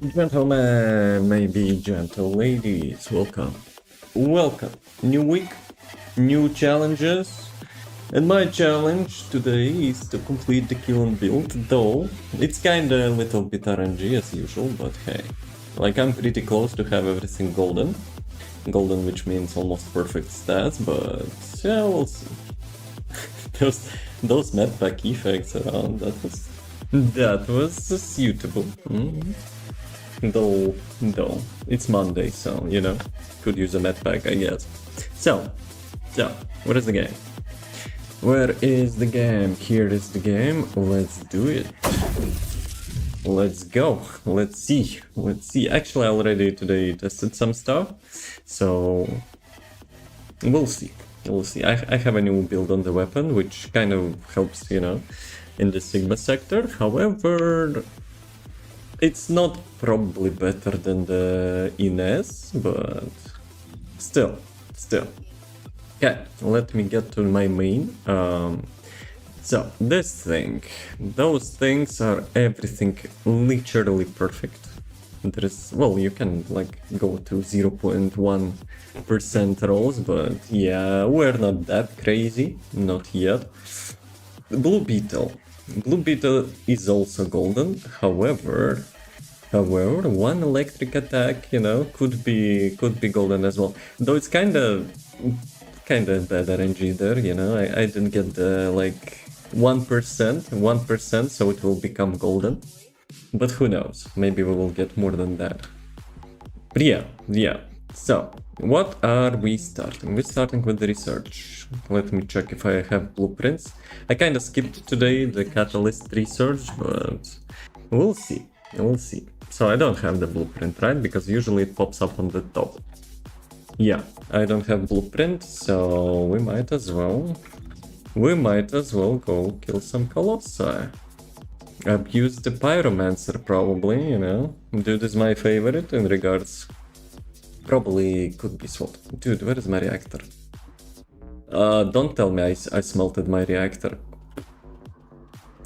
Gentlemen, maybe gentle ladies, welcome. Welcome. New week, new challenges. And my challenge today is to complete the kill and build, though it's kinda a little bit RNG as usual, but hey. Like, I'm pretty close to have everything golden. Golden, which means almost perfect stats, but yeah, we'll see. those map pack effects around, that was suitable. Though, it's Monday, so, you know, could use a med pack, I guess. So, what is the game? Where is the game? Here is the game. Let's do it. Let's go. Let's see. Actually, I already today tested some stuff, so we'll see. I have a new build on the weapon, which kind of helps, you know, in the Sigma sector. However, it's not probably better than the Ines, but still. Okay, let me get to my main. So this thing, those things are everything literally perfect. There is, well, you can like go to 0.1% rolls, but yeah, we're not that crazy, not yet. Blue Beetle is also golden. However, one electric attack, you know, could be golden as well. Though it's kind of bad RNG there, you know. I didn't get the like 1%, so it will become golden. But who knows? Maybe we will get more than that. But yeah. So, what are we starting? We're starting with the research. Let me check if I have blueprints. I kind of skipped today the catalyst research, but we'll see. So I don't have the blueprint, right? Because usually it pops up on the top. Yeah, I don't have blueprint, so we might as well go kill some colossi. Abuse the pyromancer, probably, you know. Dude is my favorite in regards. Probably could be swap. Dude, where is my reactor? Don't tell me I smelted my reactor.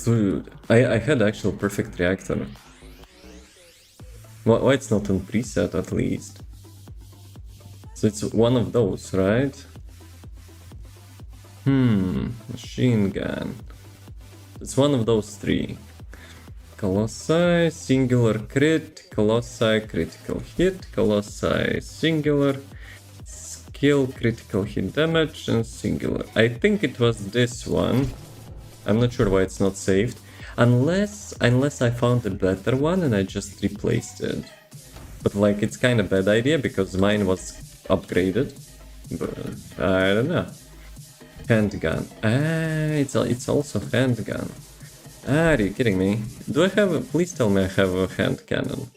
Dude, I had actual perfect reactor. Why it's not on preset at least? So it's one of those, right? Machine gun. It's one of those three. Colossi, singular crit, Colossi, critical hit, Colossi, singular, skill, critical hit damage, and singular. I think it was this one. I'm not sure why it's not saved. Unless I found a better one and I just replaced it. But like, it's kind of bad idea because mine was upgraded. But I don't know. Handgun. It's also handgun. Are you kidding me? Do I have a... Please tell me I have a hand cannon.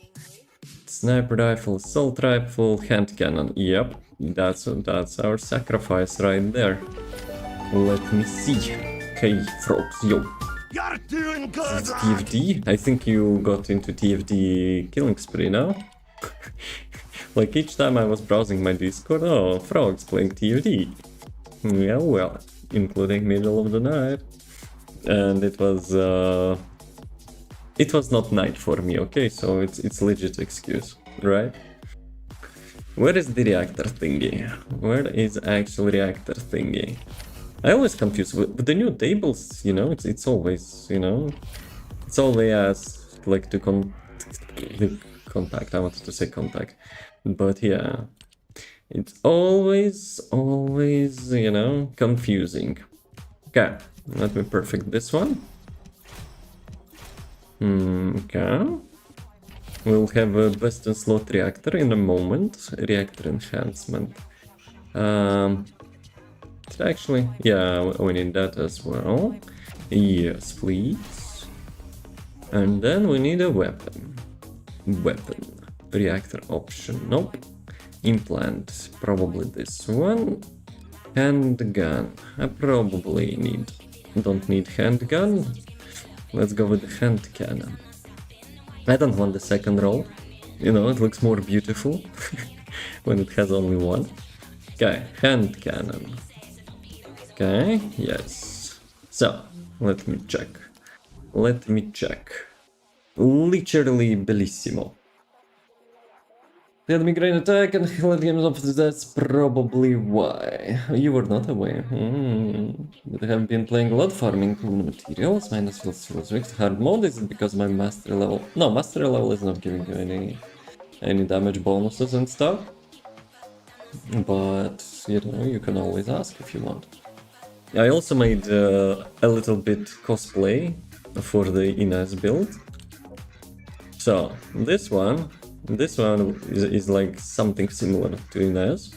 Sniper rifle, assault rifle, hand cannon. Yep, that's our sacrifice right there. Let me see. Hey, frogs, yo. You're doing good. TFD? I think you got into TFD killing spree now. Like each time I was browsing my Discord, oh, frogs playing TFD. Yeah, well, including middle of the night. And it was not night for me, okay? So it's legit excuse, right? Where is the reactor thingy? Where is actual reactor thingy? I always confuse with the new tables, you know, it's always, you know, it's all they ask, like, to contact, I wanted to say contact, but yeah, it's always, you know, confusing. Okay, let me perfect this one. Okay. We'll have a best in slot reactor in a moment, reactor enhancement. Actually, yeah, we need that as well. Yes, please. And then we need a weapon. Reactor option, nope. Implant, probably this one. Handgun, I probably don't need handgun. Let's go with the hand cannon. I don't want the second roll. You know, it looks more beautiful when it has only one. Okay, hand cannon. Okay, yes. So, let me check. Literally bellissimo. They had migraine attack and let games off. That's probably why. You were not aware. But I have been playing a lot farming materials. Minus was rigged. Hard mode. Is it because my mastery level? No, mastery level is not giving you any damage bonuses and stuff. But you know, you can always ask if you want. I also made a little bit cosplay for the Inez build. So this one is like something similar to Inez.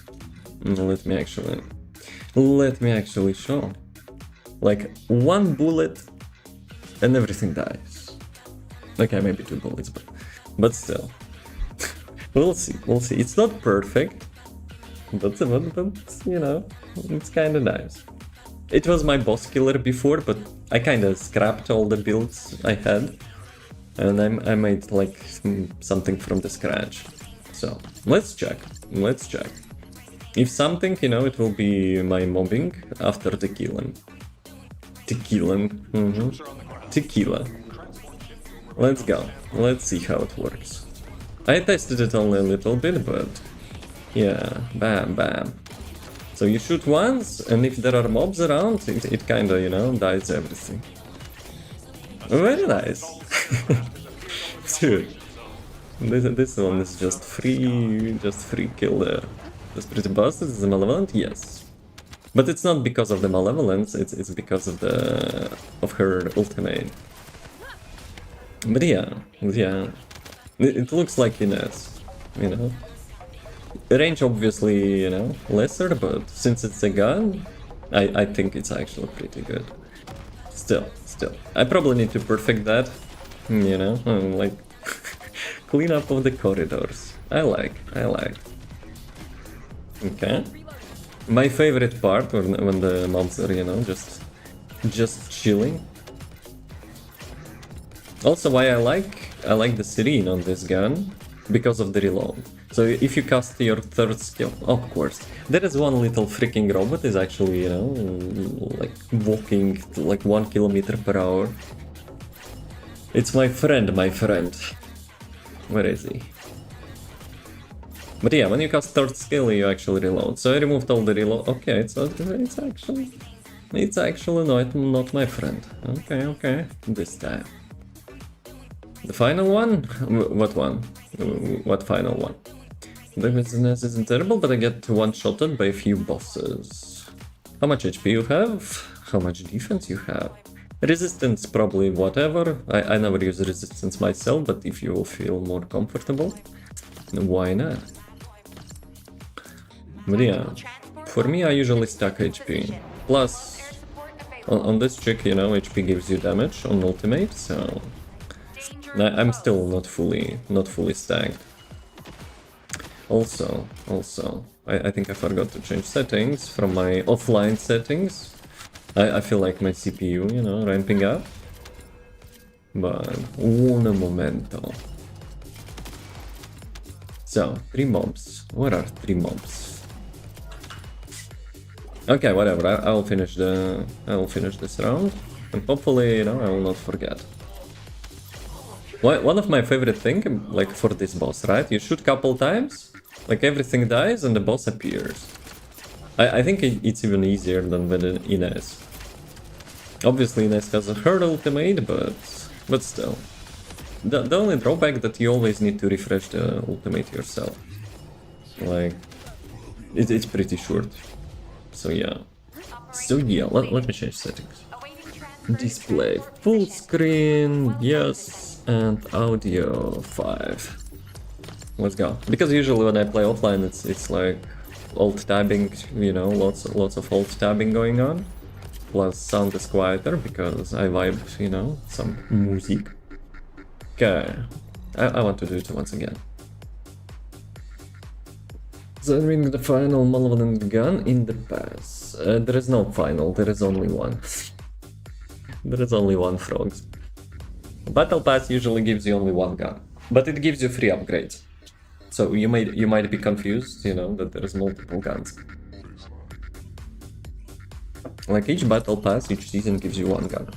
Let me actually show. Like one bullet and everything dies. Okay, maybe 2 bullets, but still. We'll see. It's not perfect, but you know, it's kind of nice. It was my boss killer before, but I kind of scrapped all the builds I had. And I made like something from the scratch. So let's check. If something, you know, it will be my mobbing after the killing. Tequila. Let's go. Let's see how it works. I tested it only a little bit, but yeah, bam. So you shoot once, and if there are mobs around, it kinda, you know, dies everything. Very nice. Dude, this one is just free kill there. That's pretty busted. Is it malevolent? Yes. But it's not because of the malevolence, it's because of her ultimate. But yeah. It looks like Inez, you know. Range obviously, you know, lesser, but since it's a gun, I think it's actually pretty good. Still. I probably need to perfect that, you know, like clean up of the corridors. I like. Okay. My favorite part when the mobs are, you know, just chilling. Also, why I like the serene on this gun, because of the reload. So if you cast your 3rd skill, of course, there is one little freaking robot is actually, you know, like walking like 1 km/h. It's my friend. Where is he? But yeah, when you cast 3rd skill, you actually reload. So I removed all the reload. Okay, it's actually not my friend. Okay, this time. The final one? What one? What final one? The business isn't terrible, but I get one-shotted by a few bosses. How much HP you have? How much defense you have? Resistance probably whatever. I never use resistance myself, but if you feel more comfortable, why not? But yeah, for me I usually stack HP. Plus, on this trick, you know, HP gives you damage on ultimate, so I'm still not fully stacked. Also, I think I forgot to change settings from my offline settings. I feel like my CPU, you know, ramping up. But un momento. So, 3 mobs. What are 3 mobs? Okay, whatever. I will finish this round, and hopefully, you know, I will not forget. One of my favorite thing, like for this boss, right? You shoot couple times, like everything dies and the boss appears. I think it's even easier than with Inez. Obviously Inez has her ultimate, but still. The only drawback that you always need to refresh the ultimate yourself. Like, it's pretty short. So yeah. Let me change settings. Display full screen, yes. And audio 5. Let's go. Because usually when I play offline, it's like alt tabbing, you know, lots of alt tabbing going on. Plus sound is quieter because I vibe, you know, some music. Okay, I want to do it once again. Serving the final malevolent gun in the pass. There is no final, there is only one. There is only one frogs. Battle Pass usually gives you only one gun, but it gives you 3 upgrades. So you might be confused, you know, that there's multiple guns. Like each Battle Pass, each season gives you 1 gun.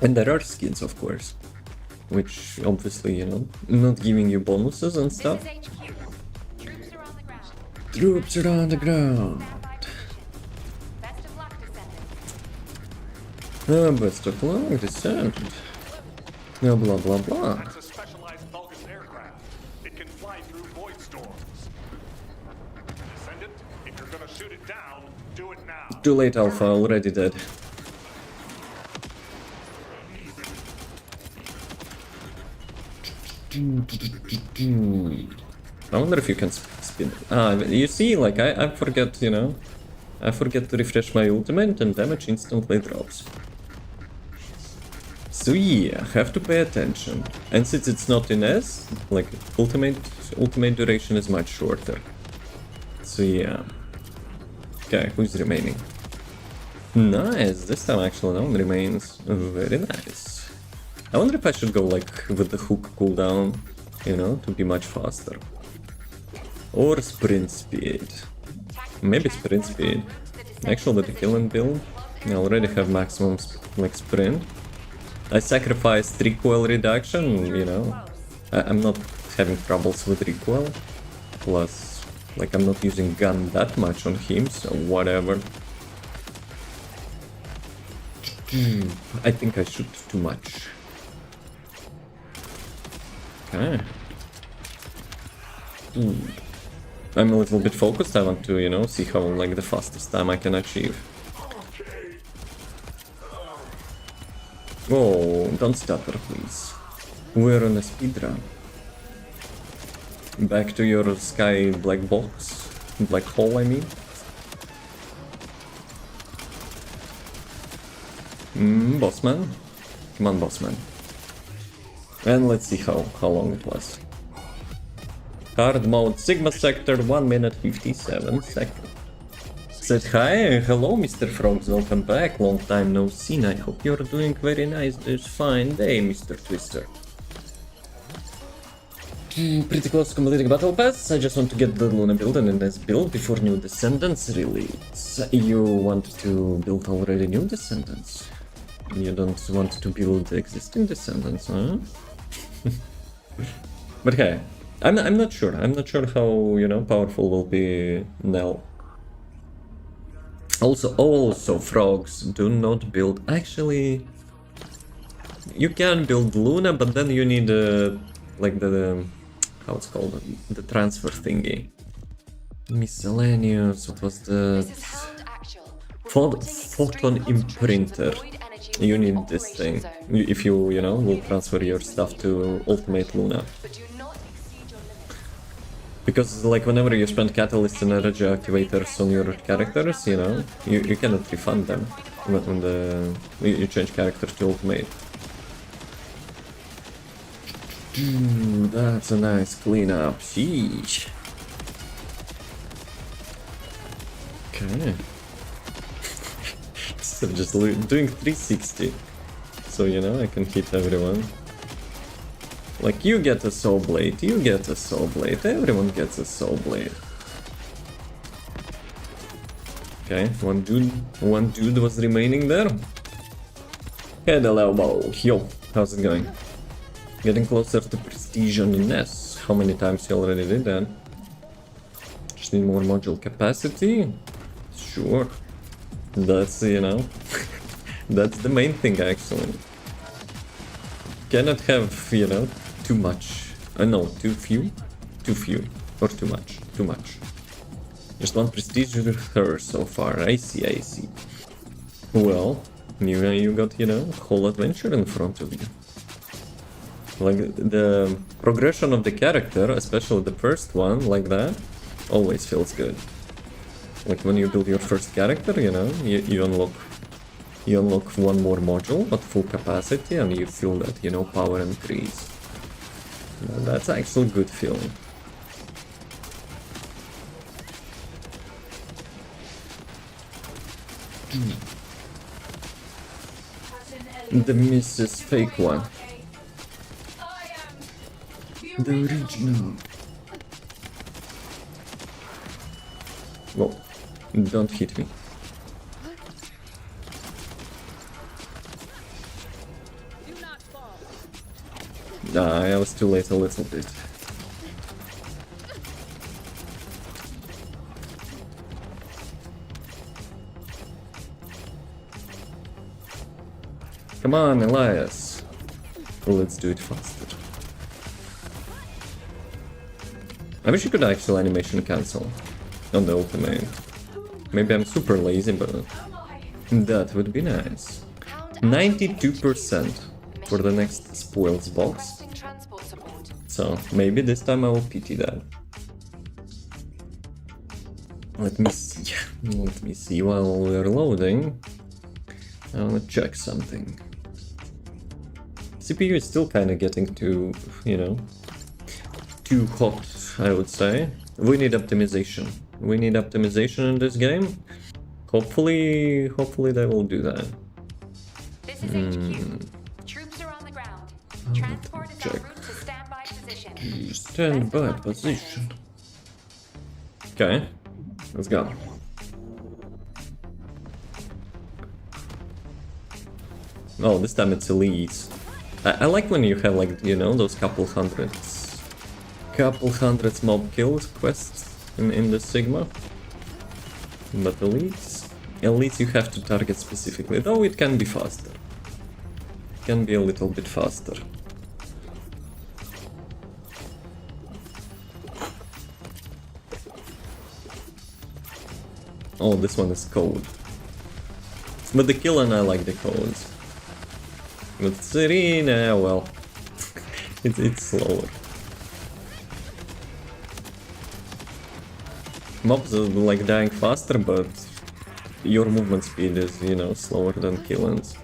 And there are skins, of course. which obviously, you know, not giving you bonuses and stuff. This is HQ. Troops are on the ground. Troops are on the ground. Best of luck, descendants. Best of luck, descent. Blah blah blah blah. That's a specialized Vulcan aircraft. It can fly through void storms. Descendant, if you're gonna shoot it down, do it now. Too late, Alpha, already dead. I wonder if you can spin it. Ah, you see, like, I forget, you know, I forget to refresh my ultimate and damage instantly drops. So yeah, have to pay attention. And since it's not in S, like, ultimate duration is much shorter. So yeah. Okay, who's remaining? Nice, this time actually no one remains. Very nice. I wonder if I should go like with the hook cooldown, you know, to be much faster. Or sprint speed. Maybe sprint speed. Actually with the killing build, I already have maximum like sprint. I sacrificed recoil reduction, you know. I'm not having troubles with recoil. Plus, like I'm not using gun that much on him, so whatever. I think I shoot too much. Okay. I'm a little bit focused. I want to, you know, see how like the fastest time I can achieve. Oh, don't stutter, please. We're on a speedrun. Back to your sky black box. Black hole, I mean. Bossman. Come on, Bossman. And let's see how long it was. Hard mode, Sigma sector, 1 minute 57 seconds. Said hi, hello Mr. Frogs, welcome back, long time no seen, I hope you're doing very nice this fine day, Mr. Twister. Pretty close to completing Battle Pass, I just want to get the Luna build and then this build before new Descendants release. You want to build already new Descendants? You don't want to build existing Descendants, huh? But hey, I'm not sure. I'm not sure how, you know, powerful will be Nell. Also, frogs, do not build. Actually, you can build Luna, but then you need like the how it's called, the transfer thingy. Miscellaneous. What was the photon imprinter? You need this thing if you know, will transfer your stuff to Ultimate Luna. Because like whenever you spend catalyst and energy activators on your characters, you know, you cannot refund them when you change characters to Ultimate. That's a nice cleanup. Sheesh. Okay. So just doing 360, so you know I can hit everyone. Like you get a soul blade, you get a soul blade, everyone gets a soul blade. Okay, one dude was remaining there. Head elbow, yo, how's it going? Getting closer to prestige on Ness. How many times you already did that? Just need more module capacity. Sure. That's, you know, that's the main thing actually. Cannot have, you know, too much. No, too few, or too much, too much. Just one prestige with her so far. I see. Well, you got, you know, a whole adventure in front of you. Like the progression of the character, especially the first one, like that, always feels good. Like when you build your first character, you know, you unlock one more module at full capacity and you feel that, you know, power increase. That's actually a good feeling. The Mrs. Fake one. The original. Whoa. Don't hit me. I was too late a little bit. Come on, Elias. Let's do it faster. I wish you could actual animation cancel on the ultimate. Maybe I'm super lazy, but that would be nice. 92% for the next spoils box. Requesting transport support. So maybe this time I will pity that. Let me see. Let me see while we're loading. I wanna check something. CPU is still kind of getting too, you know, too hot, I would say. We need optimization. We need optimization in this game. Hopefully they will do that. This is HQ. Troops are on the ground. Transport is en check. route to standby position. Stand by position. Okay, let's go. Oh, this time it's elites. I like when you have, like, you know, those couple hundreds mob kills quests in the Sigma. But elites you have to target specifically, though it can be faster. It can be a little bit faster. Oh, this one is code. But the kill and I like the codes. With Serena, well, it's slower. Mobs are like dying faster, but your movement speed is, you know, slower than Killen's.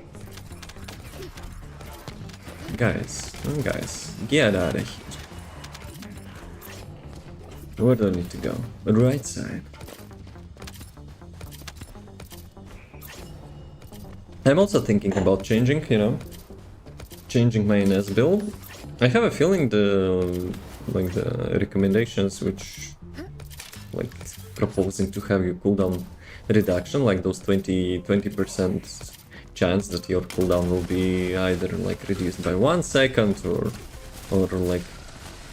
Guys, get out of here. Where do I need to go? The right side. I'm also thinking about changing, you know, changing my NS build. I have a feeling the recommendations which like proposing to have your cooldown reduction, like those 20% chance that your cooldown will be either like reduced by 1 second or like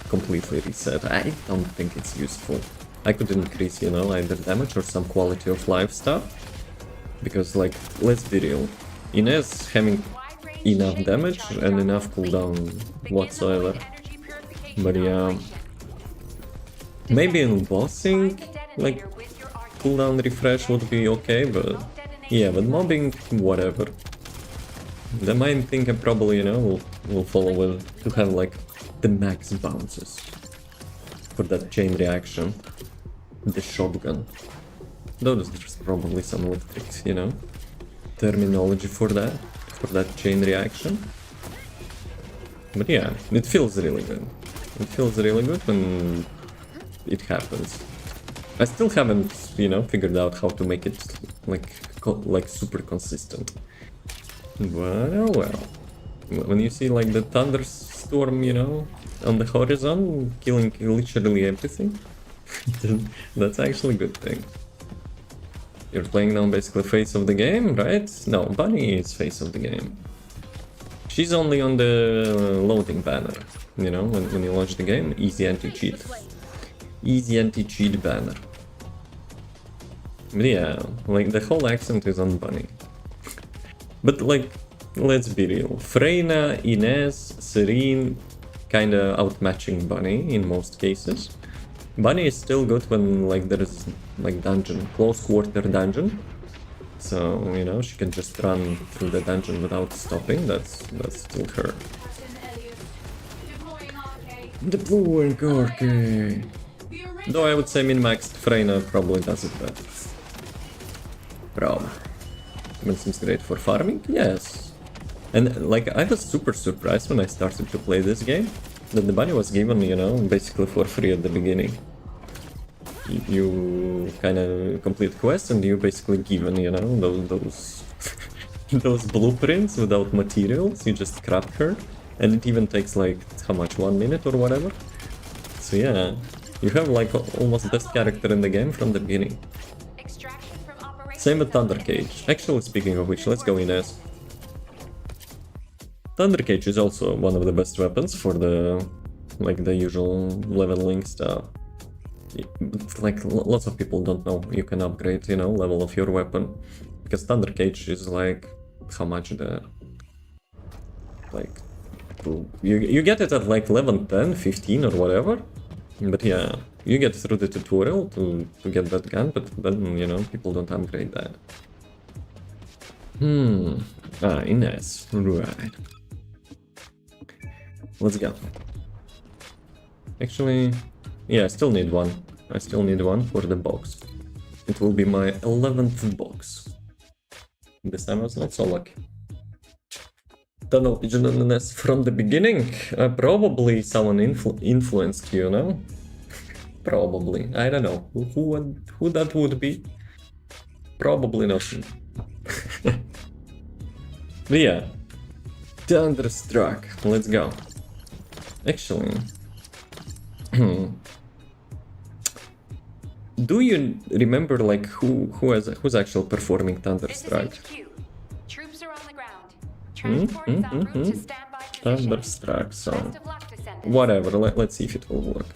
completely reset. I don't think it's useful. I could increase, you know, either damage or some quality of life stuff. Because, like, let's be real, Ines having enough damage and enough cooldown whatsoever. But yeah, maybe in bossing, like, cooldown refresh would be okay, but yeah, but mobbing, whatever. The main thing I probably, you know, will follow with to have, like, the max bounces for that chain reaction, the shotgun. Though there's probably some electric, you know, terminology for that chain reaction. But yeah, it feels really good. It feels really good when it happens. I still haven't, you know, figured out how to make it like super consistent. But oh well. When you see like the thunderstorm, you know, on the horizon, killing literally everything, that's actually a good thing. You're playing now basically face of the game, right? No, Bunny is face of the game. She's only on the loading banner, you know, when you launch the game, easy anti-cheat. Easy anti-cheat banner. But yeah, like the whole accent is on Bunny. But like, let's be real. Freyna, Ines, Serene kinda outmatching Bunny in most cases. Bunny is still good when like there is like dungeon, close quarter dungeon. So, you know, she can just run through the dungeon without stopping. That's still her. Deploying arcade. Though I would say min-maxed Freyna probably does it better. Bro. It seems great for farming? Yes. And like I was super surprised when I started to play this game that the bunny was given, you know, basically for free at the beginning. You kind of complete quests and you basically given, you know, those those blueprints without materials. You just craft her, and it even takes like how much, 1 minute or whatever. So yeah, you have like almost best character in the game from the beginning. Same with Thunder Cage. Actually, speaking of which, let's go Ines. Thunder Cage is also one of the best weapons for the like the usual leveling stuff. Like lots of people don't know you can upgrade, you know, level of your weapon, because Thunder Cage is like how much the like you get it at like level 10, 15 or whatever. But yeah, you get through the tutorial to get that gun, but then, you know, people don't upgrade that. Nice. Right. Let's go. Actually, yeah, I still need one. I still need one for the box. It will be my 11th box. This time I was not so lucky. Tunnel vigilance from the beginning. Probably someone influenced you, no? Probably. I don't know who that would be. Probably not. But yeah, Thunderstruck. Let's go. Actually, do you remember like who's actually performing Thunderstruck? This is HQ. Troops are on the ground. Transport is en route to standby position. Thunderstruck song. Best of luck, descendants. Whatever. Let's see if it will work.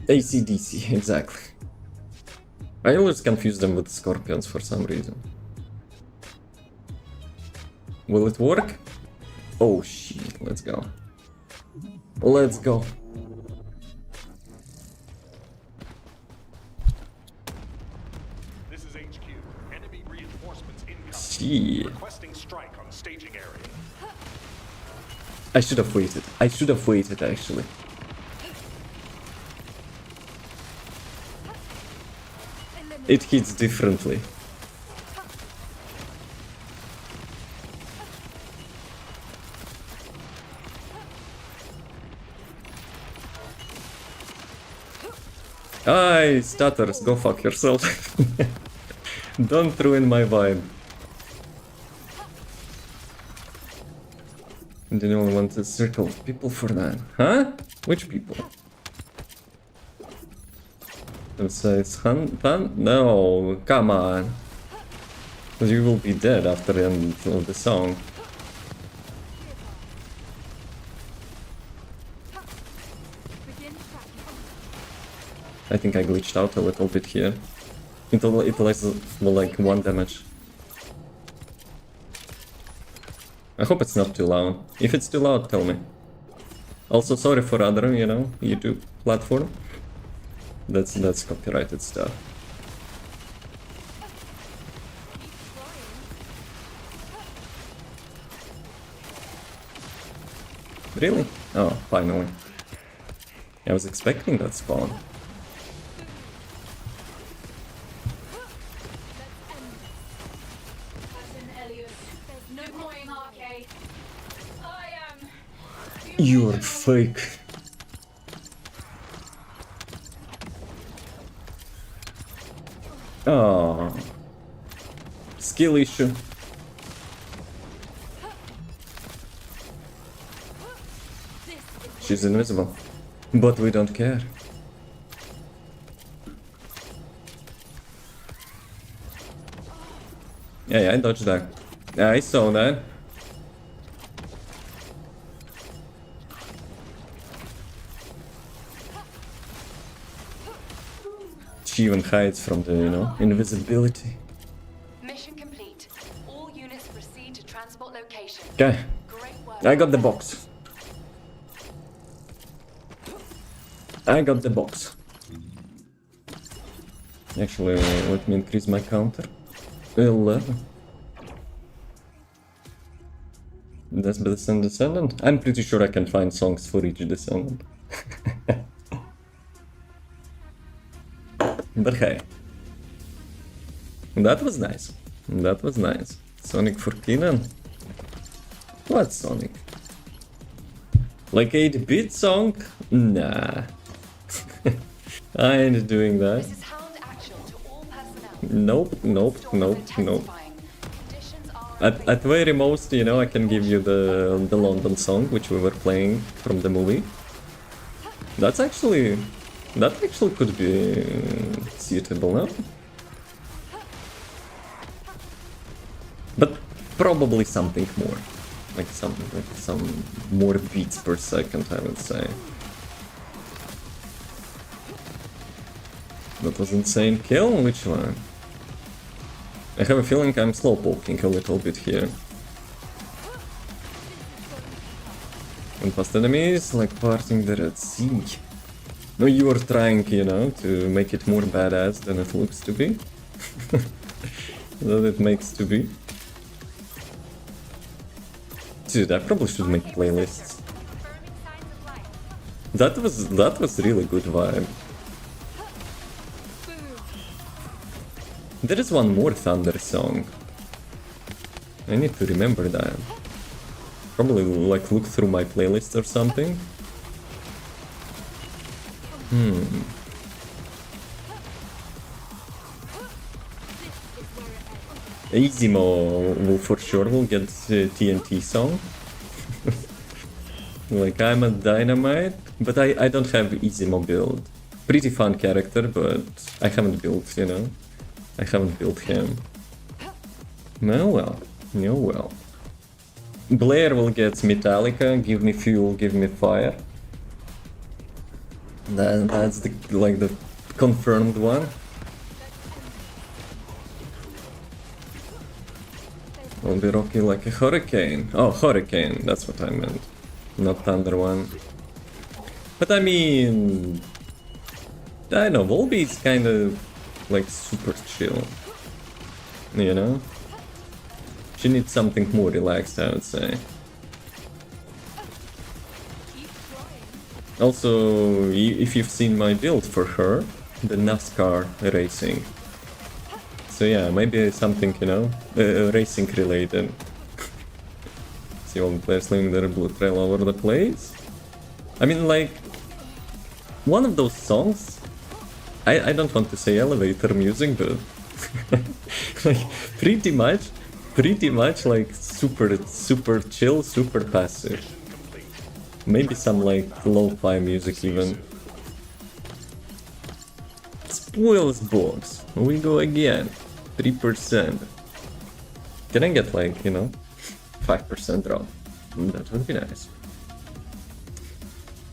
AC/DC, exactly. I always confuse them with scorpions for some reason. Will it work? Oh shit, let's go. Let's go. This is HQ. Enemy reinforcements incoming. Shit. Requesting strike on staging area. I should have waited. I should have waited actually. It hits differently. Aye, stutters, go fuck yourself. Don't ruin my vibe. I didn't only want to circle people for that. Huh? Which people? Let's say it's Hun? No, come on. Because you will be dead after the end of the song. I think I glitched out a little bit here. It lasts like 1 damage. I hope it's not too loud. If it's too loud, tell me. Also, sorry for other, you know, YouTube platform. That's copyrighted stuff. Really? Oh, finally. I was expecting that spawn. You're fake. Oh, skill issue. She's invisible, but we don't care. Yeah, I dodged that. I saw that. She even hides from the, you know, invisibility. Mission complete. All units proceed to transport location. Okay, Great work. I got the box. I got the box. Actually, let me increase my counter. 11. That's the descendant. I'm pretty sure I can find songs for each descendant. But hey, that was nice. That was nice. Sonic for Kenan. What Sonic? Like 8-bit song? Nah. I ain't doing that. This is Hound Action to all personnel. Nope, nope, nope, nope. Conditions are At very most, you know, I can give you the London song, which we were playing from the movie. That actually could be suitable, no? But probably something more. Like some more beats per second, I would say. That was insane kill? Which one? I have a feeling I'm slowpoking a little bit here. And past enemies, like parting the Red Sea. No, you are trying, you know, to make it more badass than it looks to be. That it makes to be. Dude, I probably should make playlists. That was really good vibe. There is one more Thunder song. I need to remember that. Probably like look through my playlist or something. 𝑮𝒊𝒏 will for sure get TNT song. Like I'm a dynamite, but I don't have 𝑮𝒊𝒏 build. Pretty fun character, but I haven't built, you know. I haven't built him. No well, no well. Blair will get Metallica, give me fuel, give me fire. That's the like the confirmed one. I'll be rocky like a hurricane. Oh, hurricane, that's what I meant. Not thunder one. But I mean, I don't know, Volby is kind of like super chill. You know? She needs something more relaxed, I would say. Also, if you've seen my build for her, the NASCAR racing. So yeah, maybe something, you know, racing related. See all the players leaving their blue trail all over the place. I mean, like, one of those songs, I don't want to say elevator music, but like pretty much like super chill, super passive. Maybe some like lo-fi music even. Spoils box. We go again. 3%. Can I get like, you know, 5% drop? That would be nice.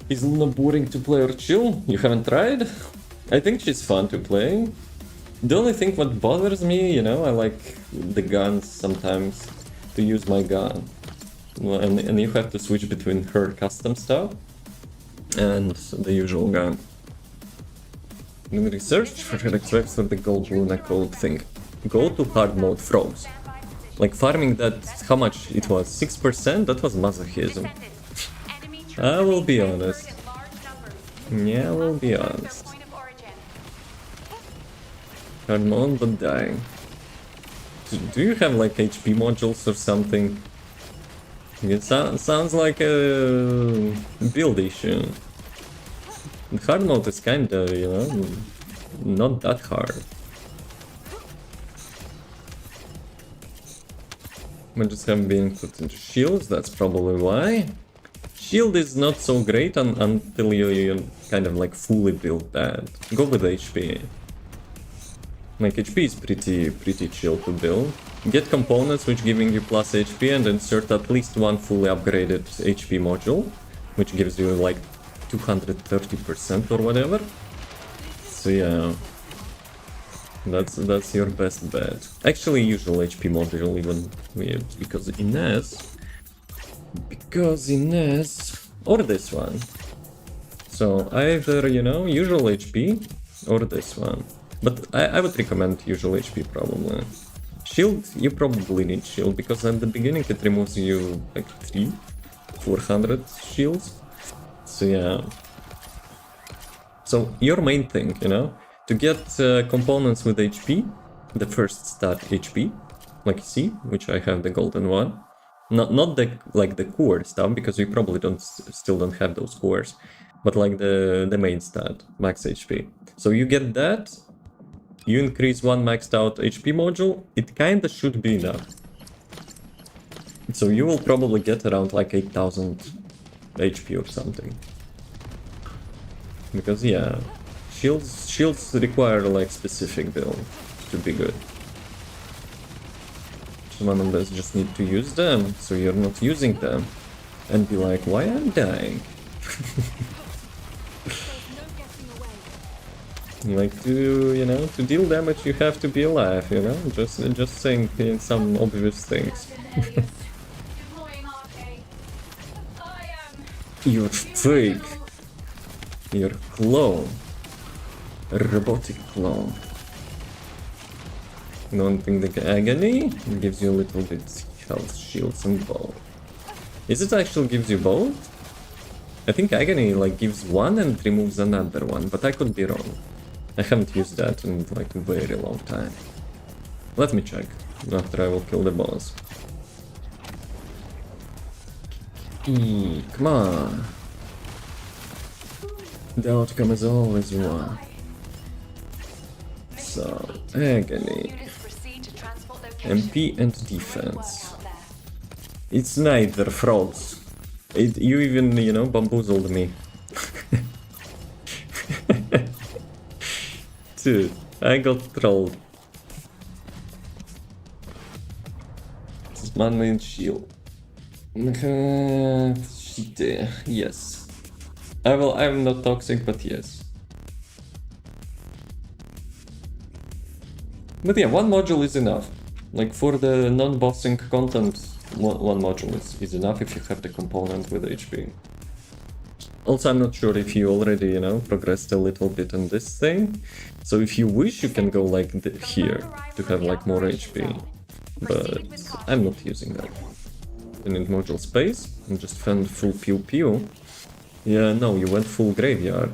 Is Luna boring to play or chill? You haven't tried? I think she's fun to play. The only thing what bothers me, you know, I like the guns sometimes, to use my gun. Well, and you have to switch between her custom stuff and the usual gun. In research for extracts for the gold Luna code thing. Go to hard mode froze. Like farming that, how much it was? 6%? That was masochism. I will be honest. Yeah, I will be honest. Hard mode but dying. Do you have like HP modules or something? It sounds like a build issue. Hard mode is kinda, you know, not that hard. I just haven't been put into shields, that's probably why. Shield is not so great until you kind of like fully build that. Go with HP. Like HP is pretty chill to build. Get components which giving you plus HP and insert at least one fully upgraded HP module, which gives you like 230% or whatever. So yeah, that's your best bet. Actually, usual HP module even weird because Inez or this one. So either, you know, usual HP or this one. But I would recommend usual HP probably. Shield, you probably need shield because at the beginning it removes you like 400 shields. So yeah. So your main thing, you know, to get components with HP, the first stat HP, like you see, which I have the golden one. Not the like the core stuff because you probably still don't have those cores, but like the main stat, max HP. So you get that. You increase one maxed out HP module, it kinda should be enough. So you will probably get around like 8000 HP or something. Because yeah, shields require like specific build to be good. one of those just need to use them, so you're not using them. And be like, why I'm dying? Like, to deal damage you have to be alive, you know? Just saying some obvious things. Deploying arcade. I am. You're fake. You're clone. A robotic clone. Don't think the agony gives you a little bit health, shields, and bow. Is it actually gives you both? I think agony like gives one and removes another one, but I could be wrong. I haven't used that in like a very long time. Let me check after I will kill the boss. Come on. The outcome is always one. So, agony. Units proceed to transport location. MP and defense. It's neither, frogs. You even, bamboozled me. Dude, I got trolled. This is mana and shield. Yes. I'm not toxic, but yes. But yeah, one module is enough. Like for the non-bossing content, one module is enough if you have the component with HP. Also, I'm not sure if you already, progressed a little bit on this thing. So if you wish, you can go like here to have like more HP. But I'm not using that. You need module space and just fend full pew pew. Yeah, no, you went full graveyard.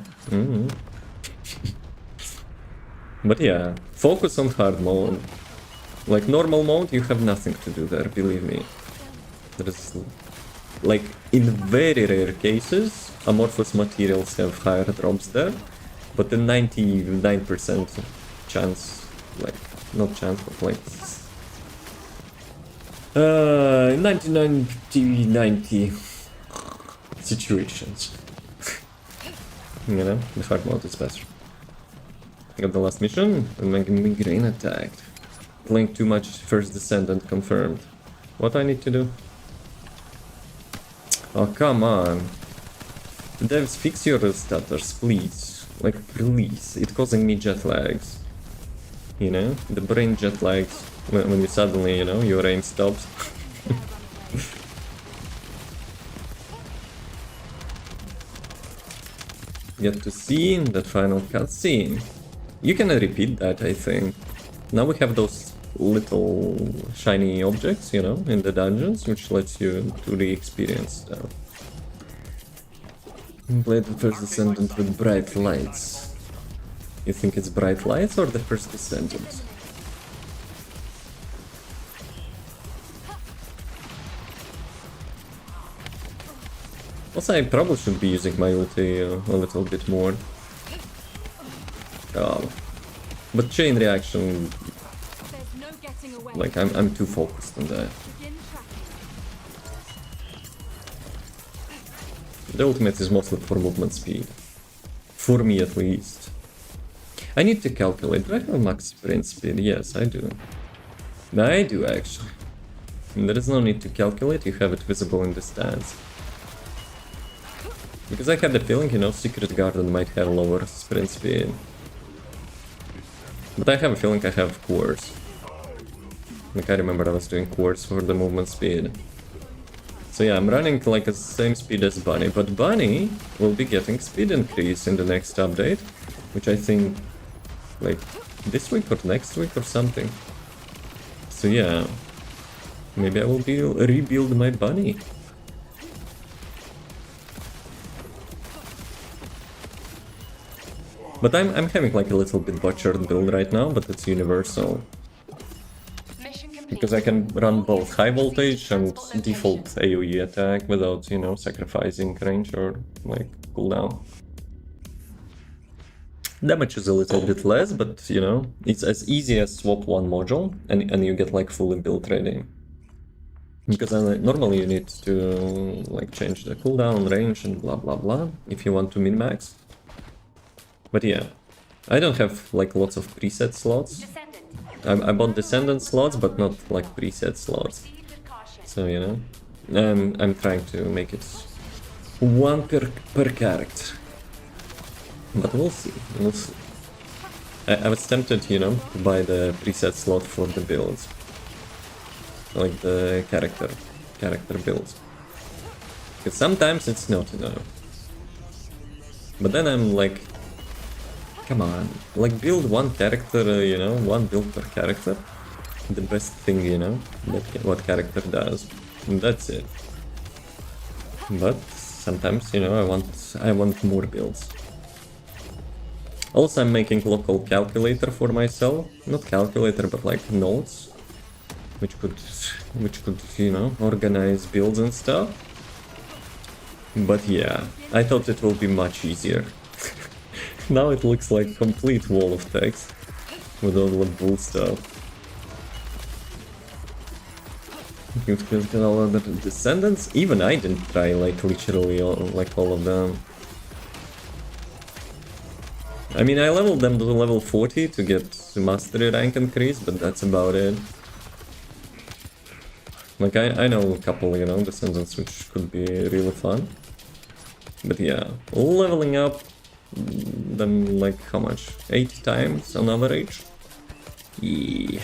But yeah, focus on hard mode. Like normal mode, you have nothing to do there, believe me. There is, like, in very rare cases, amorphous materials have higher drops there, but the 99% chance, like, not chance, but like, 90 situations. The hard mode is better. Got the last mission, and my migraine attacked. Playing too much first descendant confirmed. What I need to do? Oh, come on. Devs, fix your stutters, please. Like, please. It's causing me jet lags. The brain jet lags. When you suddenly, your aim stops. Get to see that final cutscene. You can repeat that, I think. Now we have those little shiny objects, in the dungeons, which lets you do the experience stuff. Play the first descendant with bright lights. You think it's bright lights or the first descendant? Also, I probably should be using my ulti a little bit more. But chain reaction, like I'm too focused on that. The ultimate is mostly for movement speed. For me at least. I need to calculate. Do I have max sprint speed? Yes, I do. I do actually. There is no need to calculate, you have it visible in the stats. Because I had the feeling, Secret Garden might have lower sprint speed. But I have a feeling I have Quartz. Like I remember I was doing Quartz for the movement speed. So yeah, I'm running like the same speed as Bunny, but Bunny will be getting speed increase in the next update, which I think like this week or next week or something. So yeah, maybe I will rebuild my Bunny. But I'm having like a little bit butchered build right now, but it's universal. Because I can run both high voltage and default AoE attack without, sacrificing range or like cooldown. Damage is a little bit less, but it's as easy as swap one module and you get like fully build ready. Because normally you need to like change the cooldown, range and blah blah blah if you want to min-max. But yeah, I don't have like lots of preset slots. I bought descendant slots, but not like preset slots. Proceed with caution. So, you know, I'm trying to make it one per character. But we'll see, we'll see. I was tempted, you know, to buy the preset slot for the builds. Like the character builds. Because sometimes it's not enough. But then I'm like, come on, like build one character, you know, one build per character. The best thing, you know, what character does. And that's it. But sometimes, you know, I want more builds. Also, I'm making local calculator for myself. Not calculator, but like notes, which could, you know, organize builds and stuff. But yeah, I thought it will be much easier. Now it looks like complete wall of text with all the bull stuff. All other descendants. Even I didn't try like literally all of them. I mean, I leveled them to level 40 to get mastery rank increase, but that's about it. Like, I know a couple, you know, descendants which could be really fun. But yeah, leveling up them like how much? 8 times on average? Yeah.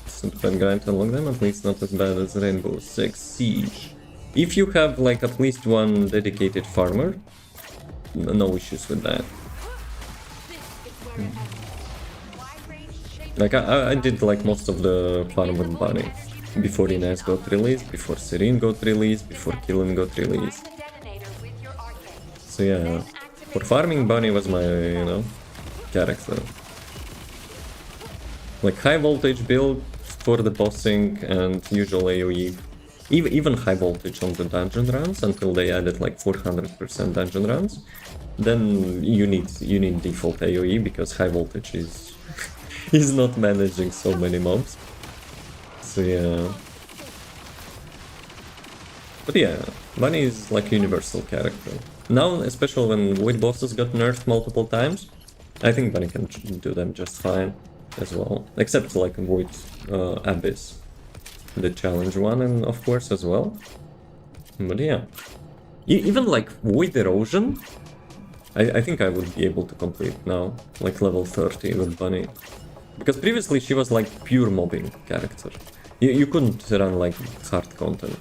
It's not grind to unlock them, at least not as bad as Rainbow Six Siege. If you have like at least one dedicated farmer, no issues with that. Like I did like most of the farm with Bunny. Before Inez got released, before Serene got released, before Killen got released. So yeah, for farming Bunny was my, you know, character. Like high voltage build for the bossing and usual AoE. Even high voltage on the dungeon runs until they added like 400% dungeon runs. Then you need default AoE because high voltage is not managing so many mobs. So yeah. But yeah, Bunny is like a universal character. Now, especially when Void bosses got nerfed multiple times, I think Bunny can do them just fine as well. Except like Void Abyss, the challenge one, and of course as well. But yeah. Even like Void Erosion, I think I would be able to complete now, like level 30 with Bunny. Because previously she was like pure mobbing character. You couldn't run like hard content.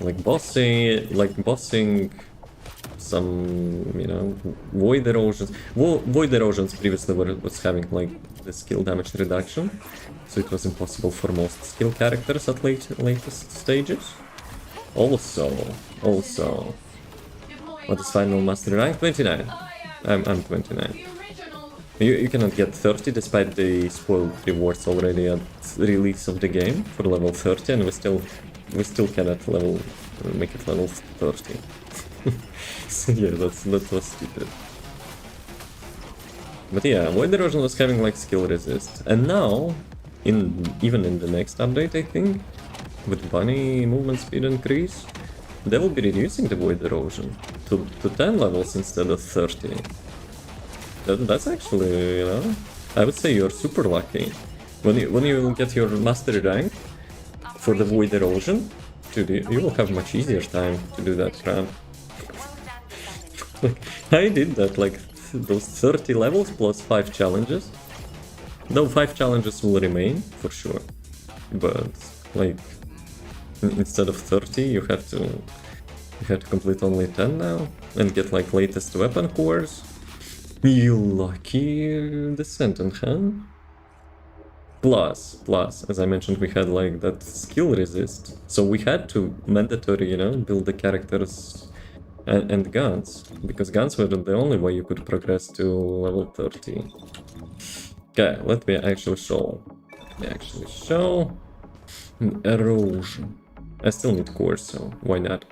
Like bossing some, you know, void erosions. Void erosions previously was having like the skill damage reduction, so it was impossible for most skill characters at latest stages. Also, what is final mastery rank? 29. I'm 29. You cannot get 30 despite the spoiled rewards already at release of the game for level 30, and we still cannot make it level 30. So yeah, that was stupid. But yeah, Void Erosion was having like skill resist, and now even in the next update, I think, with Bunny movement speed increase, they will be reducing the Void Erosion to 10 levels instead of 30. That's actually, you know, I would say you're super lucky. When you get your mastery rank for the Void Erosion, dude, you will have much easier time to do that crap. I did that, like, those 30 levels plus 5 challenges. Though 5 challenges will remain, for sure. But, like, instead of 30, you have to complete only 10 now, and get, like, latest weapon cores. You lucky descendant, huh? Plus, as I mentioned, we had like that skill resist, so we had to mandatory, you know, build the characters and guns, because guns were the only way you could progress to level 30. Okay, let me actually show. Erosion. I still need cores, so why not?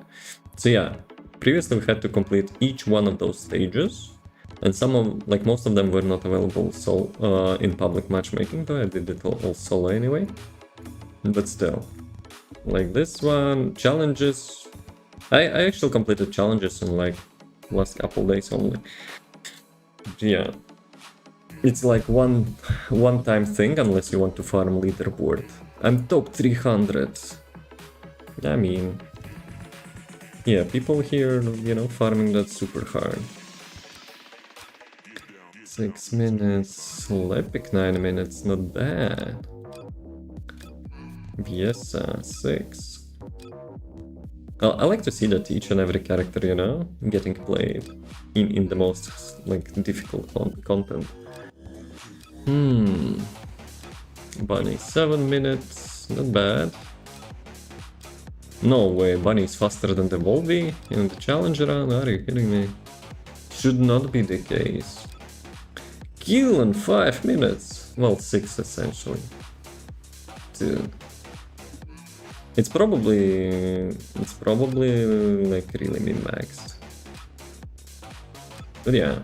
So yeah, previously we had to complete each one of those stages. And most of them were not available in public matchmaking, though I did it all solo anyway. But still, like this one, challenges. I actually completed challenges in like last couple days only. Yeah. It's like one-time thing unless you want to farm leaderboard. I'm top 300. I mean, yeah, people here, you know, farming that super hard. 6 minutes, Epic 9 minutes, not bad. 𝑣𝒐𝒎𝒖𝒏 6. I like to see that each and every character, you know, getting played in the most, like, difficult content. Bunny, 7 minutes, not bad. No way, Bunny is faster than the 𝒊𝒏 in the challenge run, are you kidding me? Should not be the case. Kill in 5 minutes, well, 6 essentially. Dude. It's probably like really min-maxed. But yeah.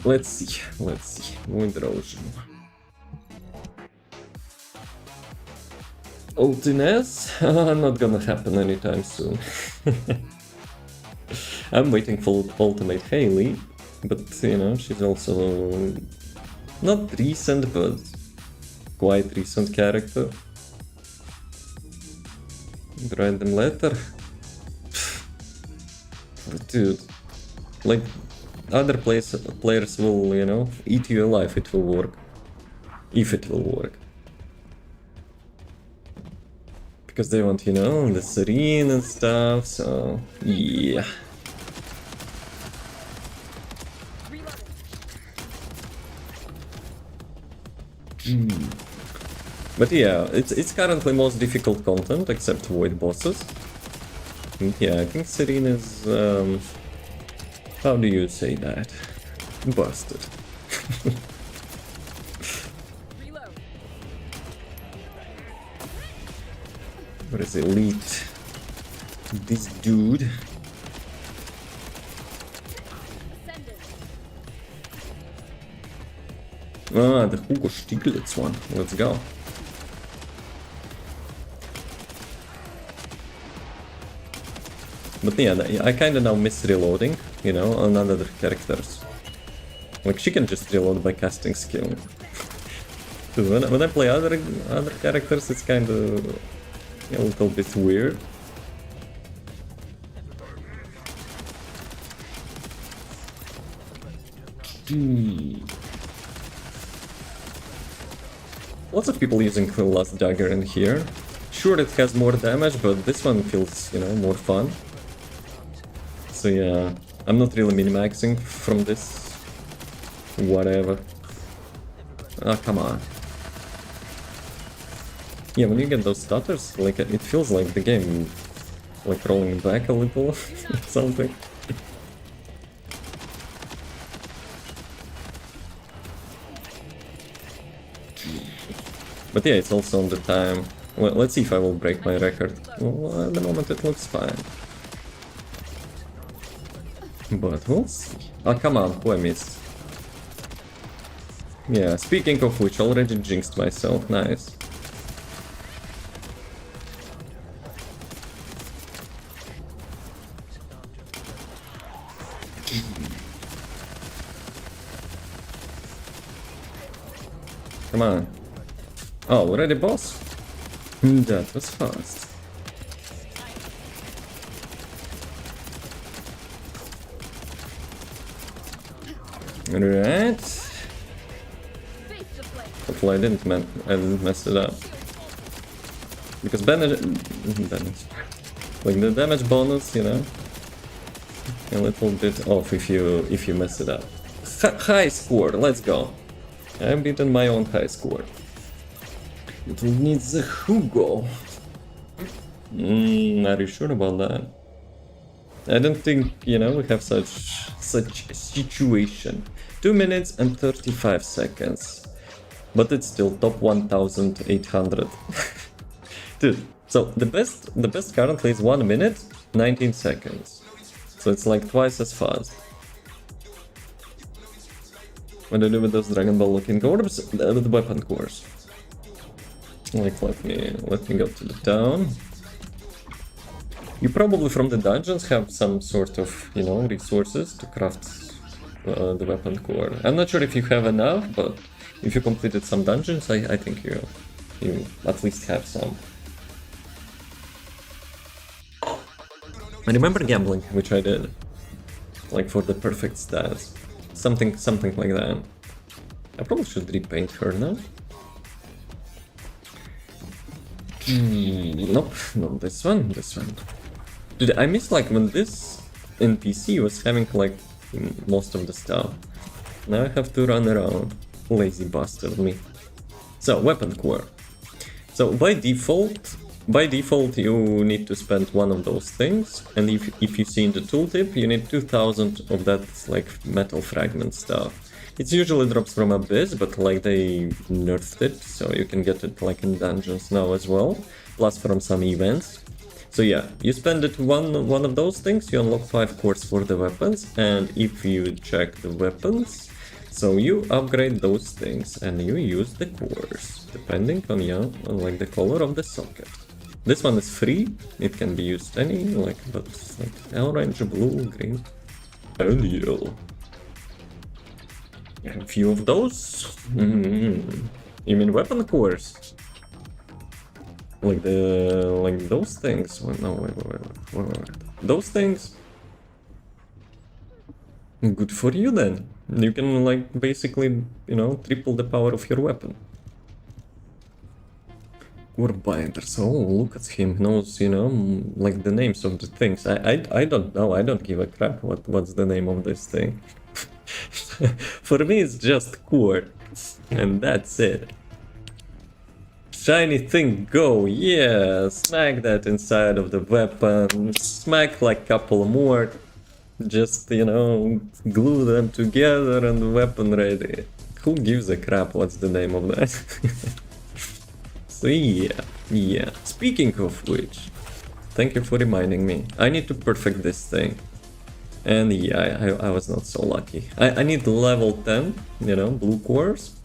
Let's see. Windrosion. Ultines? Not gonna happen anytime soon. I'm waiting for Ultimate Hayley, but you know, she's also not recent, but quite recent character. Random letter. Dude, like other players will, you know, eat you alive. It will work. If it will work. Because they want, you know, the serene and stuff, so yeah. But yeah, it's currently most difficult content, except void bosses. And yeah, I think serene is, how do you say that? Busted. What is elite? This dude. Ah, the Hugo Stiglitz one. Let's go. But yeah, I kinda now miss reloading, you know, on other characters. Like, she can just reload by casting skill. When I play other characters, it's kinda a little bit weird. Lots of people using the last dagger in here. Sure, it has more damage, but this one feels, you know, more fun. So yeah, I'm not really min-maxing from this. Whatever. Ah, come on. Yeah, when you get those stutters, like, it feels like the game, like, rolling back a little, something. But yeah, it's also on the time. Well, let's see if I will break my record. Well, at the moment it looks fine. But we'll see. Oh, come on, who I missed? Yeah, speaking of which, already jinxed myself, nice. Come on. Oh, already boss? That was fast. Alright. Hopefully I didn't mess it up. Because damage, like the damage bonus, you know, a little bit off if you mess it up. High score, let's go. I've beaten my own high score. It will need the Hugo. Are you sure about that? I don't think, you know, we have such situation. 2 minutes and 35 seconds. But it's still top 1800. Dude, so the best currently is 1 minute, 19 seconds. So it's like twice as fast. What I do with those Dragon Ball looking orbs? The weapon cores. Like, let me go to the town. You probably from the dungeons have some sort of, you know, resources to craft the weapon core. I'm not sure if you have enough, but if you completed some dungeons, I think you at least have some. I remember gambling, which I did, like for the perfect stats, something like that. I probably should repaint her now. Nope, not this one, Dude, I miss like when this NPC was having like most of the stuff. Now I have to run around. Lazy bastard me. So, weapon core. So by default you need to spend one of those things, and if you see in the tooltip, you need 2000 of that like metal fragment stuff. It usually drops from Abyss, but like they nerfed it, so you can get it like in dungeons now as well, plus from some events. So yeah, you spend it one of those things, you unlock 5 cores for the weapons, and if you check the weapons, so you upgrade those things and you use the cores, depending on like the color of the socket. This one is free, it can be used any, like, but like orange, blue, green, and yellow. A few of those? You mean weapon cores? Like those things? No, wait. Those things? Good for you then. You can like basically, triple the power of your weapon. Core binders. Oh, look at him. Knows, like the names of the things. I don't know. I don't give a crap what's the name of this thing. For me, it's just core, and that's it. Shiny thing, go! Yeah, smack that inside of the weapon. Smack like couple more. Just, glue them together and the weapon ready. Who gives a crap what's the name of that? So yeah. Speaking of which, thank you for reminding me. I need to perfect this thing. And yeah, I was not so lucky. I need level 10, blue cores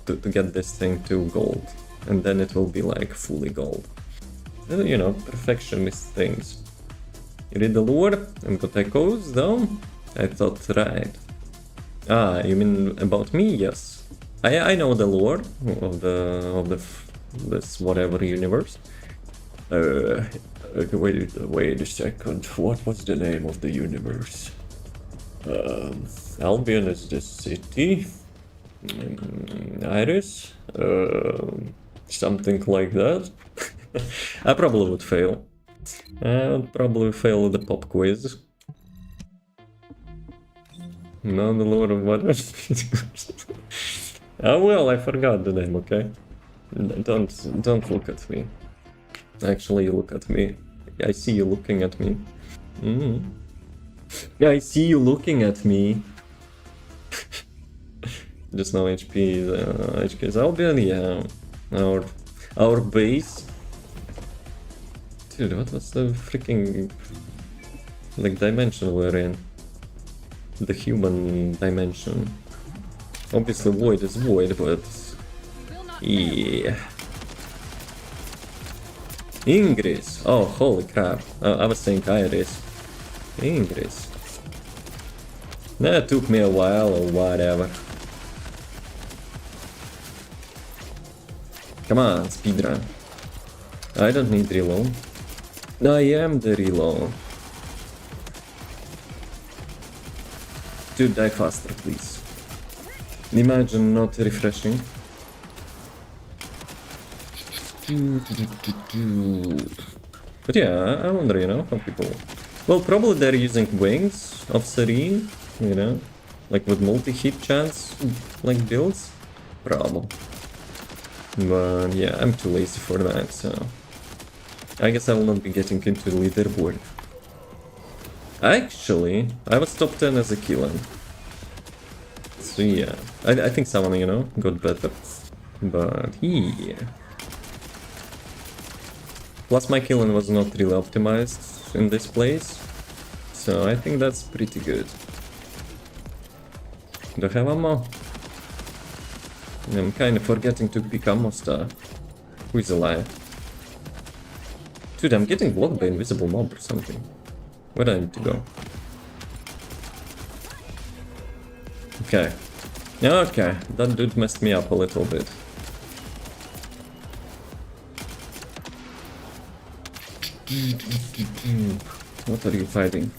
to get this thing to gold. And then it will be like fully gold. Perfectionist things. You read the lore and got echoes though? I thought right. Ah, you mean about me? Yes. I know the lore of this whatever universe. Wait a second. What was the name of the universe? Albion is the city. Iris. Something like that. I probably would fail. I would probably fail the pop quiz. No, the Lord of what? Oh well, I forgot the name. Okay, don't look at me. Actually, you look at me. I see you looking at me. I see you looking at me. Just now HP is Albion, yeah. Our base. Dude, what was the freaking like dimension we're in? The human dimension. Obviously void is void, but yeah. Ingress. Oh, holy crap. I was saying Iris. Ingress. That took me a while or whatever. Come on, speedrun. I don't need reload. I am the reload. Dude, die faster, please. Imagine not refreshing. But yeah, I wonder, how people... Well, probably they're using wings of Serene, like with multi-hit chance, like builds. Probably. But yeah, I'm too lazy for that, so... I guess I will not be getting into the leaderboard. Actually, I was top 10 as a killer. So yeah, I think someone, got better. But yeah. Plus my killing was not really optimized in this place. So I think that's pretty good. Do I have ammo? I'm kinda forgetting to pick ammo star. Who is alive? Dude, I'm getting blocked by invisible mob or something. Where do I need to go? Okay. Okay, that dude messed me up a little bit. What are you fighting?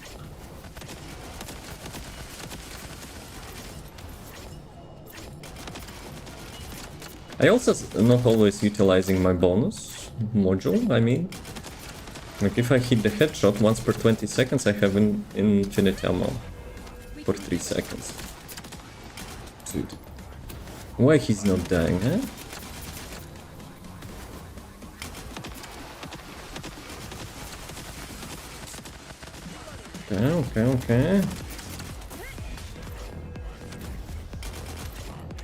I also not always utilizing my bonus module, I mean. Like if I hit the headshot once per 20 seconds, I have an infinite ammo for 3 seconds. Dude. Why he's not dying, huh? Okay.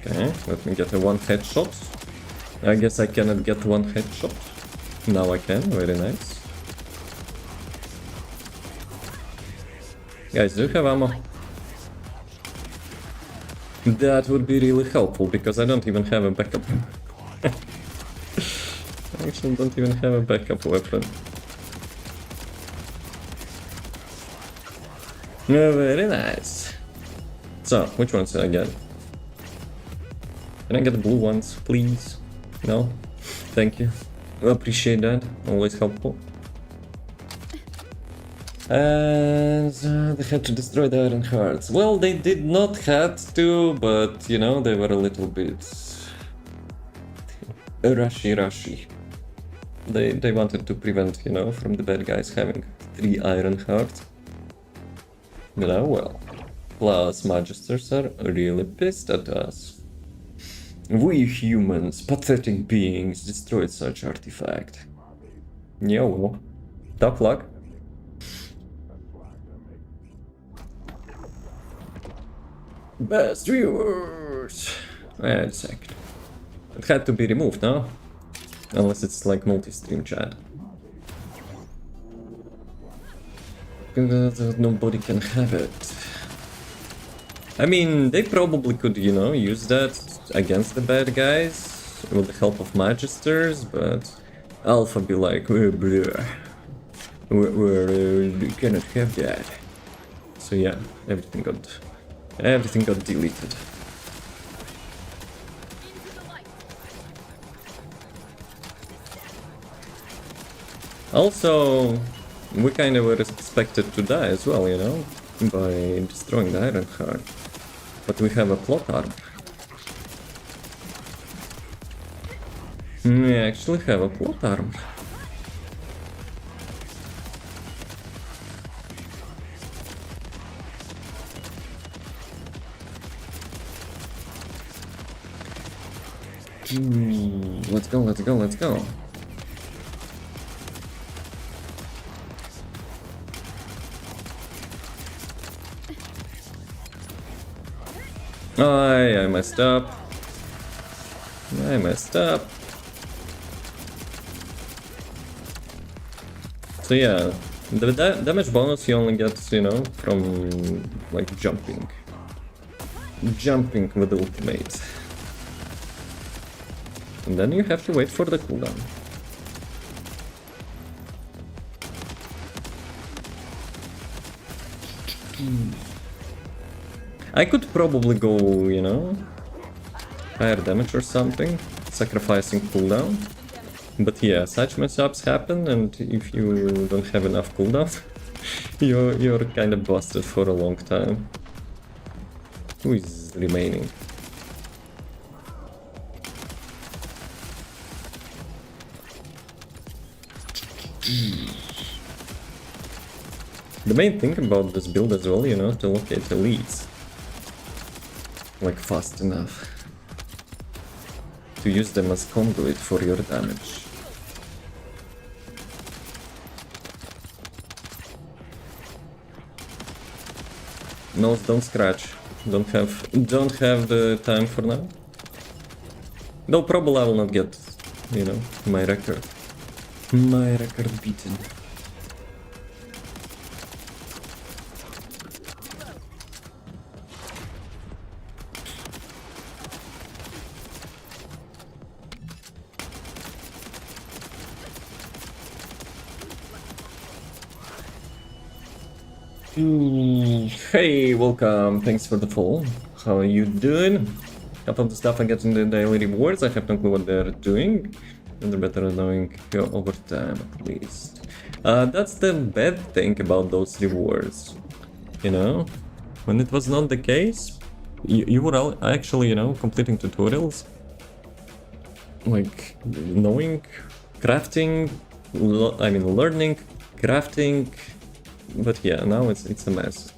Okay, let me get a one headshot. I guess I cannot get one headshot. Now I can, very nice. Guys, do you have ammo? That would be really helpful, because I don't even have a backup. I actually don't even have a backup weapon. Very nice. So, which ones did I get? Can I get the blue ones, please? No? Thank you. Appreciate that. Always helpful. And they had to destroy the Iron Hearts. Well, they did not have to, but, you know, they were a little bit... rushy. They wanted to prevent, you know, from the bad guys having 3 Iron Hearts. You know, well. Plus, Magisters are really pissed at us. We humans, pathetic beings, destroyed such artifact. Yo, tough luck. Best viewers. Wait a second. It had to be removed, no? Unless it's like multi-stream chat. Nobody can have it. I mean, they probably could, you know, use that against the bad guys with the help of Magisters, but Alpha be like, we cannot have that. So yeah, everything got deleted. Also, we kind of were expected to die as well, you know, by destroying the Iron Heart. But we have a plot armor. We actually have a plot armor. Let's go. I messed up. So yeah, the damage bonus you only get, you know, from like jumping with ultimate. And then you have to wait for the cooldown. I could probably go, you know, higher damage or something, sacrificing cooldown. But yeah, such mess-ups happen, and if you don't have enough cooldown, you're kind of busted for a long time. Who is remaining? The main thing about this build as well, you know, to locate elites. Like fast enough to use them as conduit for your damage. Nose, don't scratch. Don't have the time for now. Though probably I will not get, you know, my record beaten. Hey, welcome. Thanks for the follow. how are you doing? Half of the stuff I get in the daily rewards, I have no clue what they're doing. And they're better at knowing over time, at least. That's the bad thing about those rewards. You know? When it was not the case, you were actually, you know, completing tutorials. Like, knowing, crafting, learning, crafting. But yeah, now it's a mess.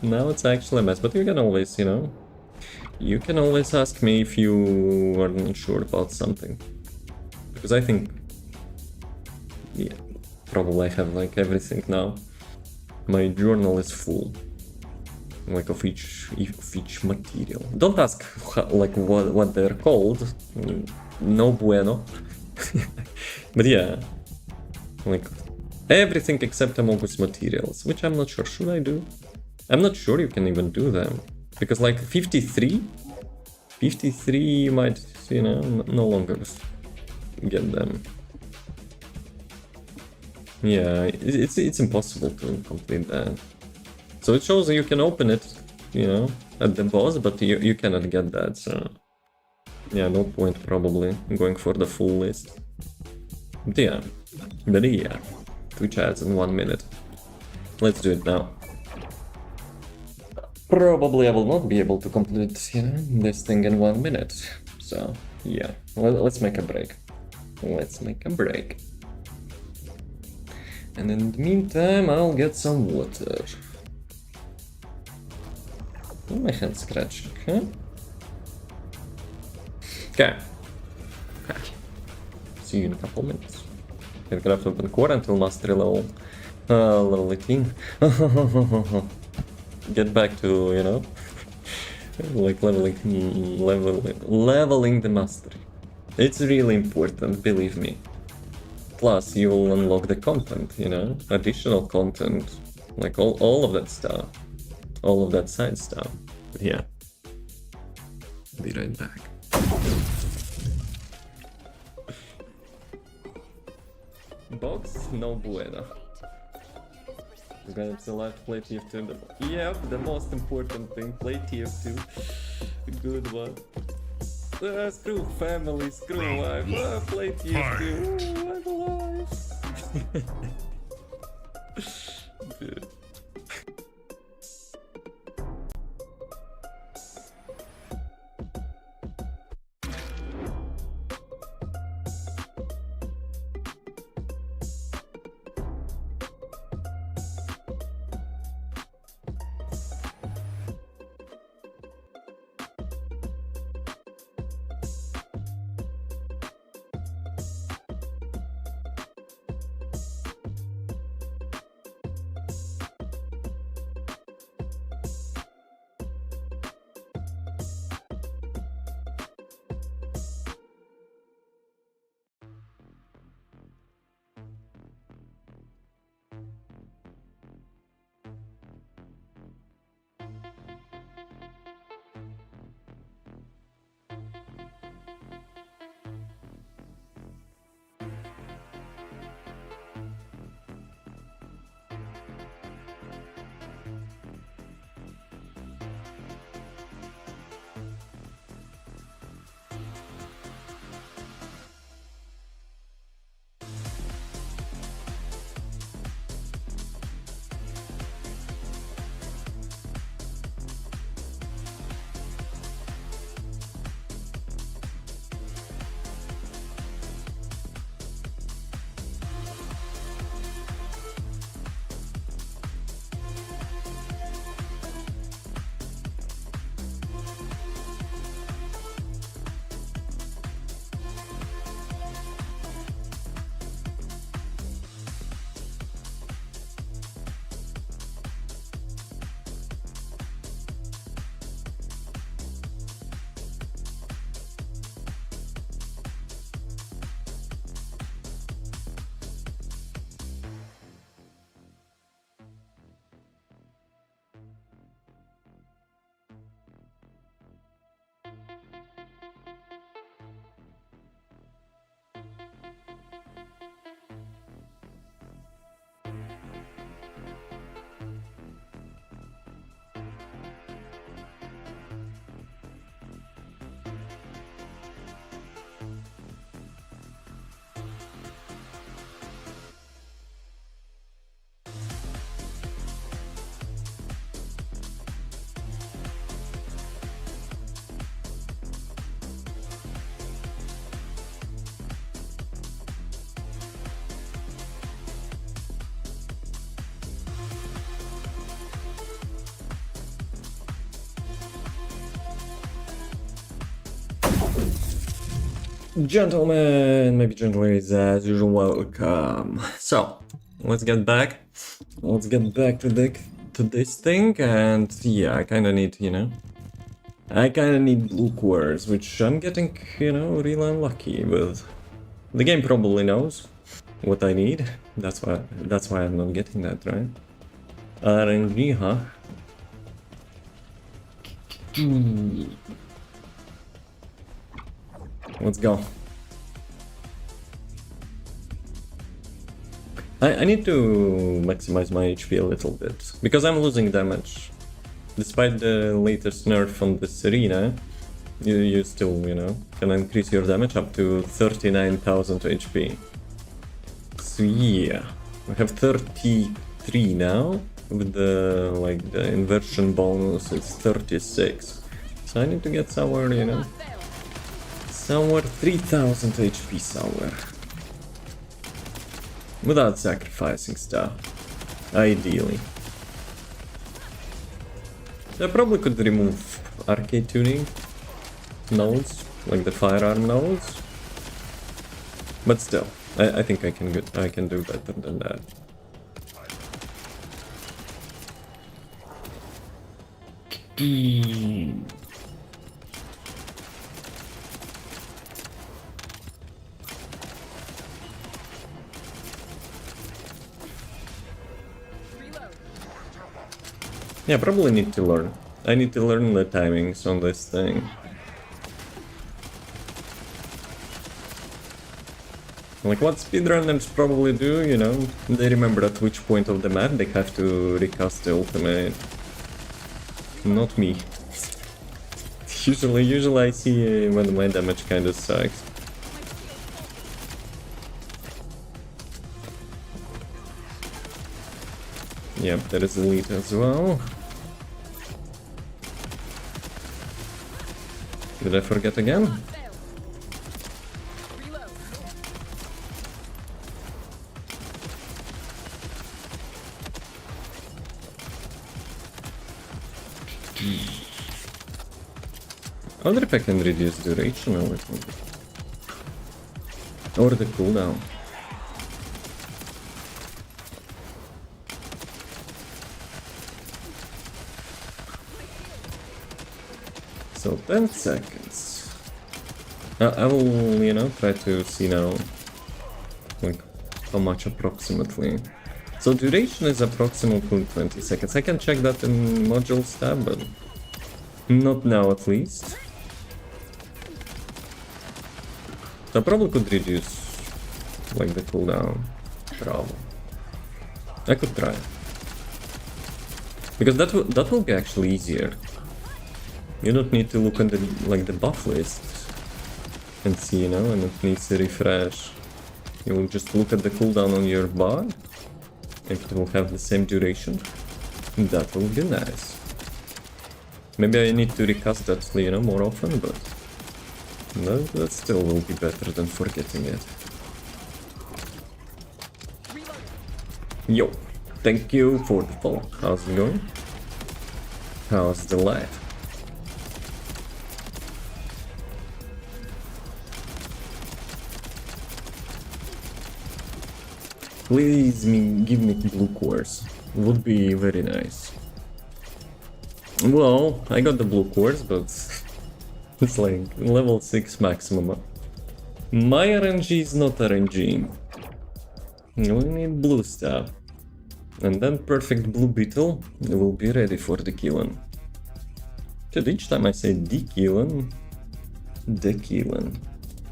Now it's actually a mess, but you can always, you know, you can always ask me if you are not sure about something. Because I think, yeah, probably I have like everything now. My journal is full, like of each material. Don't ask like what they're called, no bueno. But yeah, like everything except Amogus materials, which I'm not sure, should I do? I'm not sure you can even do them, because like 53 you might, you know, no longer get them. Yeah, it's impossible to complete that. So it shows that you can open it, you know, at the boss, but you cannot get that, so... Yeah, no point probably going for the full list. But yeah, 2 chats in 1 minute. Let's do it now. Probably I will not be able to complete, you know, this thing in 1 minute. So, yeah, let's make a break. Let's make a break. And in the meantime, I'll get some water. Oh, my hand's scratching, huh? Okay. See you in a couple minutes. Get craft open core until mastery level. Level 18. Get back to, you know, like leveling the mastery. It's really important, believe me. Plus, you will unlock the content, you know, additional content, like all of that stuff, all of that side stuff. But yeah, be right back. Box, no bueno. We're gonna select play TF2. Yep, the most important thing, play TF2. Good one. Screw family, screw wife. Play TF2. I'm alive. Dude. Gentlemen, maybe gentleladies, as usual, welcome. So, let's get back. Let's get back to this thing, and yeah, I kinda need, I kinda need blue cores, which I'm getting, really unlucky with. The game probably knows what I need. That's why I'm not getting that, right? RNG, huh? Let's go. I need to maximize my HP a little bit, because I'm losing damage. Despite the latest nerf on this arena, you still, can increase your damage up to 39,000 HP. So yeah, we have 33 now, with the inversion bonus is 36. So I need to get somewhere, somewhere 3000 HP somewhere. Without sacrificing stuff, ideally. I probably could remove arcade tuning nodes, like the firearm nodes. But still, I think I can do better than that. Yeah, probably need to learn. I need to learn the timings on this thing. Like what speedrunners probably do, they remember at which point of the map they have to recast the ultimate. Not me. Usually I see when my damage kinda sucks. Yep, there is elite as well. Did I forget again? I wonder if I can reduce duration a little bit. Or the cooldown. So 10 seconds. I will, try to see now, like, how much approximately. So duration is approximately 20 seconds. I can check that in modules tab, but not now at least. So I probably could reduce, like, the cooldown. Probably. I could try. Because that will be actually easier. You don't need to look at the buff list and see, and it needs to refresh. You will just look at the cooldown on your bar. If it will have the same duration, that will be nice. Maybe I need to recast that, more often, but that still will be better than forgetting it. Yo, thank you for the follow. How's it going? How's the life? Please give me blue cores. Would be very nice. Well, I got the blue cores, but it's like level 6 maximum. My RNG is not RNG. We need blue stuff. And then perfect blue beetle will be ready for the killing. Dude, each time I say the killing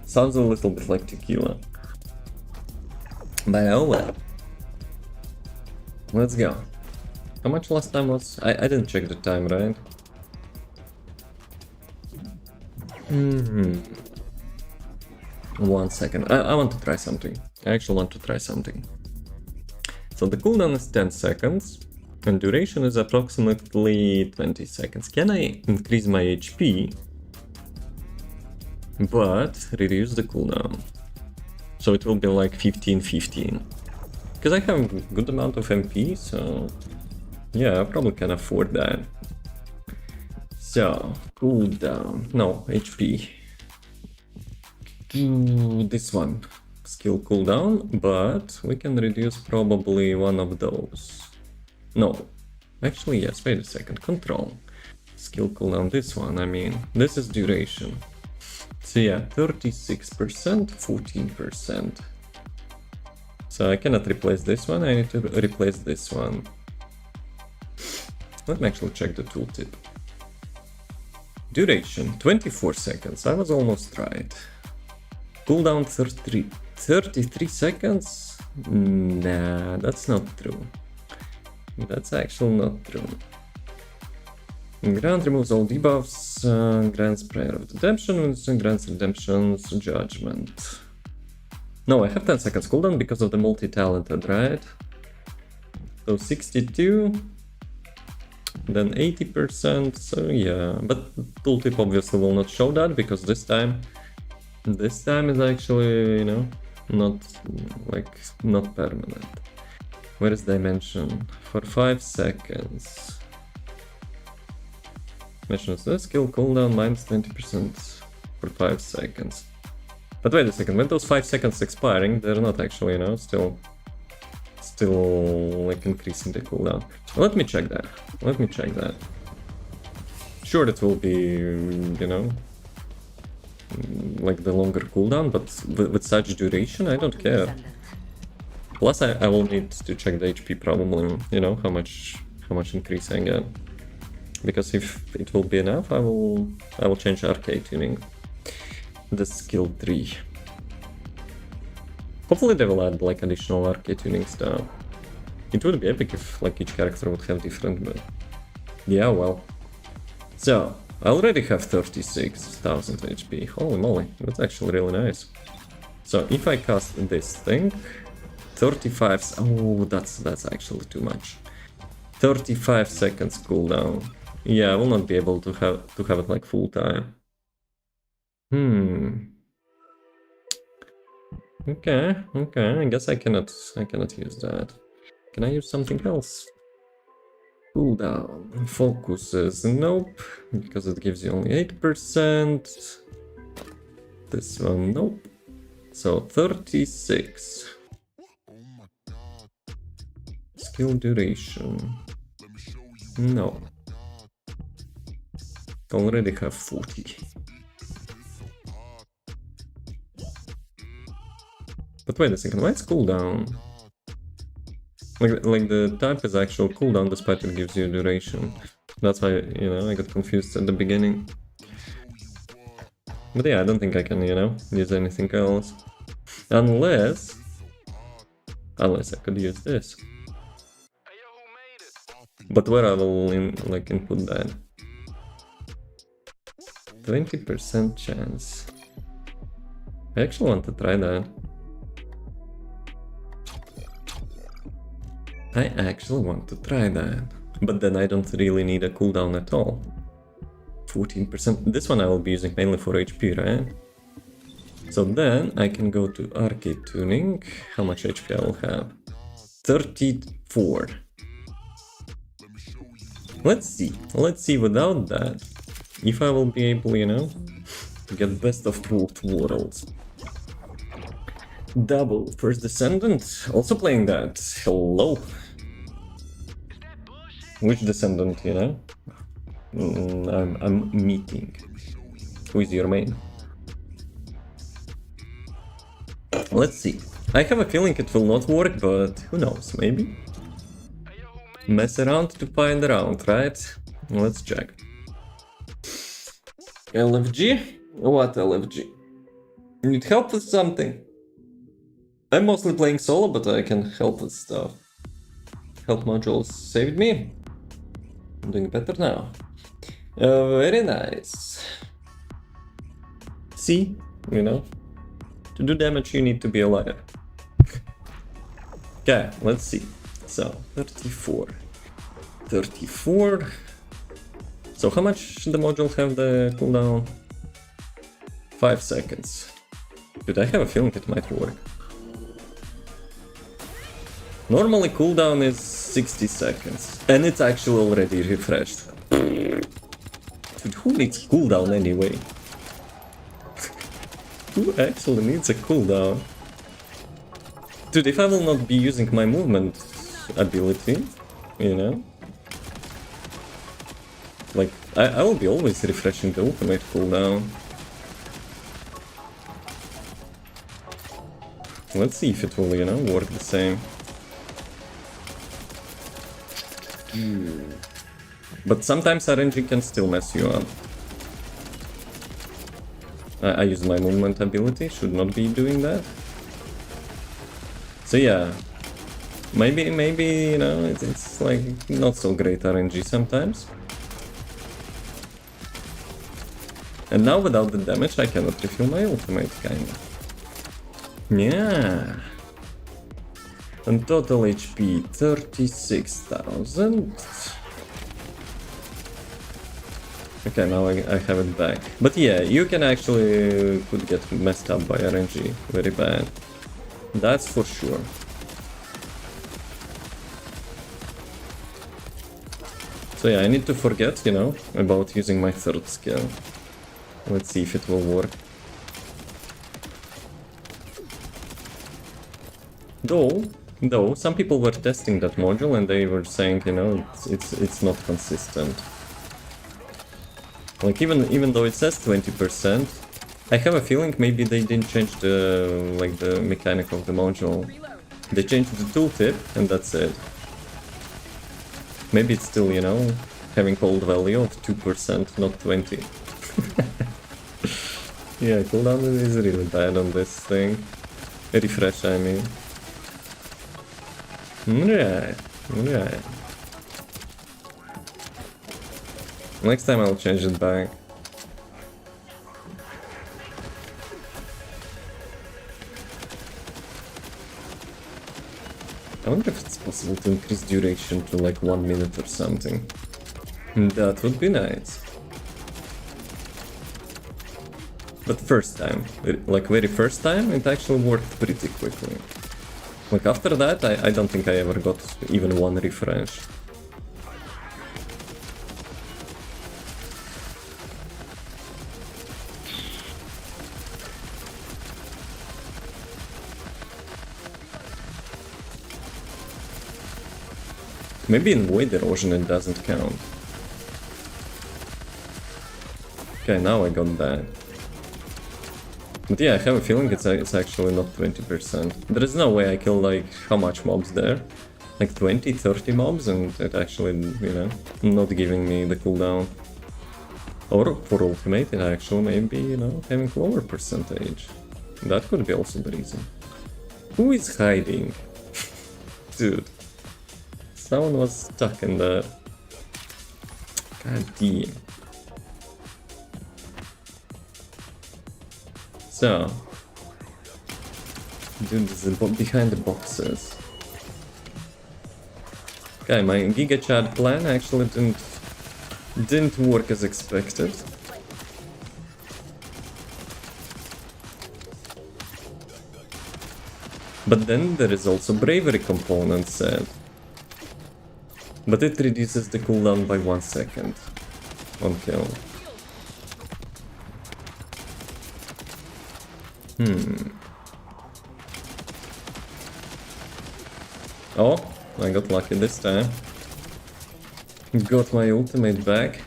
sounds a little bit like tequila. But oh well. Let's go. How much last time was? I didn't check the time, right? 1 second. I want to try something. I actually want to try something. So the cooldown is 10 seconds. And duration is approximately 20 seconds. Can I increase my HP? But reduce the cooldown. So it will be like 15-15. Because I have a good amount of MP, so yeah, I probably can afford that. So, cooldown. No, HP. do this one. Skill cooldown, but we can reduce probably one of those. No. Actually, yes, wait a second. Control. Skill cooldown, this one, I mean. This is duration. So yeah, 36%, 14%. So I cannot replace this one, I need to replace this one. Let me actually check the tooltip. Duration, 24 seconds. I was almost right. Cooldown 33 seconds? Nah, that's not true. That's actually not true. Grant removes all debuffs, grants Prayer of Redemption, grants Redemption's Judgment. No, I have 10 seconds cooldown because of the multi-talented, right? So 62, then 80%, so yeah. But tooltip obviously will not show that because this time is actually, you know, not permanent. Where is dimension? For 5 seconds. Mentions the skill cooldown minus 20% for 5 seconds. But wait a second, when those 5 seconds expiring, they're not actually, you know, still like increasing the cooldown. Let me check that. Sure, it will be, you know, like the longer cooldown, but with such duration, I don't care. Plus, I will need to check the HP probably, you know, how much increase I get. Because if it will be enough, I will change arcade tuning. The skill tree. Hopefully they will add like additional arcade tuning stuff. It would be epic if like each character would have different, but yeah, well. So I already have 36,000 HP. Holy moly, that's actually really nice. So if I cast this thing, 35. Oh, that's actually too much. 35 seconds cooldown. Yeah, I will not be able to have it like full time. Okay. I guess I cannot use that. Can I use something else? Cooldown. Focuses. Nope. Because it gives you only 8%. This one, nope. So 36. Skill duration. No. Already have 40. But wait a second, why it's cooldown? Like the type is actual cooldown despite it gives you duration. That's why, you know, I got confused at the beginning. But yeah, I don't think I can, you know, use anything else. Unless I could use this. But where I will input that? 20% chance. I actually want to try that. But then I don't really need a cooldown at all. 14%. This one I will be using mainly for HP, right? So then I can go to arcade tuning. How much HP I will have? 34. Let's see without that if I will be able, you know, to get best of both worlds. Double First Descendant, also playing that. Hello. Which Descendant, you know? I'm meeting. Who is your main? Let's see. I have a feeling it will not work, but who knows, maybe? Mess around to find around, right? Let's check. LFG? What LFG? Need help with something? I'm mostly playing solo, but I can help with stuff. Help modules saved me. I'm doing better now. Very nice. See, you know, to do damage you need to be alive. Okay, let's see. So, 34. So how much the module have the cooldown? 5 seconds. Dude, I have a feeling it might work. Normally cooldown is 60 seconds. And it's actually already refreshed. Dude, who needs cooldown anyway? Who actually needs a cooldown? Dude, if I will not be using my movement ability, you know? Like, I will be always refreshing the ultimate cooldown. Let's see if it will, you know, work the same. But sometimes RNG can still mess you up. I use my movement ability, should not be doing that. So yeah, maybe, you know, it's like not so great RNG sometimes. And now without the damage I cannot refill my ultimate, kinda. Yeah. And total HP 36,000. Okay, now I have it back. But yeah, you can actually could get messed up by RNG very bad. That's for sure. So yeah, I need to forget, you know, about using my third skill. Let's see if it will work. Though some people were testing that module and they were saying, you know, it's not consistent. Like even though it says 20%, I have a feeling maybe they didn't change the mechanic of the module. They changed the tooltip and that's it. Maybe it's still, you know, having old value of 2%, not 20. Yeah, cooldown is really bad on this thing. Refresh, I mean. Right. Next time I'll change it back. I wonder if it's possible to increase duration to like 1 minute or something. That would be nice. But first time, like very first time, it actually worked pretty quickly. Like after that, I don't think I ever got even one refresh. Maybe in void erosion it doesn't count. Okay, now I got that. But yeah, I have a feeling it's actually not 20%. There is no way I kill like how much mobs there? Like 20, 30 mobs and it actually, you know, not giving me the cooldown. Or for ultimate it actually maybe, you know, having lower percentage. That could be also the reason. Who is hiding? Dude. Someone was stuck in there. God damn. So, dude, this is behind the boxes. Okay, my Giga Chad plan actually didn't work as expected. But then there is also bravery component set. But it reduces the cooldown by 1 second on kill. Oh, I got lucky this time. Got my ultimate back.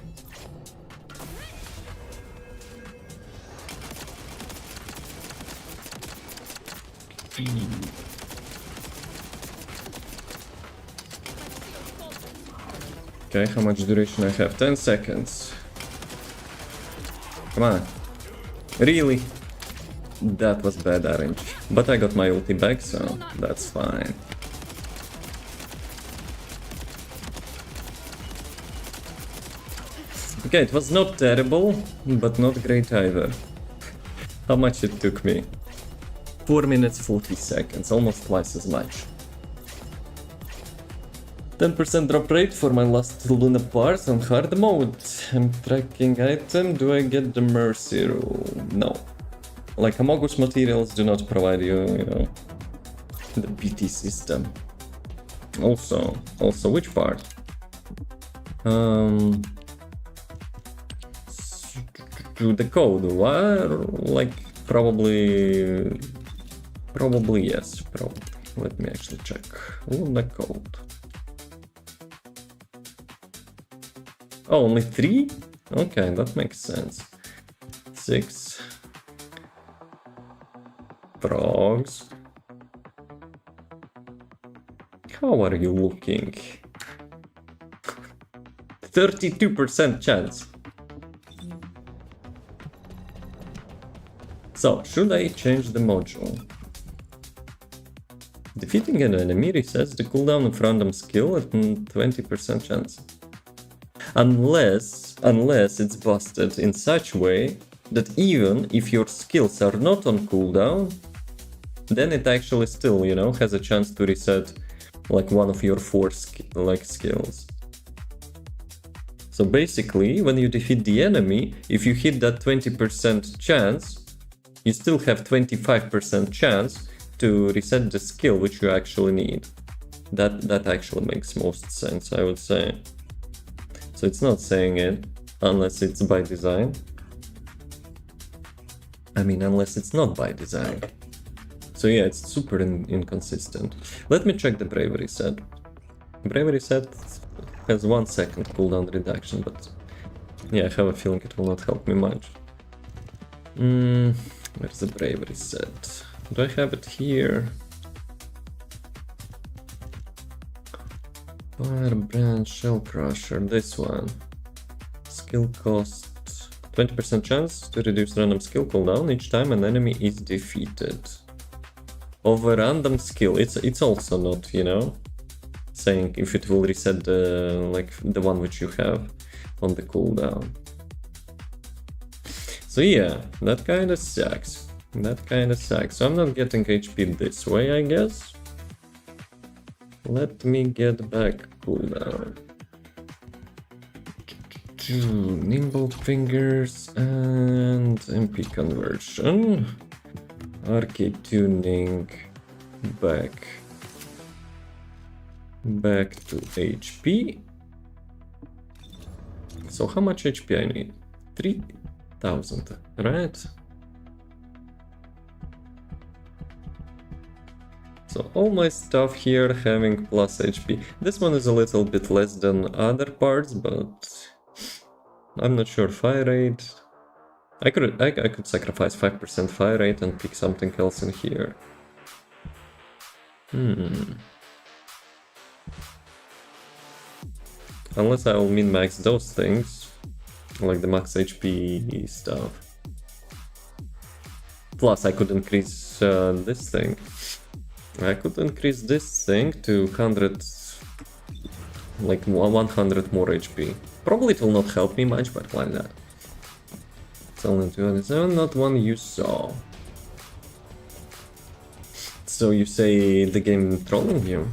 Okay, how much duration I have? 10 seconds. Come on. Really? That was bad RNG. But I got my ulti back, so that's fine. Okay, it was not terrible, but not great either. How much it took me? 4 minutes 40 seconds, almost twice as much. 10% drop rate for my last Luna parts on hard mode. I'm tracking item, do I get the mercy rule? No. Like Amogus materials do not provide you, you know, the BT system. Also, which part? The code, what? Like, Probably yes, probably. Let me actually check. Luna code. Oh, only 3? Okay, that makes sense. 6 frogs. How are you looking? 32% chance. So, should I change the module? Defeating an enemy resets the cooldown of random skill at 20% chance. Unless it's busted in such way that even if your skills are not on cooldown, then it actually still, you know, has a chance to reset like one of your 4 skills. So basically, when you defeat the enemy, if you hit that 20% chance, you still have 25% chance to reset the skill which you actually need. That actually makes most sense, I would say. So it's not saying it unless it's by design. I mean, unless it's not by design. So yeah, it's super inconsistent. Let me check the bravery set. Bravery set has 1 second cooldown reduction, but yeah, I have a feeling it will not help me much. Where's the bravery set? Do I have it here? Firebrand, Shell Crusher, this one. Skill cost 20% chance to reduce random skill cooldown each time an enemy is defeated. Of a random skill, it's also not, you know, saying if it will reset the the one which you have on the cooldown. So yeah, that kinda sucks. So I'm not getting HP this way, I guess. Let me get back cooldown. Nimble fingers and MP conversion. Arcade tuning back to HP. So how much HP I need? 3000, right? So all my stuff here having plus HP. This one is a little bit less than other parts, but I'm not sure. Fire rate. I could sacrifice 5% fire rate and pick something else in here. Unless I will min-max those things, like the max HP stuff. Plus I could increase this thing. I could increase this thing to 100, like 100 more HP. Probably it will not help me much, but why not? It's only 207, not one you saw. So you say the game trolling you?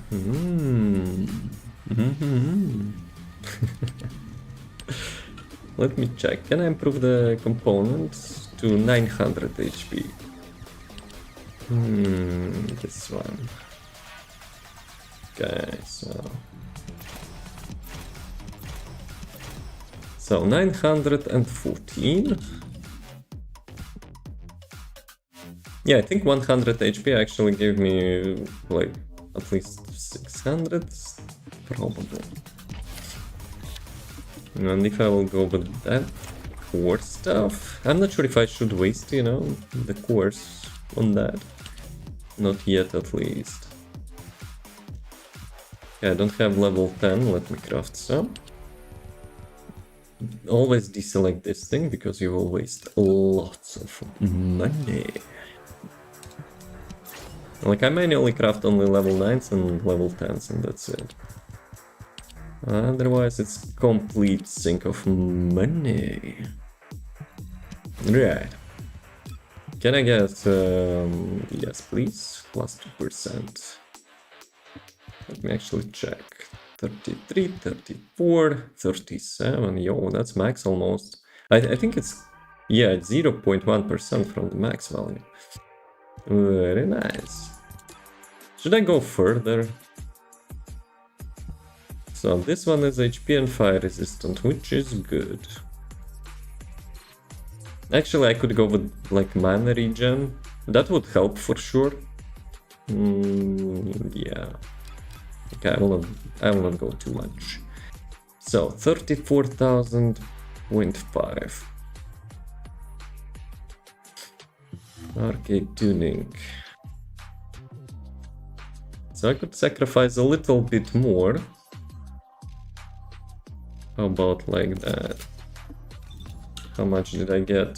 Let me check. Can I improve the components to 900 HP? This one. Okay, so 914. Yeah, I think 100 HP actually gave me like at least 600, probably. And if I will go with that core stuff, I'm not sure if I should waste, you know, the cores on that. Not yet, at least. Okay, I don't have level 10, let me craft some. Always deselect this thing, because you will waste lots of money. Like, I manually craft only level 9s and level 10s, and that's it. Otherwise, it's complete sink of money. Right. Can I get, yes please, plus 2%. Let me actually check. 33, 34, 37, yo, that's max almost. I think it's, yeah, 0.1% from the max value. Very nice. Should I go further? So this one is HP and fire resistant, which is good. Actually, I could go with like mana regen. That would help for sure. Yeah. Okay, I will not go too much. So 34,000.5. Arcade tuning. So I could sacrifice a little bit more. How about like that? How much did I get?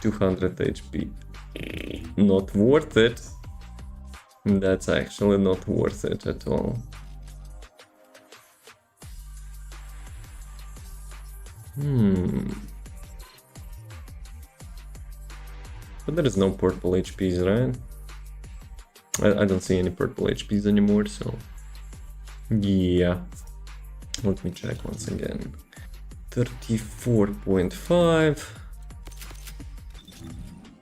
200 HP. Not worth it. That's actually not worth it at all. But there is no purple HPs, right? I don't see any purple HPs anymore, so... Yeah. Let me check once again. 34.5...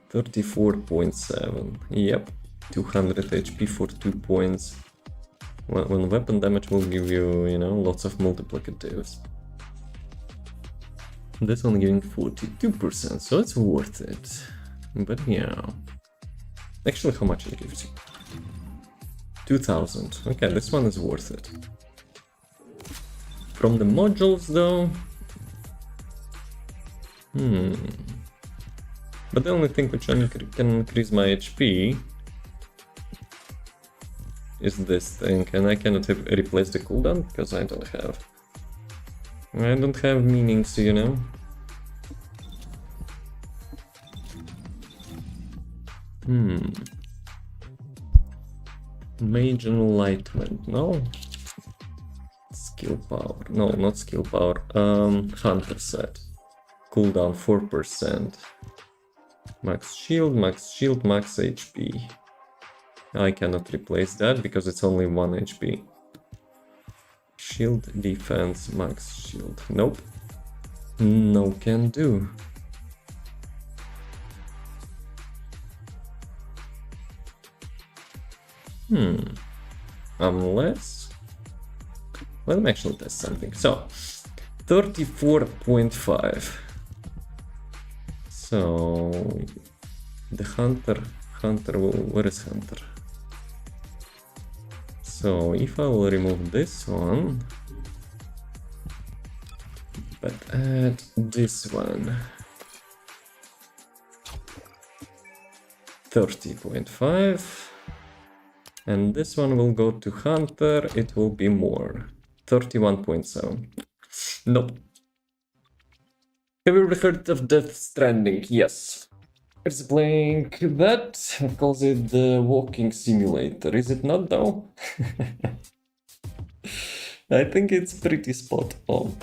34.7. Yep. 200 HP for 2 points. When weapon damage will give you, you know, lots of multiplicatives. This one giving 42%, so it's worth it. But yeah. Actually, how much it gives you? 2,000. Okay, this one is worth it. From the modules, though... But the only thing which can increase my HP is this thing, and I cannot replace the cooldown because I don't have meanings, you know. Mage Enlightenment, no. Skill power, no, not skill power. Hunter set. Cooldown 4%. Max shield, max HP. I cannot replace that because it's only 1 HP. Shield, defense, max shield. Nope. No can do. Unless... Let me actually test something. So, 34.5. So, the Hunter will... Where is Hunter? So, if I will remove this one, but add this one, 30.5, and this one will go to Hunter, it will be more, 31.7. Nope. Have you ever heard of Death Stranding? Yes. It's playing that, it calls it the walking simulator, is it not though? I think it's pretty spot on.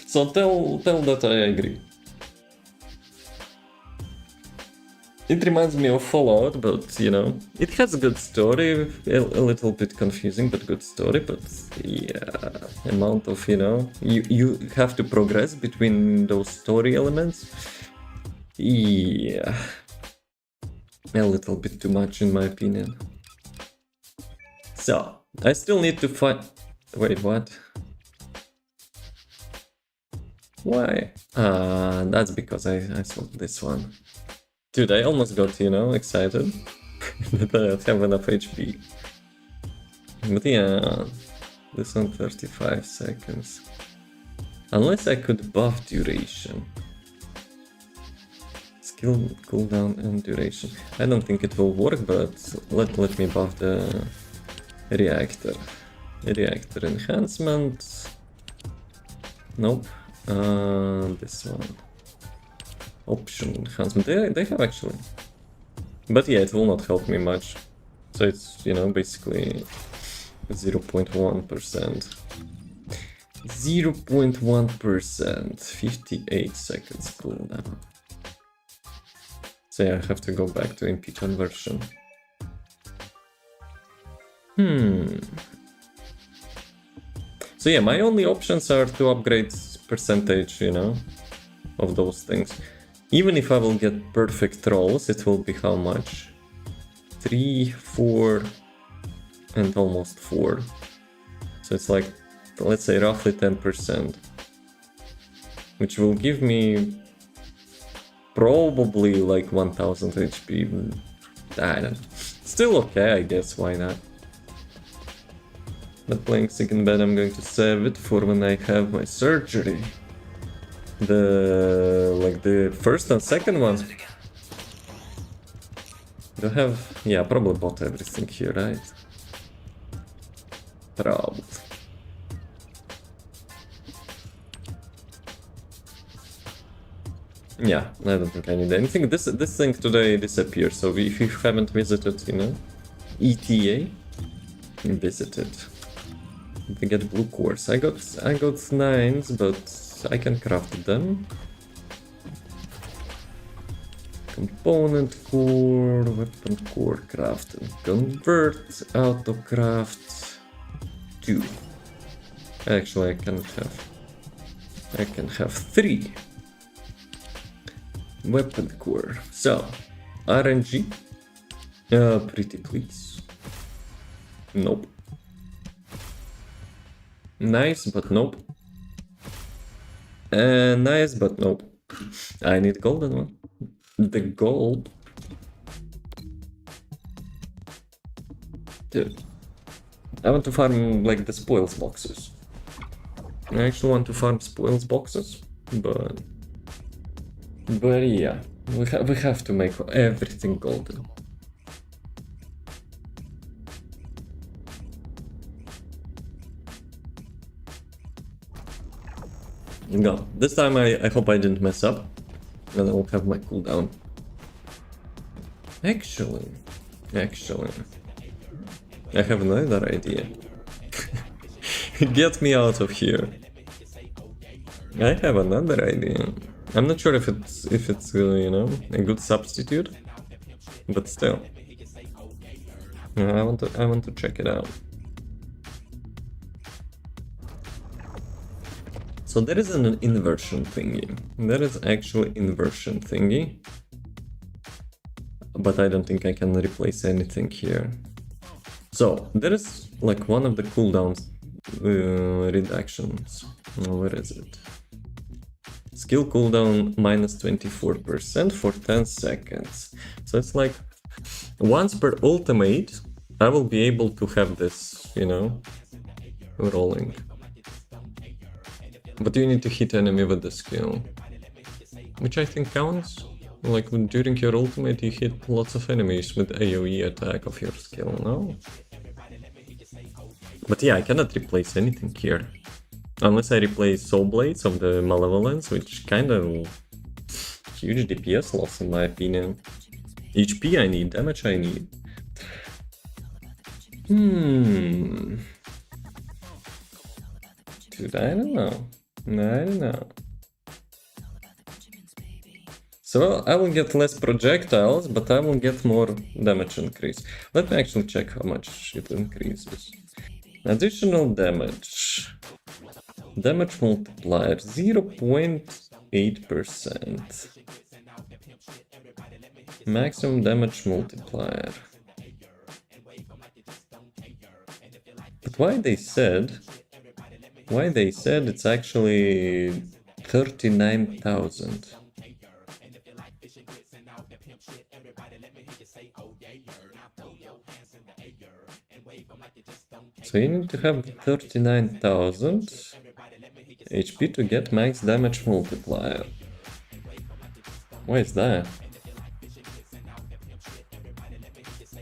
So tell that I agree. It reminds me of Fallout, but you know, it has a good story, a little bit confusing, but good story, but yeah, amount of, you know, you have to progress between those story elements. Yeah, a little bit too much in my opinion. So, I still need to find... Wait, what? Why? That's because I saw this one. Dude, I almost got, you know, excited that I have enough HP. But yeah, this one 35 seconds. Unless I could buff duration. Skill, cooldown and duration. I don't think it will work, but let me buff the reactor. Reactor enhancement. Nope. This one. Option enhancement. They have actually. But yeah, it will not help me much. So it's, you know, basically 0.1%. 0.1%. 58 seconds cooldown. So yeah, I have to go back to MP conversion. So yeah, my only options are to upgrade percentage, you know, of those things. Even if I will get perfect rolls, it will be how much? 3, 4, and almost 4. So it's like, let's say roughly 10%. Which will give me probably like 1000 HP. I don't know. Still okay, I guess, why not? But playing sick in bed, I'm going to save it for when I have my surgery. The first and second one. Do I have... yeah, probably bought everything here, right? Probably. Yeah, I don't think I need anything. This thing today disappears, so if you haven't visited, you know, ETA, visit it. We get blue cores. I got 9s, but I can craft them. Component core, weapon core craft and convert, auto craft 2. Actually, I can have 3. Weapon core. So, RNG. Pretty please. Nope. Nice, but nope. Nice, but nope. I need golden one. The gold. Dude. I want to farm like the spoils boxes. I actually want to farm spoils boxes, but yeah, we have to make everything golden. No, this time I hope I didn't mess up, and I will have my cooldown. Actually, I have another idea. Get me out of here. I have another idea. I'm not sure if it's you know, a good substitute, but still, I want to check it out. So there is an inversion thingy. There is actually inversion thingy, but I don't think I can replace anything here. So there is like one of the cooldowns reductions. Where is it? Skill cooldown minus 24% for 10 seconds. So it's like once per ultimate, I will be able to have this, you know, rolling. But you need to hit enemy with the skill, which I think counts. Like during your ultimate, you hit lots of enemies with AoE attack of your skill, no? But yeah, I cannot replace anything here. Unless I replace Soul Blades of the Malevolence, which kind of huge DPS loss in my opinion. HP I need, damage I need. Dude, I don't know. So I will get less projectiles, but I will get more damage increase. Let me actually check how much it increases. Additional damage. Damage multiplier 0.8%. Maximum damage multiplier. But why they said it's actually 39,000. So you need to have 39,000 HP to get max damage multiplier. Why is that?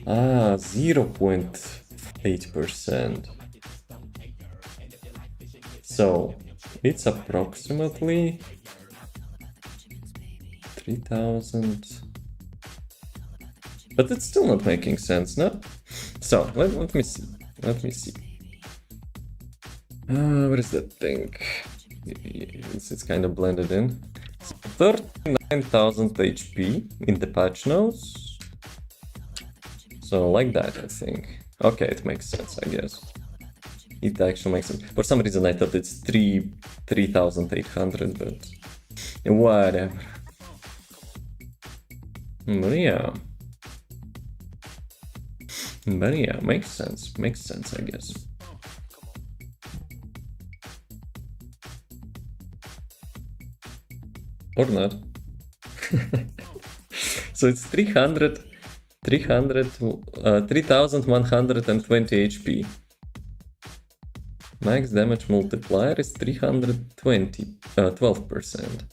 Ah, 0.8%. So it's approximately 3,000. But it's still not making sense, no? So let me see. What is that thing? It's kind of blended in. 39,000 HP in the patch notes. So like that, I think. Okay, it makes sense, I guess. It actually makes sense. For some reason I thought it's 3,800, but whatever. But yeah, makes sense, I guess. Or not. So it's 3120 HP. Max damage multiplier is 320, 12%.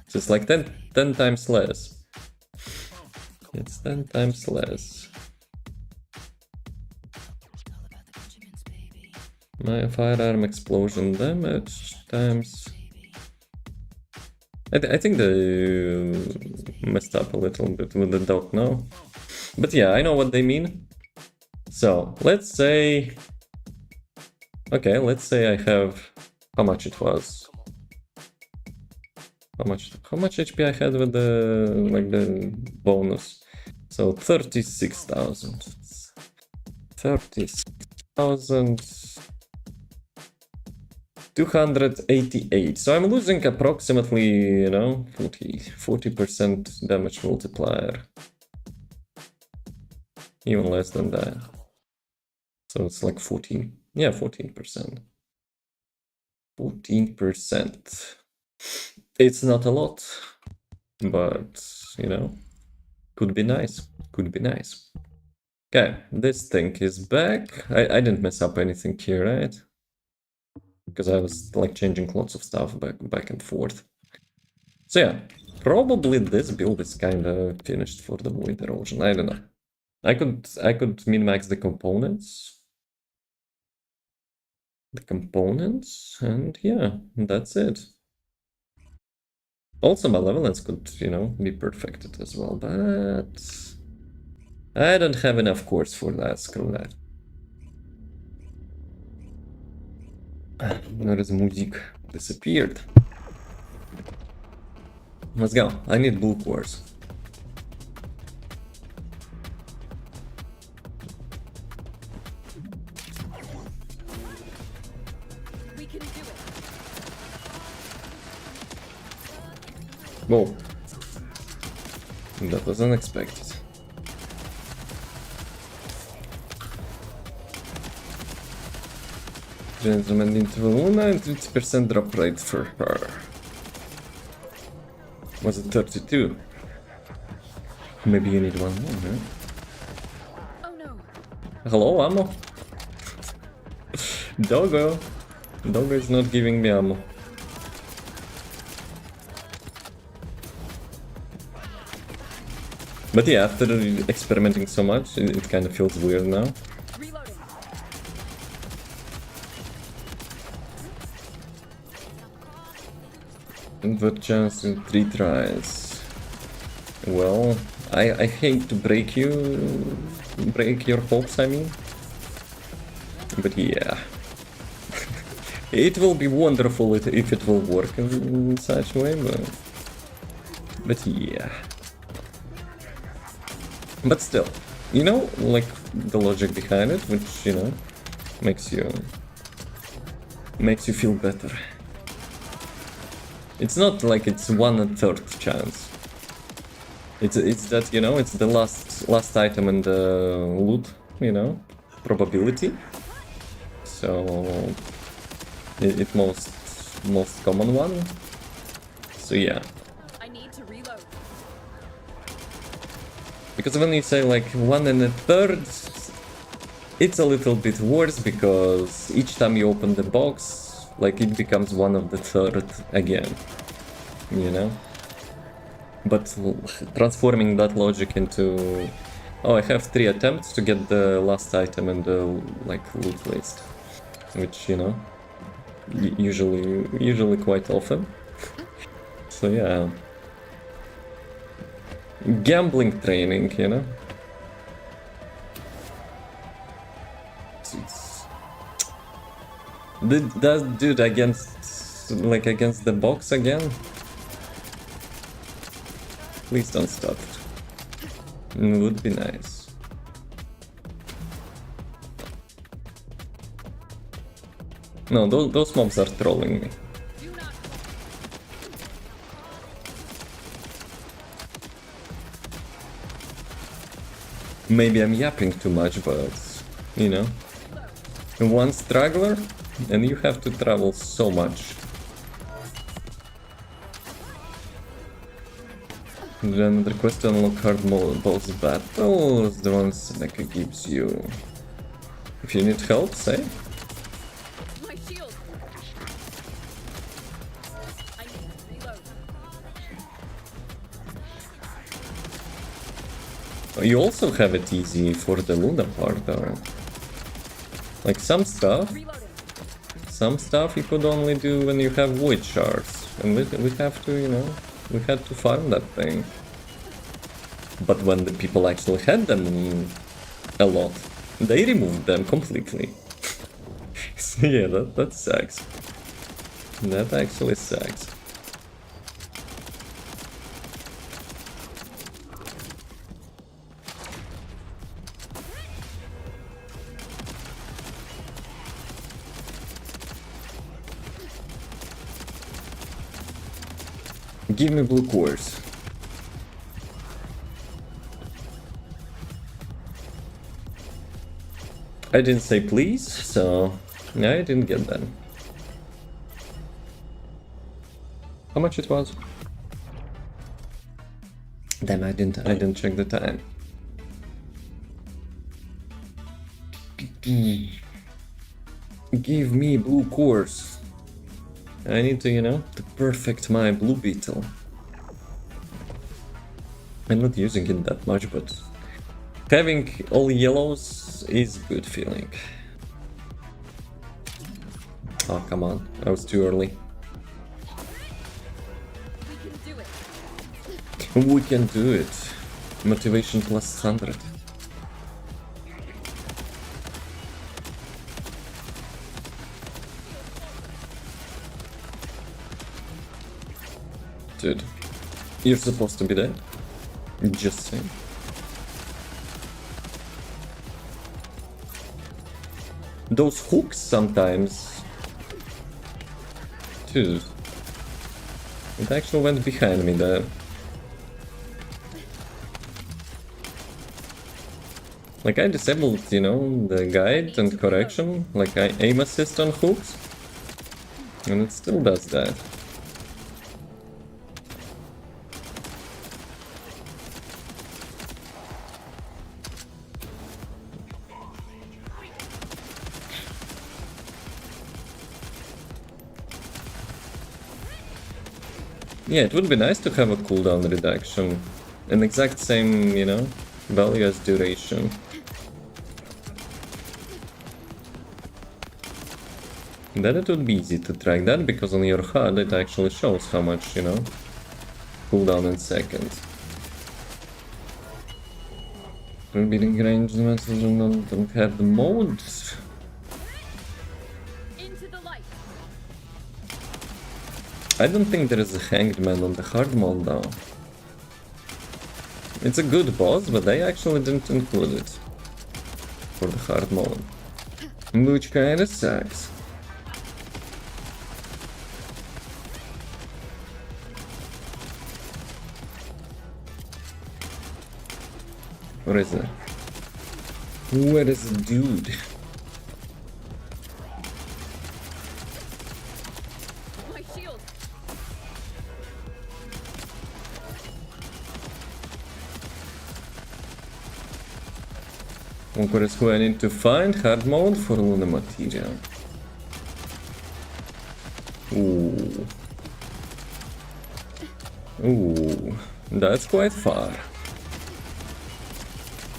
So it's like 10 times less. It's 10 times less. My firearm explosion damage times... I think they messed up a little bit with the dot now. But yeah, I know what they mean. So, let's say... Okay, let's say I have... How much it was? How much HP I had with the bonus? So 36,000. 36,288. So I'm losing approximately, 40% damage multiplier. Even less than that. So it's like 14. Yeah, 14%. 14%. It's not a lot, but, could be nice. Could be nice. Okay, this thing is back. I didn't mess up anything here, right? Because I was like changing lots of stuff back and forth. So yeah, probably this build is kind of finished for the Void Erosion. I don't know. I could min-max the components. And yeah, that's it. Also, Malevolence could, be perfected as well, but I don't have enough cores for that. Screw that. Where is music? Disappeared. Let's go. I need blue cores. Whoa. That was unexpected. Gentleman into Luna and 30% drop rate for her. Was it 32? Maybe you need one more, huh? Oh no. Hello, ammo? Doggo. Doggo is not giving me ammo. But yeah, after experimenting so much, it kind of feels weird now. Reloading. But chance in 3 tries. Well, I hate to break your hopes, I mean. But yeah. It will be wonderful if it will work in such a way, but yeah. But still, like the logic behind it, which, makes you feel better. It's not like it's 1/3 chance. It's that, it's the last item in the loot, probability. So it most common one. So yeah. Because when you say like 1 1/3, it's a little bit worse because each time you open the box, like it becomes 1/3 again, But transforming that logic into, oh, I have 3 attempts to get the last item in the loot list, which usually quite often. So yeah. Gambling training, That dude against the box again? Please don't stop. It would be nice. No, those mobs are trolling me. Maybe I'm yapping too much, but, one straggler, and you have to travel so much. Another quest to unlock hard mode boss battles, the ones Seneca gives you. If you need help, say. My shield. I need to reload. You also have it easy for the Luna part though. Like some stuff you could only do when you have void shards. And we have to, you know, we had to farm that thing. But when the people actually had them a lot, they removed them completely. So yeah, that sucks. That actually sucks. Give me blue cores. I didn't say please, so yeah, I didn't get that. How much it was? Damn, I didn't check the time. Give me blue cores. I need to, you know, to perfect my blue beetle. I'm not using it that much, but having all yellows is a good feeling. Oh, come on. I was too early. We can do it. We can do it. Motivation plus 100. Dude, you're supposed to be dead. Just saying. Those hooks sometimes... Dude. It actually went behind me there. Like I disabled, you know, the guide and correction, like I aim assist on hooks. And it still does that. Yeah, it would be nice to have a cooldown reduction. An exact same, you know, value as duration. Then it would be easy to track that, because on your HUD it actually shows how much, you know, cooldown in seconds. Repeating range message don't have the modes. Into the light. I don't think there is a hanged man on the hard mode though. It's a good boss, but they actually didn't include it for the hard mode, which kinda sucks. Where is it? Where is the dude? My shield. Where is who I need to find? Hard mode for Luna material. Ooh. Ooh. That's quite far.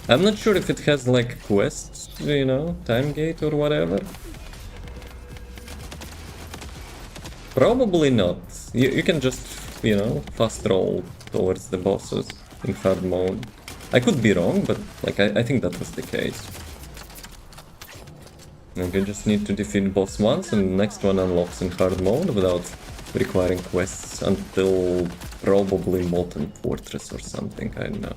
I'm not sure if it has like quests, you know, time gate or whatever. Probably not. You can just, you know, fast roll towards the bosses in hard mode. I could be wrong, but like I think that was the case. Like you just need to defeat boss once and the next one unlocks in hard mode without requiring quests until probably Molten Fortress or something, I don't know.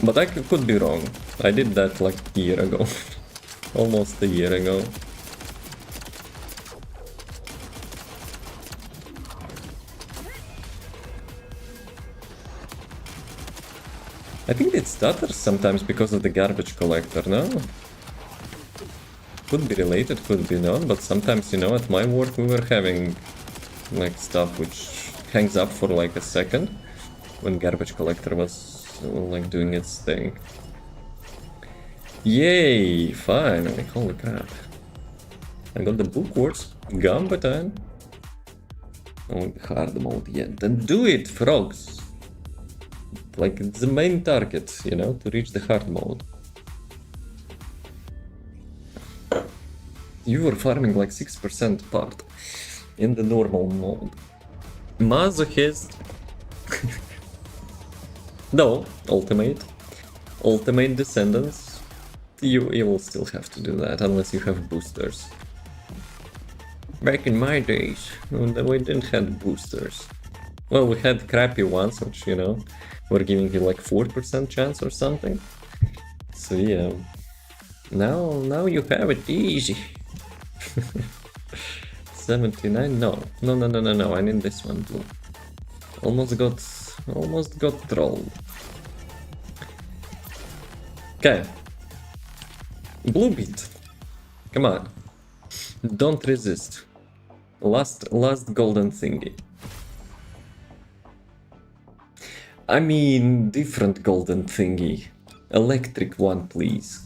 But I could be wrong. I did that like a year ago. Almost a year ago. I think it stutters sometimes because of the garbage collector, no? Could be related, could be not, but sometimes, you know, at my work we were having like stuff which hangs up for like a second when garbage collector was like doing its thing. Yay! Finally, holy crap. I got the bookworms, Gambatan. Oh, hard mode, yeah. Then do it, frogs! Like, it's the main target, you know, to reach the hard mode. You were farming like 6% part in the normal mode. Masochist. No, ultimate. Ultimate descendants. You will still have to do that unless you have boosters. Back in my days, we didn't have boosters. Well, we had crappy ones, which, you know, were giving you like 4% chance or something. So yeah, now you have it easy. 79? No, I need this one too. Almost got trolled. Okay. Blue beat. Come on. Don't resist. Last golden thingy. I mean, different golden thingy. Electric one, please.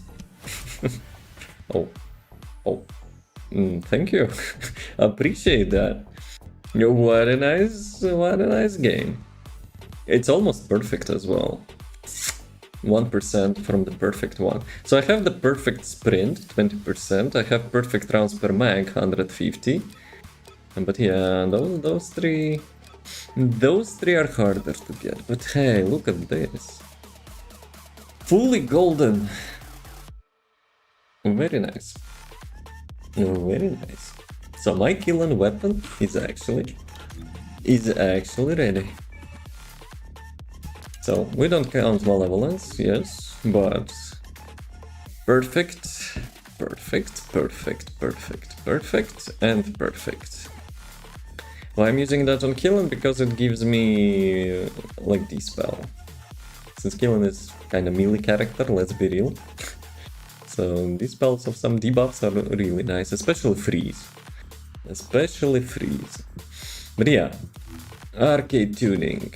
Oh. Thank you. Appreciate that. What a nice game. It's almost perfect as well. 1% from the perfect one. So I have the perfect sprint, 20%. I have perfect rounds per mag, 150. But yeah, those three are harder to get. But hey, look at this. Fully golden. Very nice. Very nice. So my killing weapon is actually ready. So we don't count malevolence, yes, but perfect, and perfect. Well, I'm using that on Killen because it gives me like dispel. Since Killen is kind of melee character, let's be real. So these spells of some debuffs are really nice, especially freeze. But yeah, arcade tuning.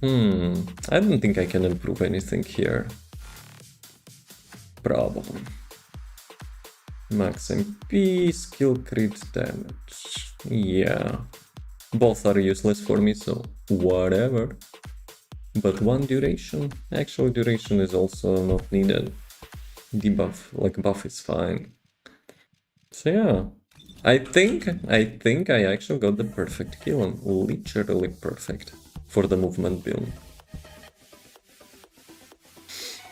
I don't think I can improve anything here. Problem. Max MP, skill crit damage. Yeah. Both are useless for me, so whatever. But one duration? Actual duration is also not needed. Debuff, like buff is fine. So yeah. I think I actually got the perfect kill. Literally perfect. For the movement build.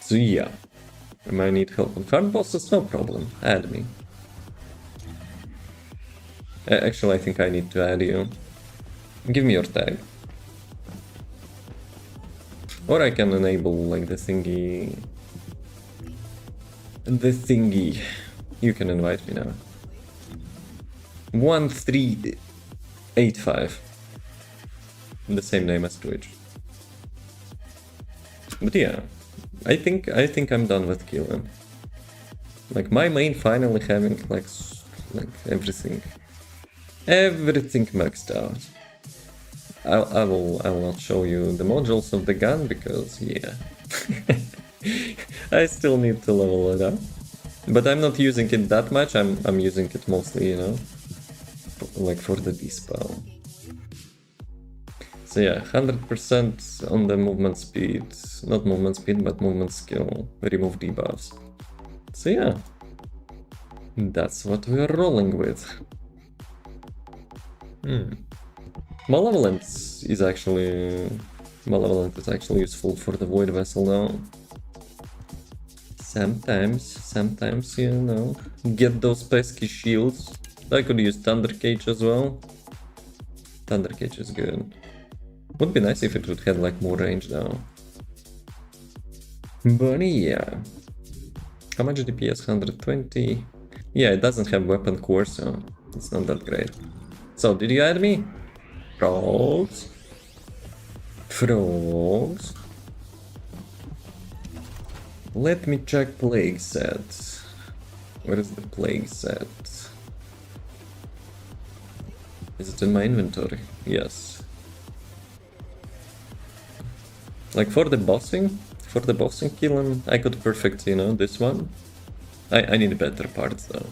So yeah, I might need help on hard bosses, no problem, add me. Actually, I think I need to add you. Give me your tag. Or I can enable like the thingy. You can invite me now. 1385. The same name as Twitch. But yeah, I think I'm done with killing. Like my main finally having like everything maxed out. I will not show you the modules of the gun because yeah, I still need to level it up. But I'm not using it that much. I'm using it mostly, you know, like for the dispel. So yeah, 100% on the movement speed, not movement speed, but movement skill, remove debuffs. So yeah, that's what we're rolling with. Malevolent is actually useful for the Void Vessel now. Sometimes, you know, get those pesky shields. I could use Thunder Cage as well. Thunder Cage is good. Would be nice if it would have like more range though. But yeah. How much DPS? 120. Yeah, it doesn't have weapon core, so it's not that great. So, did you add me? Frogs? Let me check plague set. Where is the plague set? Is it in my inventory? Yes. Like for the bossing killing, I could perfect, you know, this one. I need better parts though.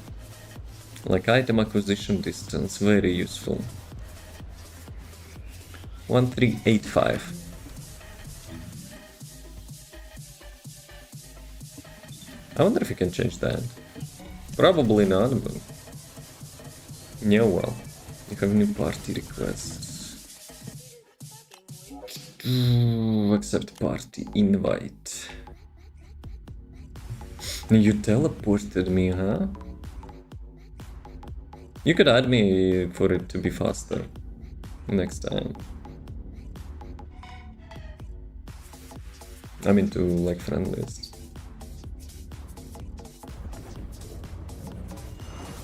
Like item acquisition distance, very useful. 1385. I wonder if you can change that. Probably not, but... Yeah, well. You have new party requests. Accept party invite. You teleported me, huh? You could add me for it to be faster next time. I mean to like friend list.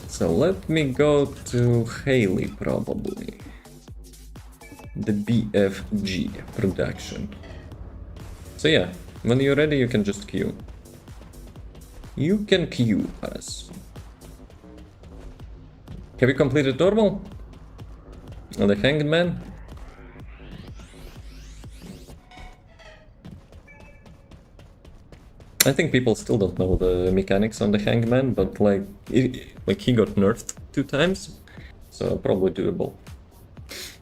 So let me go to Haley probably. The BFG production. So yeah, when you're ready you can just queue. You can queue us. Have you completed normal? On the Hanged Man? I think people still don't know the mechanics on the Hangman, but like he got nerfed 2 times, so probably doable.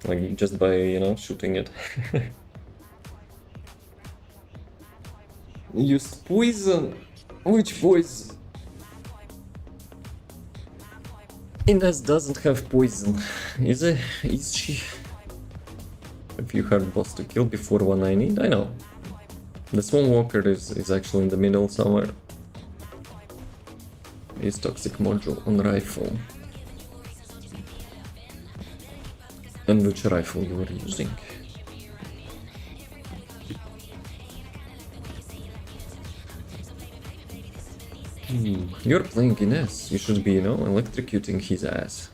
Like just by, you know, shooting it. Used poison. Which poison? Ines doesn't have poison. Is she? If you hard boss to kill before one I need, I know. The Swan Walker is actually in the middle somewhere. Is toxic module on rifle. And which rifle you are using? You're playing Ines. You should be, you know, electrocuting his ass.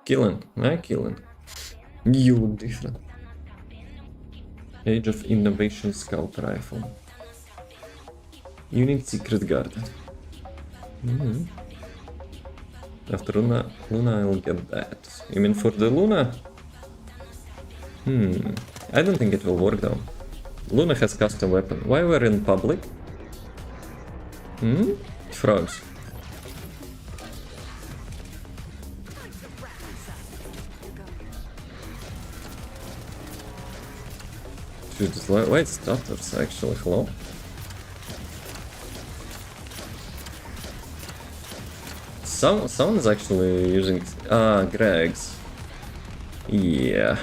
Killing, killing. You look different. Age of Innovation Scout Rifle. You need Secret Garden. After Luna, I'll get that. You mean for the Luna? I don't think it will work though. Luna has custom weapon. Why we're in public? Frogs. Dude, why it stutters actually? Hello? Someone's actually using Greg's. Yeah.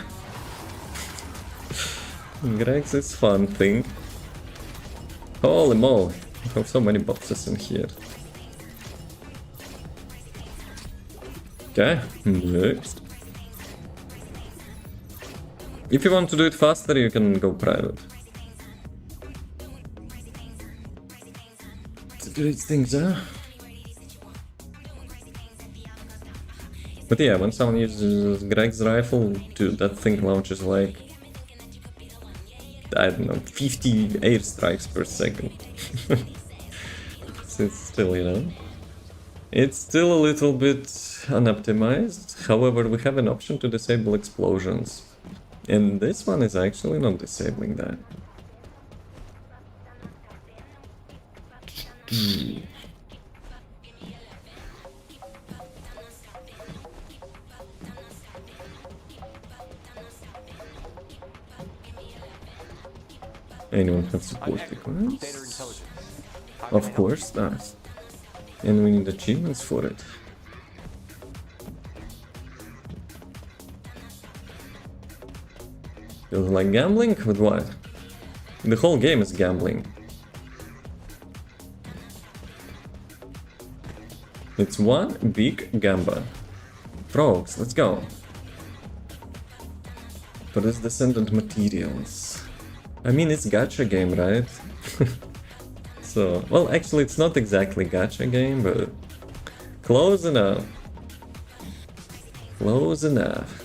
Greg's is fun thing. Holy moly, I have so many boxes in here. Okay, next. If you want to do it faster, you can go private. It's a great thing, huh? But yeah, when someone uses Greg's rifle, dude, that thing launches like, I don't know, 50 airstrikes per second. So it's still, you know, it's still a little bit unoptimized. However, we have an option to disable explosions. And this one is actually not disabling that. Anyone have support requests? Of course, that. And we need achievements for it. Feels like gambling? With what? The whole game is gambling. It's one big gamble. Frogs, let's go. For this descendant materials. I mean, it's gacha game, right? So, well, actually, it's not exactly gacha game, but close enough. Close enough.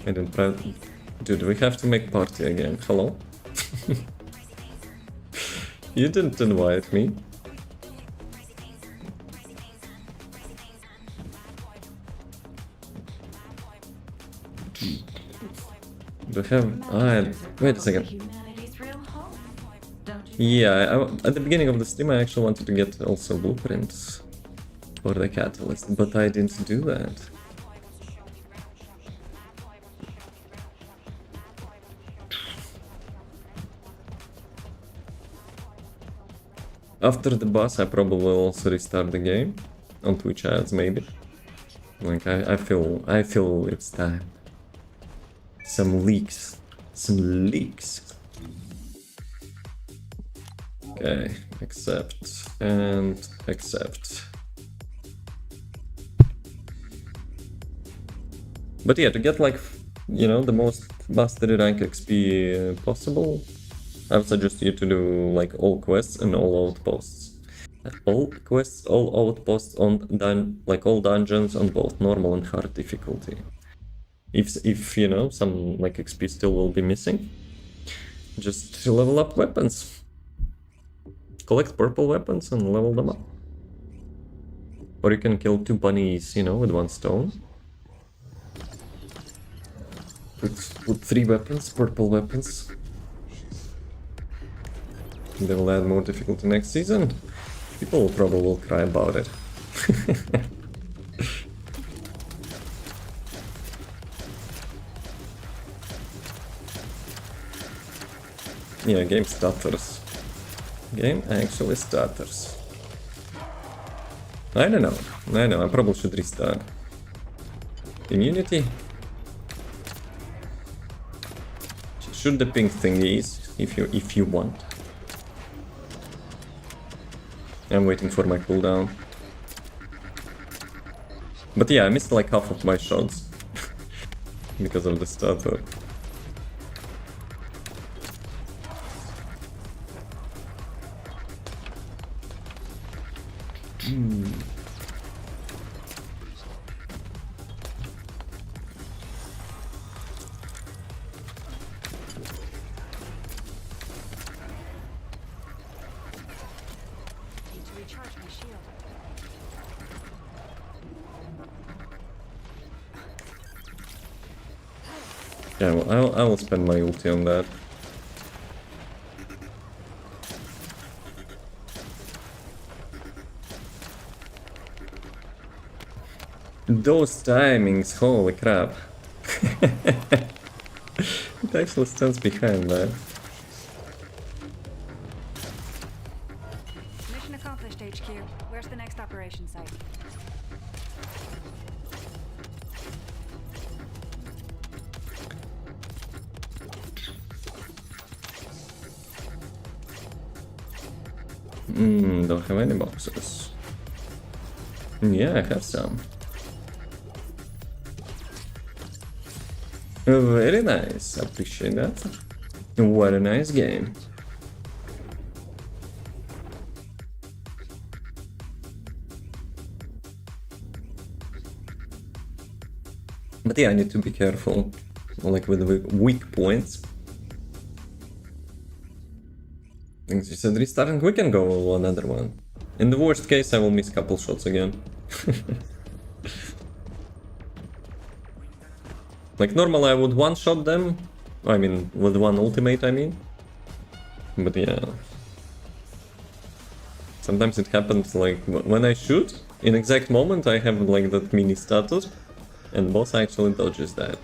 I don't. Dude, we have to make party again. Hello? You didn't invite me. Do I have... wait a second. Yeah, at the beginning of the stream I actually wanted to get also blueprints for the catalyst, but I didn't do that. After the boss I probably will also restart the game on Twitch ads maybe. Like I feel it's time. Some leaks. Some leaks. Okay, accept and accept. But yeah, to get like, you know, the most mastery rank XP possible, I would suggest you to do like all quests and all outposts. All quests, all outposts on like all dungeons on both normal and hard difficulty. If you know some like XP still will be missing, just level up weapons. Collect purple weapons and level them up. Or you can kill 2 bunnies, you know, with 1 stone. Put 3 weapons, purple weapons. They will add more difficulty next season. People probably will cry about it. Yeah, game stutters. Game actually stutters. I don't know, I probably should restart. Immunity? Shoot the pink thingies if you want. I'm waiting for my cooldown. But yeah, I missed like half of my shots because of the stutter. Yeah, well, I will spend my ulti on that. Those timings, holy crap. It actually stands behind that. Mission accomplished, HQ. Where's the next operation site? Don't have any boxes. Yeah, I have some. Very nice, appreciate that. What a nice game. But yeah, I need to be careful, like with the weak points. Things you said restarting, we can go another one. In the worst case, I will miss a couple shots again. Like normally I would one-shot them, I mean with one ultimate I mean. But yeah. Sometimes it happens like when I shoot, in exact moment I have like that mini status, and boss actually dodges that.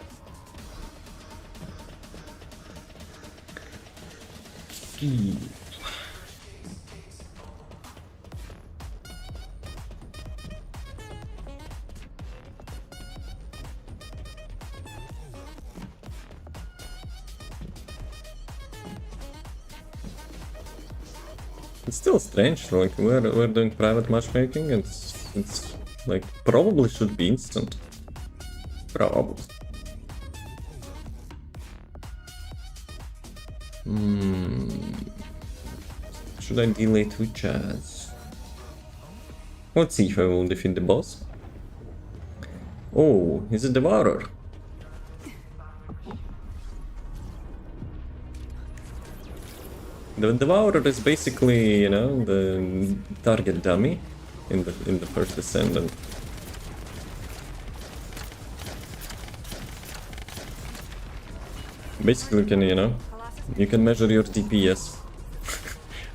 It's still strange, like we're doing private matchmaking, and it's like probably should be instant. Probably. Should I delay Twitch ads? Let's see if I will defeat the boss. Oh, he's a devourer. The Devourer is basically, you know, the target dummy in the first Descendant. Basically, you can measure your DPS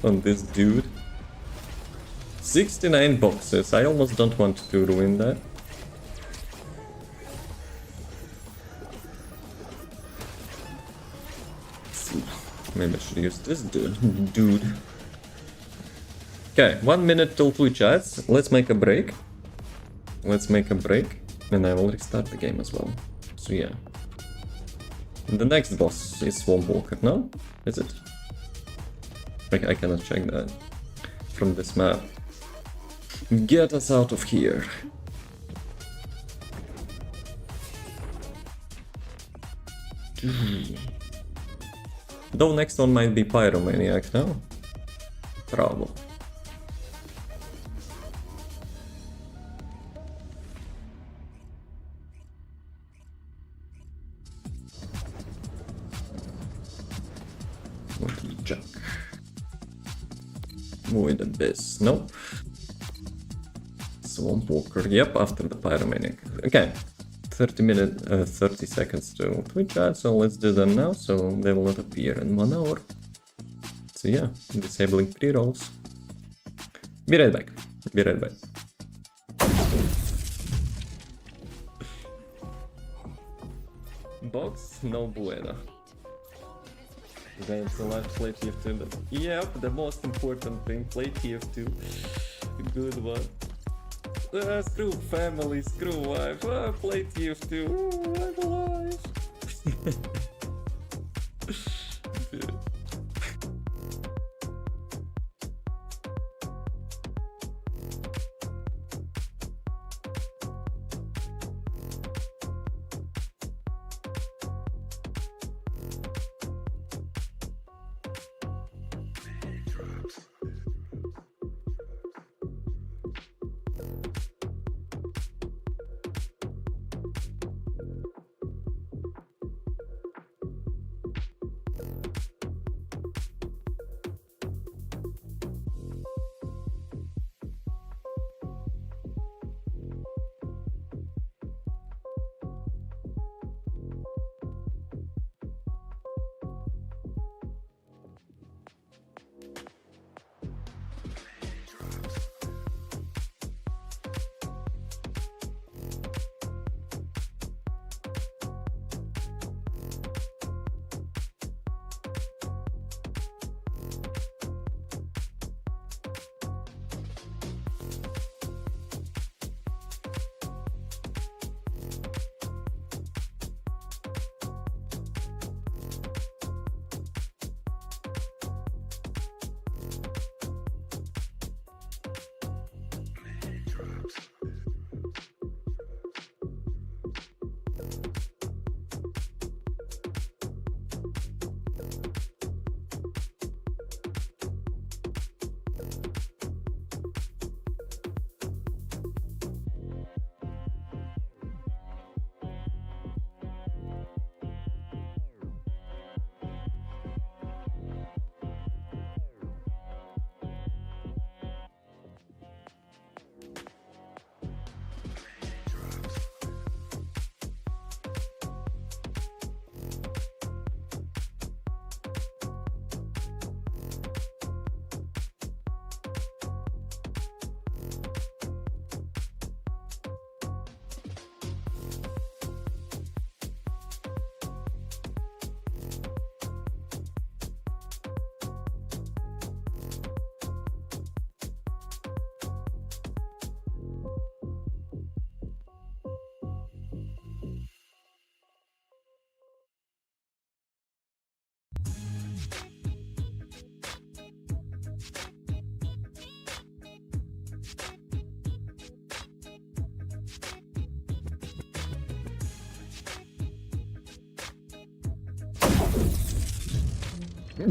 on this dude. 69 boxes. I almost don't want to ruin that. Maybe I should use this dude. Okay, 1 minute till Twitch ads. Let's make a break. And I will restart the game as well. So yeah. The next boss is Swamp Walker, no? Is it? I cannot check that from this map. Get us out of here. Though next one might be Pyromaniac, no? Probably. Junk. Void Abyss, no. Swamp Walker, yep, after the Pyromaniac. Okay, 30 seconds to Twitch ad, so let's do them now, so they will not appear in 1 hour. So yeah, disabling pre-rolls. Be right back. Box, no bueno. Guys, so let's play TF2. Yep, the most important thing, play TF2. Good one. Screw family, screw wife. Play TF2. I'm alive. Dude.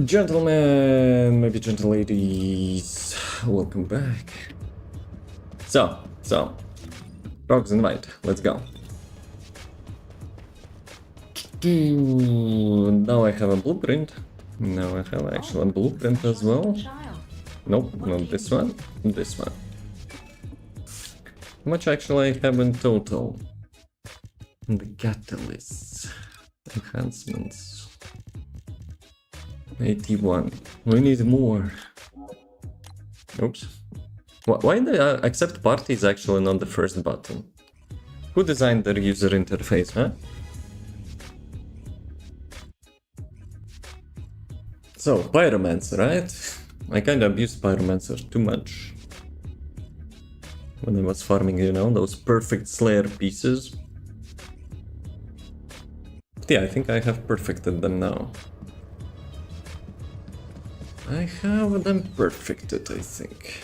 Gentlemen, maybe gentle ladies, welcome back. So, Rocks invite, let's go. Now I have a blueprint. Now I have actually a blueprint as well. Nope, not this one. This one. How much actually I have in total? The catalysts. Enhancements. 81. We need more. Oops. Why the accept party is actually not the first button? Who designed their user interface, huh? So, Pyromancer, right? I kinda abused Pyromancer too much. When I was farming, you know, those perfect Slayer pieces. But yeah, I think I have perfected them now. I have them perfected, I think.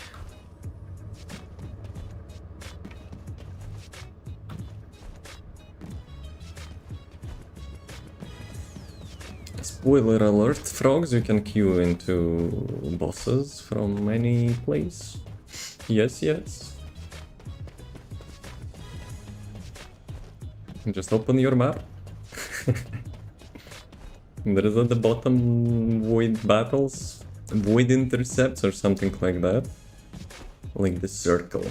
Spoiler alert, frogs, you can queue into bosses from any place. Yes, yes. Just open your map. There is at the bottom void battles, void intercepts or something like that. Like the circle.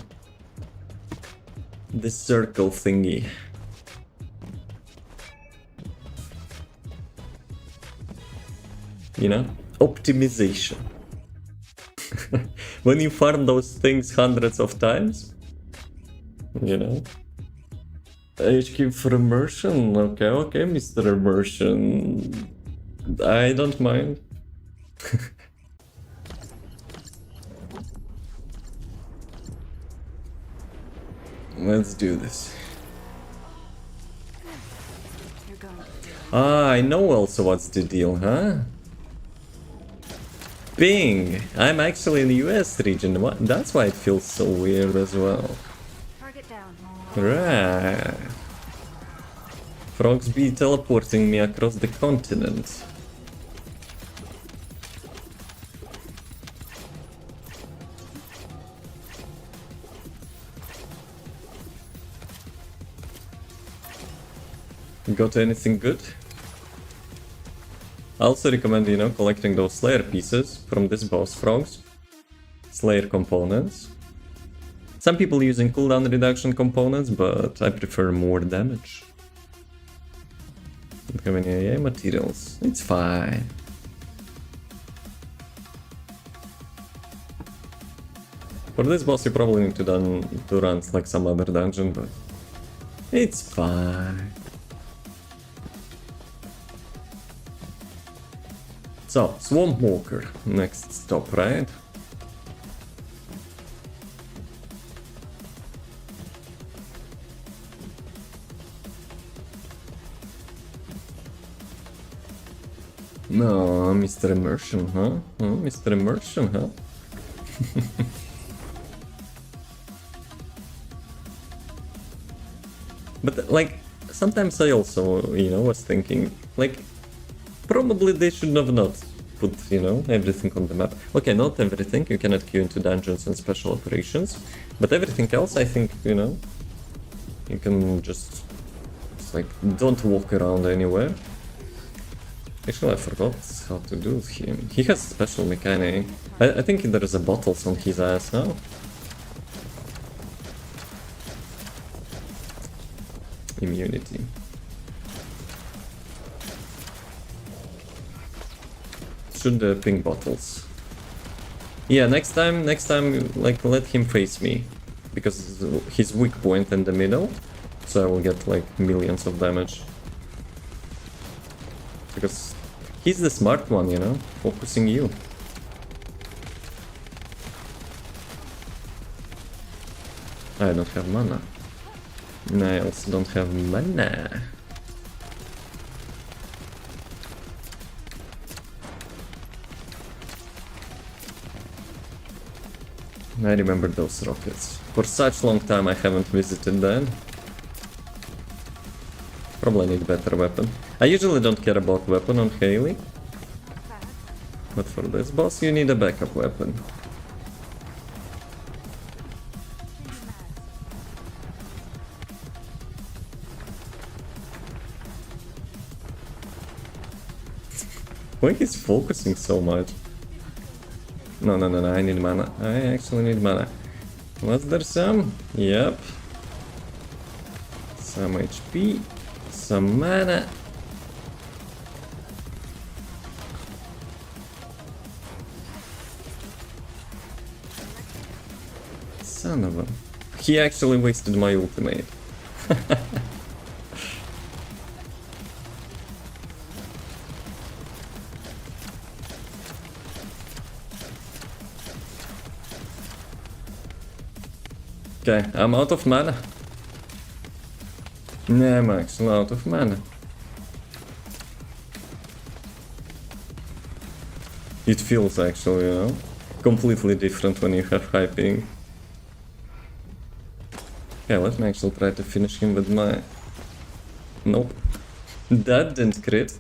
The circle thingy. You know? Optimization. When you farm those things hundreds of times, you know? HQ for immersion. Okay, okay, Mr. Immersion. I don't mind. Let's do this. You're going to do it. Ah, I know also what's the deal, huh? Ping! I'm actually in the US region. That's why it feels so weird as well. Target down. Right. Frogs be teleporting me across the continent. Got anything good? I also recommend, you know, collecting those Slayer pieces from this boss frogs. Slayer components. Some people using cooldown reduction components, but I prefer more damage. Don't have any AA materials. It's fine. For this boss you probably need to run like some other dungeon, but it's fine. So, Swamp Walker, next stop, right? No, Mr. Immersion, huh? Oh, Mr. Immersion, huh? But, like, sometimes I also, you know, was thinking, like, probably they should have not put, you know, everything on the map. Okay, not everything, you cannot queue into dungeons and special operations, but everything else, I think, you know, you can just like, don't walk around anywhere. Actually, I forgot how to do him. He has special mechanic. I think there is a bottles on his ass now. Immunity. Should the pink bottles. Yeah, next time, like, let him face me. Because his weak point in the middle. So I will get, like, millions of damage. Because he's the smart one, you know? Focusing you. I don't have mana. And I also don't have mana. I remember those rockets. For such long time I haven't visited them. Probably need a better weapon. I usually don't care about weapon on Haley. But for this boss you need a backup weapon. Why he's focusing so much? No, no, no, no, I need mana. I actually need mana. Was there some? Yep. Some HP. Some mana. Son of a... He actually wasted my ultimate. Okay, I'm out of mana. Yeah, I'm actually out of mana. It feels actually, you know, completely different when you have high ping. Okay, let me actually try to finish him with my... Nope. That didn't crit.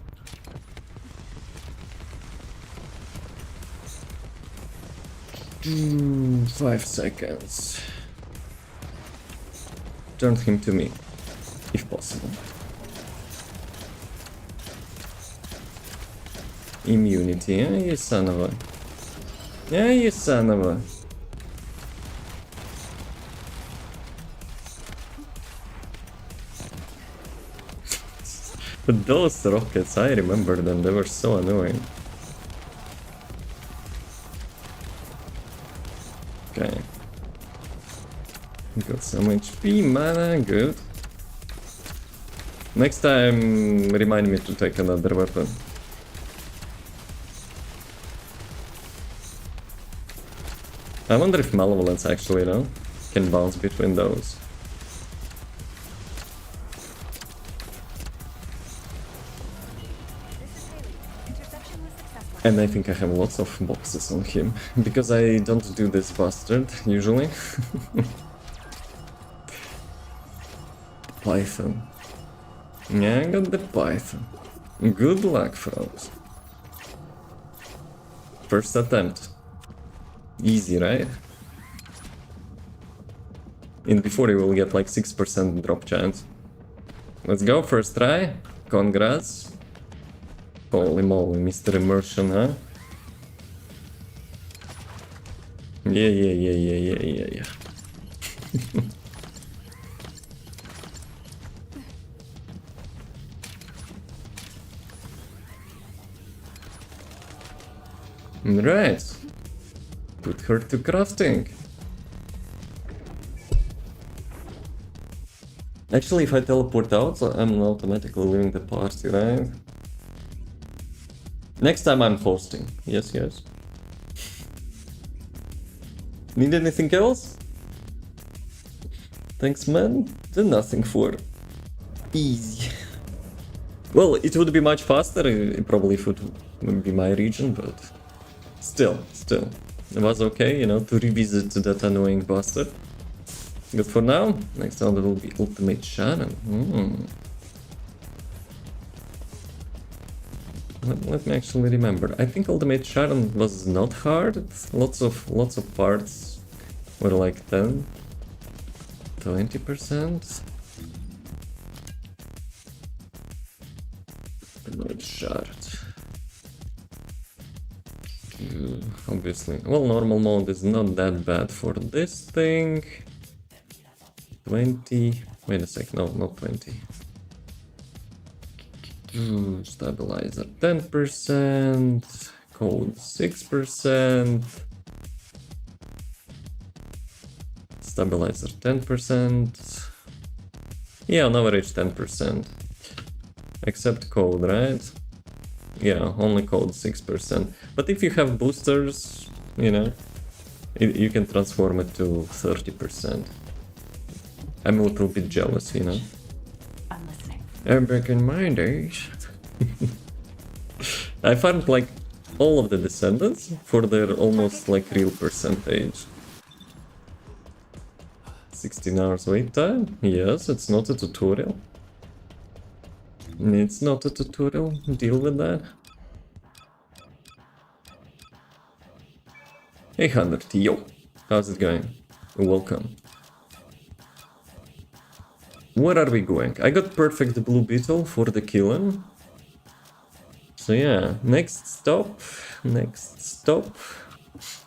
Mm, 5 seconds. Turn him to me, if possible. Immunity, yeah, you son of a... Yeah, you son of a... But those rockets, I remember them, they were so annoying. Okay. Got some HP, mana, good. Next time, remind me to take another weapon. I wonder if Malevolence actually, you know, can bounce between those. And I think I have lots of boxes on him, because I don't do this bastard, usually. Python. Yeah, I got the Python. Good luck, folks. First attempt. Easy, right? And before you will get like 6% drop chance. Let's go, first try. Congrats. Holy moly, Mr. Immersion, huh? Yeah. Right. Put her to crafting. Actually, if I teleport out, I'm automatically leaving the party, right? Next time I'm hosting. Yes. Need anything else? Thanks, man. Do nothing for easy. Well, it would be much faster, probably if it would be my region, but still. It was okay, you know, to revisit that annoying bastard. But for now, next round will be Ultimate Sharon. Let me actually remember. I think Ultimate Sharon was not hard. Lots of parts were like 20%. Ultimate Sharon. Obviously. Well, normal mode is not that bad for this thing. 20. Wait a sec. No, not 20. Stabilizer 10%, code 6%, stabilizer 10%, yeah, on average 10%, except code, right? Yeah, only code 6%, but if you have boosters, you know, you can transform it to 30%. I'm a little bit jealous, you know. Back in my days, I farmed like all of the descendants for their almost like real percentage. 16 hours wait time? Yes, it's not a tutorial. It's not a tutorial, deal with that. Hey 100, yo, how's it going? Welcome. Where are we going? I got perfect blue beetle for the killing. So yeah, next stop.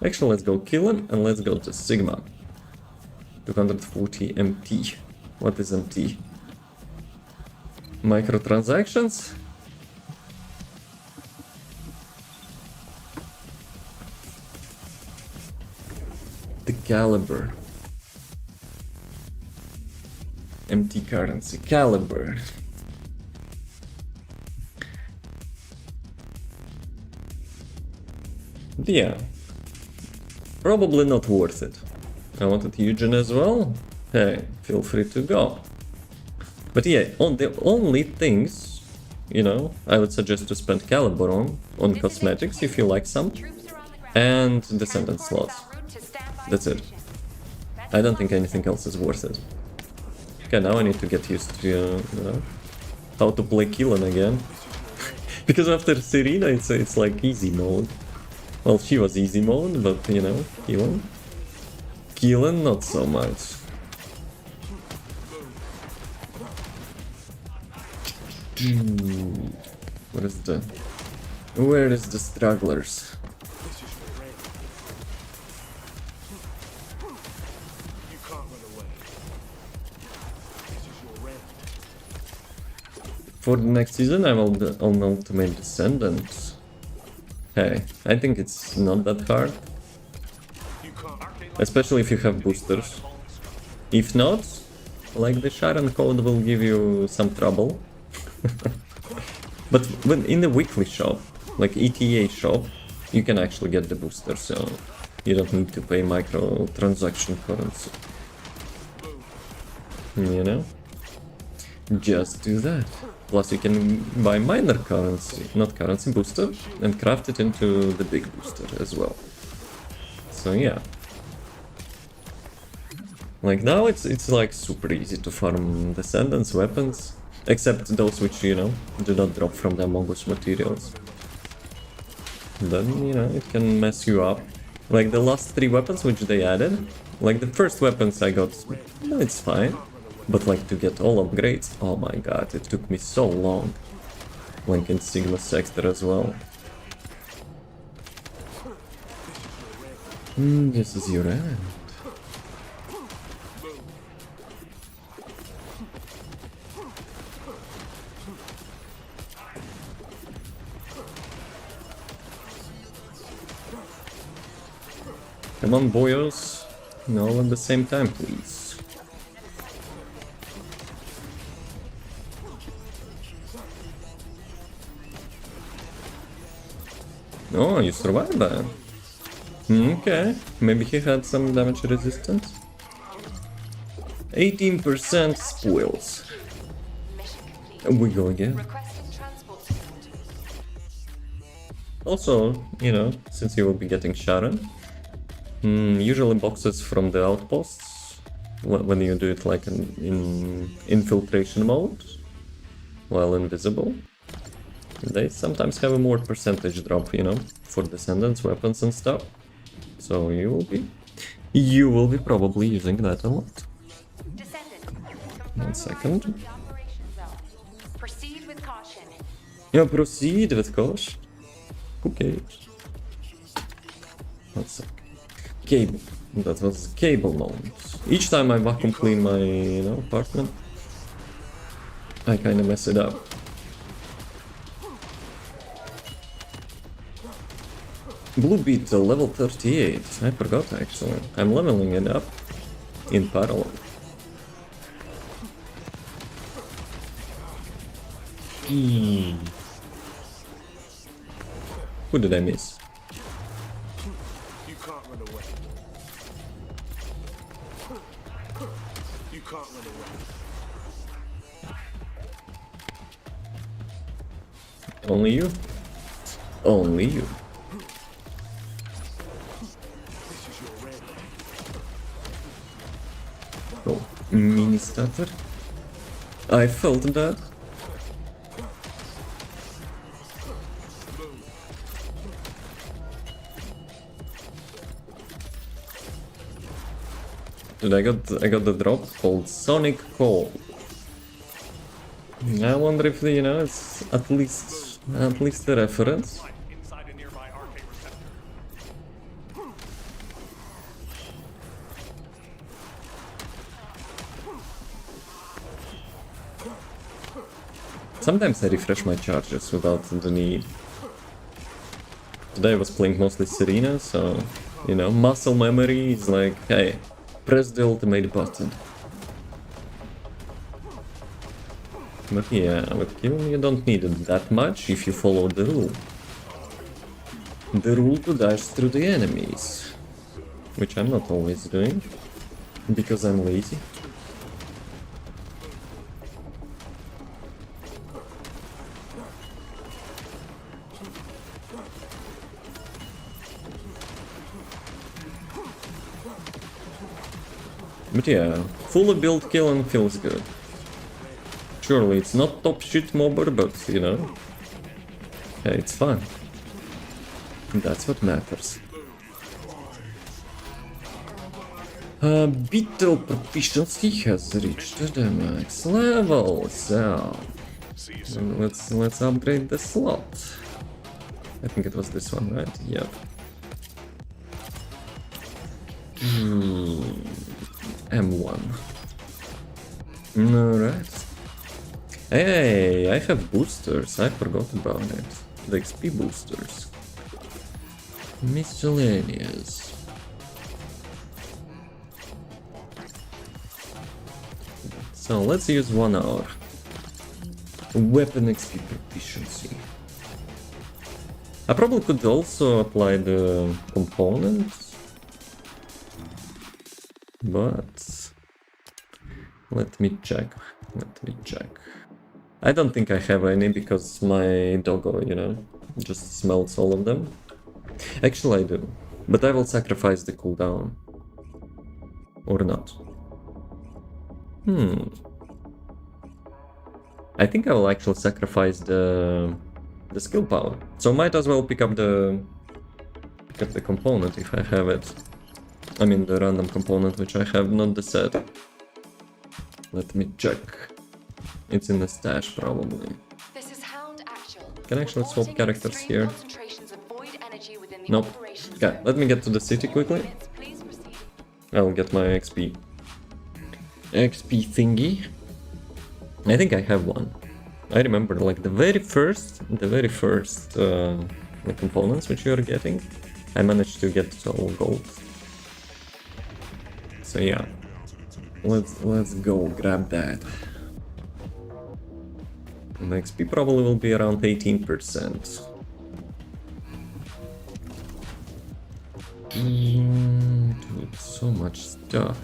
Actually, let's go kill him and let's go to Sigma. 240 MT. What is MT? Microtransactions? The caliber. MT currency. Caliber. Yeah. Probably not worth it. I wanted Eugen as well. Hey, feel free to go. But yeah, on the only things, you know, I would suggest to spend caliber on cosmetics if you like some, Troops are on the ground. and descendant slots. En route to standby That's it. position. I don't think anything else is worth it. Okay, now I need to get used to, you know, how to play Killen again. Because after Serena, it's like easy mode. Well, she was easy mode, but you know, Killen not so much. Where is the strugglers? For the next season, I will on Ultimate Descendant. Hey, I think it's not that hard. Especially if you have boosters. If not, like the Sharon code will give you some trouble. But when in the weekly shop, like ETA shop, you can actually get the booster, so you don't need to pay microtransaction currency. You know? Just do that. Plus you can buy minor currency, not currency, booster, and craft it into the big booster as well. So yeah. Like now it's like super easy to farm Descendants weapons, except those which, you know, do not drop from the Among Us materials. Then, you know, it can mess you up. Like the last 3 weapons which they added, like the first weapons I got, well, it's fine. But like to get all upgrades, oh my god, it took me so long. Like in Sigma Sector as well. This is your end. Come on, boyos. All at the same time, please. Oh, you survived that. Okay, maybe he had some damage resistance. 18% spoils. Mission complete. We go again. Requesting transport support. Also, you know, since you will be getting Sharon, usually boxes from the outposts, when you do it like in infiltration mode, while invisible, they sometimes have a more percentage drop, you know, for Descendants, weapons and stuff. So you will be probably using that a lot. Descendant. 1 second. The operation zone. Proceed with caution. Yeah, proceed with caution. Who cares? 1 sec. Cable. That was cable mode. Each time I vacuum clean my, you know, apartment, I kind of mess it up. Blue Beetle, level 38. I forgot actually. I'm leveling it up in parallel. Who did I miss? You can't run away. You can't run away. Only you? Only you. Oh, mini stutter. I felt that. Dude, I got the drop called Sonic Call. I wonder if, you know, it's at least a reference. Inside a nearby RK receptor. Sometimes I refresh my charges without the need. Today I was playing mostly Serena, so, you know, muscle memory is like, hey, press the ultimate button. But yeah, with kill you don't need it that much if you follow the rule. The rule to dash through the enemies. Which I'm not always doing, because I'm lazy. But yeah, fully built killing feels good. Surely it's not top shit mobber, but you know, yeah, it's fun. That's what matters. Beetle proficiency has reached the max level, so let's upgrade the slot. I think it was this one, right? Yep. M1. Alright. Hey, I have boosters. I forgot about it. The XP boosters. Miscellaneous. So let's use 1 hour. Weapon XP proficiency. I probably could also apply the components, but let me check. I don't think I have any because my doggo, you know, just smells all of them. Actually I do, but I will sacrifice the cooldown. Or not. I think I will actually sacrifice the skill power. So might as well pick up the component if I have it. I mean the random component which I have, not the set. Let me check. It's in the stash probably. This is Hound Actual. Can I actually swap Reporting characters extreme here? concentrations of void energy within the Nope. operations Okay, zone. let me get to the city quickly. Units, please proceed. I'll get my XP thingy. I think I have one. I remember like the very first the components which you are getting, I managed to get all gold. So yeah, let's go grab that. And the XP probably will be around 18%. Dude, so much stuff.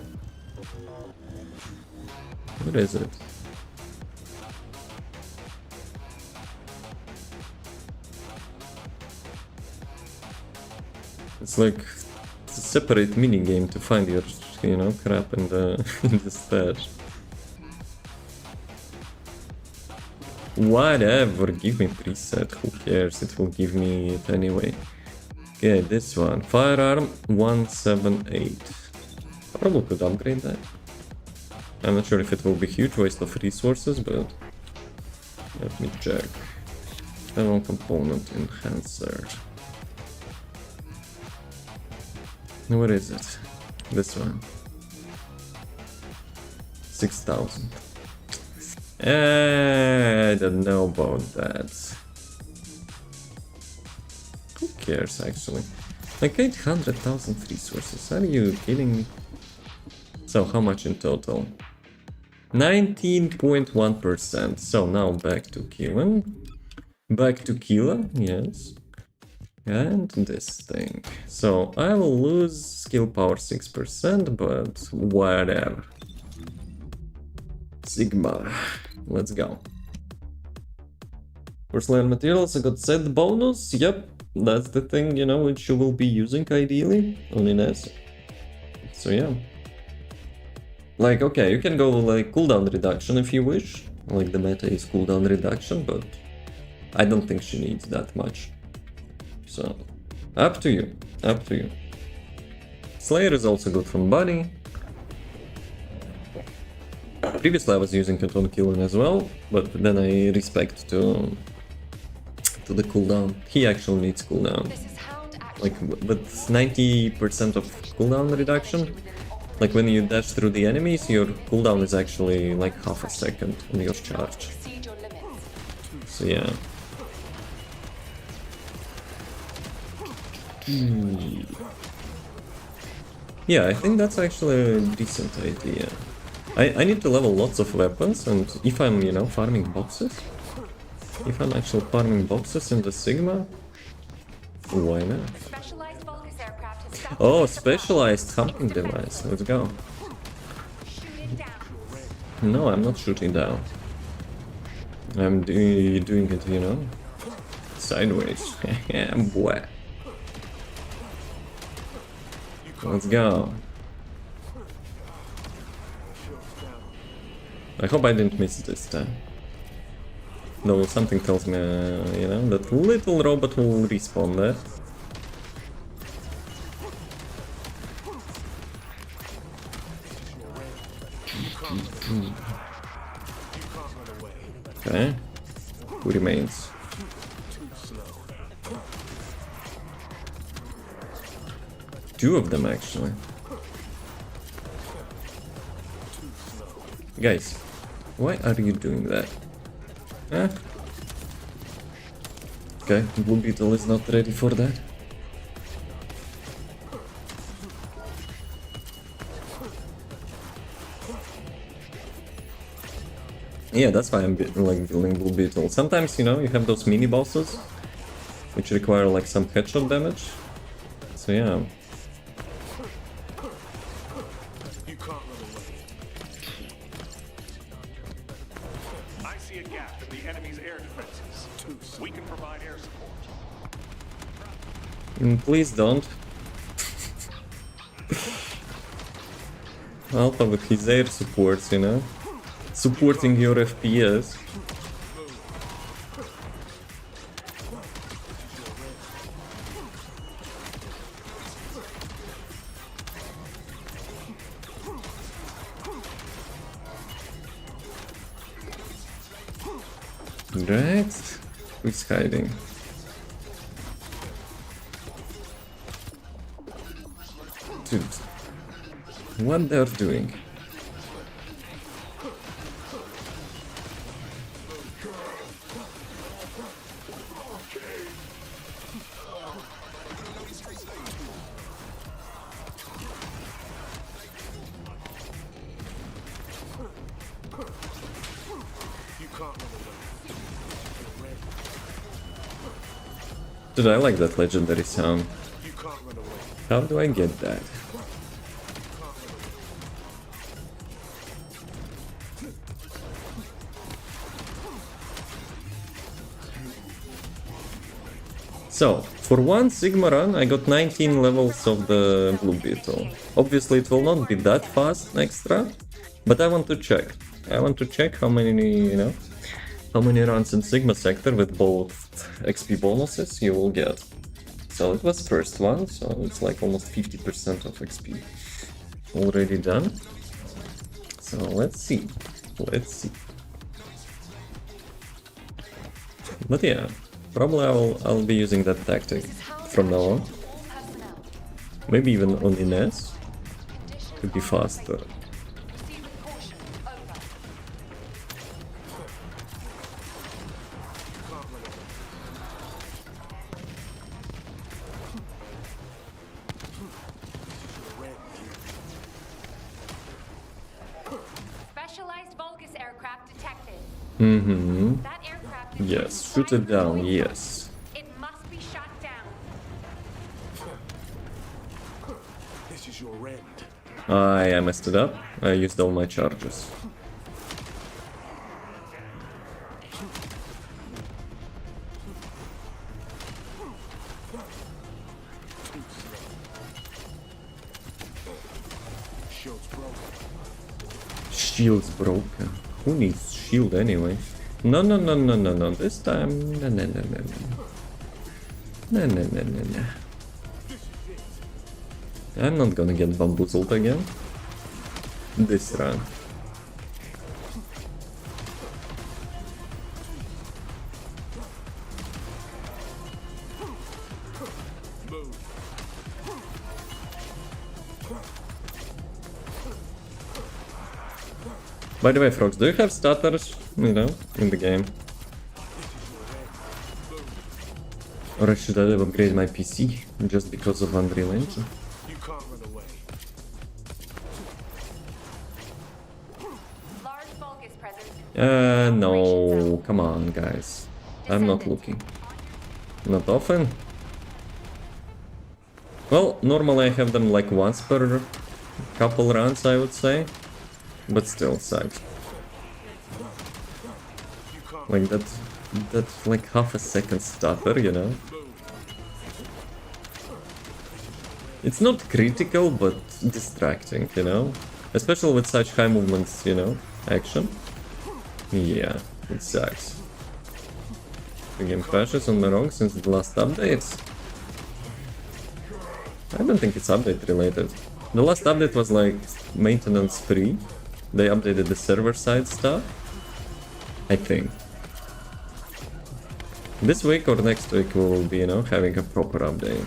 What is it? It's like a separate mini game to find your, you know, crap in the in the stash. Whatever, give me preset, who cares, it will give me it anyway. Okay, this one, firearm 178. I probably could upgrade that. I'm not sure if it will be huge waste of resources, but let me check. Thermal component enhancer. What is it? This one. 6,000. I don't know about that. Who cares actually? Like 800,000 resources, are you kidding me? So how much in total? 19.1%. So now back to killing. Back to killer, yes. And this thing. So I will lose skill power 6%, but whatever. Sigma. Let's go. Porcelain materials, I got set bonus. Yep, that's the thing, you know, which you will be using ideally on Ines. So yeah. Like, okay, you can go like cooldown reduction if you wish. Like the meta is cooldown reduction, but I don't think she needs that much. So, up to you, up to you. Slayer is also good from body. Previously I was using it on killing as well, but then I respect to the cooldown. He actually needs cooldown. This is Hound action. Like with 90% of cooldown reduction, like when you dash through the enemies, your cooldown is actually like half a second on your charge. Exceed your limits. So yeah. Yeah, I think that's actually a decent idea. I need to level lots of weapons, and if I'm, you know, farming boxes, if I'm actually farming boxes in the Sigma, why not? Specialized Vulgus aircraft has stopped Oh, the supply. specialized hunting device, let's go. Shoot it down. No, I'm not shooting down. I'm doing it, you know, sideways. Yeah, boy. Let's go. I hope I didn't miss this time. Though something tells me, you know, that little robot will respawn there. Okay. Who remains? Two of them actually. Guys, why are you doing that? Huh? Okay, Blue Beetle is not ready for that. Yeah, that's why I'm like building Blue Beetle. Sometimes, you know, you have those mini bosses which require like some headshot damage. So yeah. You can't run away. I see a gap in the enemy's air defenses. We can provide air support. Please don't. Alpha with his air supports, you know? Supporting your FPS. Right? Who's hiding? Dude, what they're doing? You can't run away. Dude, I like that legendary sound. You can't run away. How do I get that? So, for one Sigma run, I got 19 levels of the Blue Beetle. Obviously, it will not be that fast next run, but I want to check. I want to check how many, you know, how many runs in Sigma sector with both XP bonuses you will get. So it was first one, so it's like almost 50% of XP already done. So let's see. Let's see. But yeah, probably I'll be using that tactic This is Hound from now on. action. All personnel. Maybe even on Ines. Condition Could be faster. Proceed with caution. Over. Specialized Vulgus aircraft detected. Mm-hmm. That aircraft is Yes, shoot it down, yes. It must be shot down. This is your end. I messed it up. I used all my charges. Shield's broken. Shield's broken. Who needs shield anyway? No, no, no, no, no, no. This time, no, no, no, no, no. No, no, no, no, no. I'm not gonna get bamboozled again. This run. By the way, frogs, do you have stutters, you know, in the game? Or should I upgrade my PC just because of Unreal Engine? You can't run away. Large bulk is present. No, come on, guys. I'm not looking. Not often. Well, normally I have them like once per couple rounds, I would say. But still, sucks. Like that's like half a second stutter, you know? It's not critical, but distracting, you know? Especially with such high movements, you know? Action. Yeah, it sucks. The game crashes on my wrong since the last updates. I don't think it's update related. The last update was like maintenance free. They updated the server side stuff. I think. This week or next week we will be, you know, having a proper update.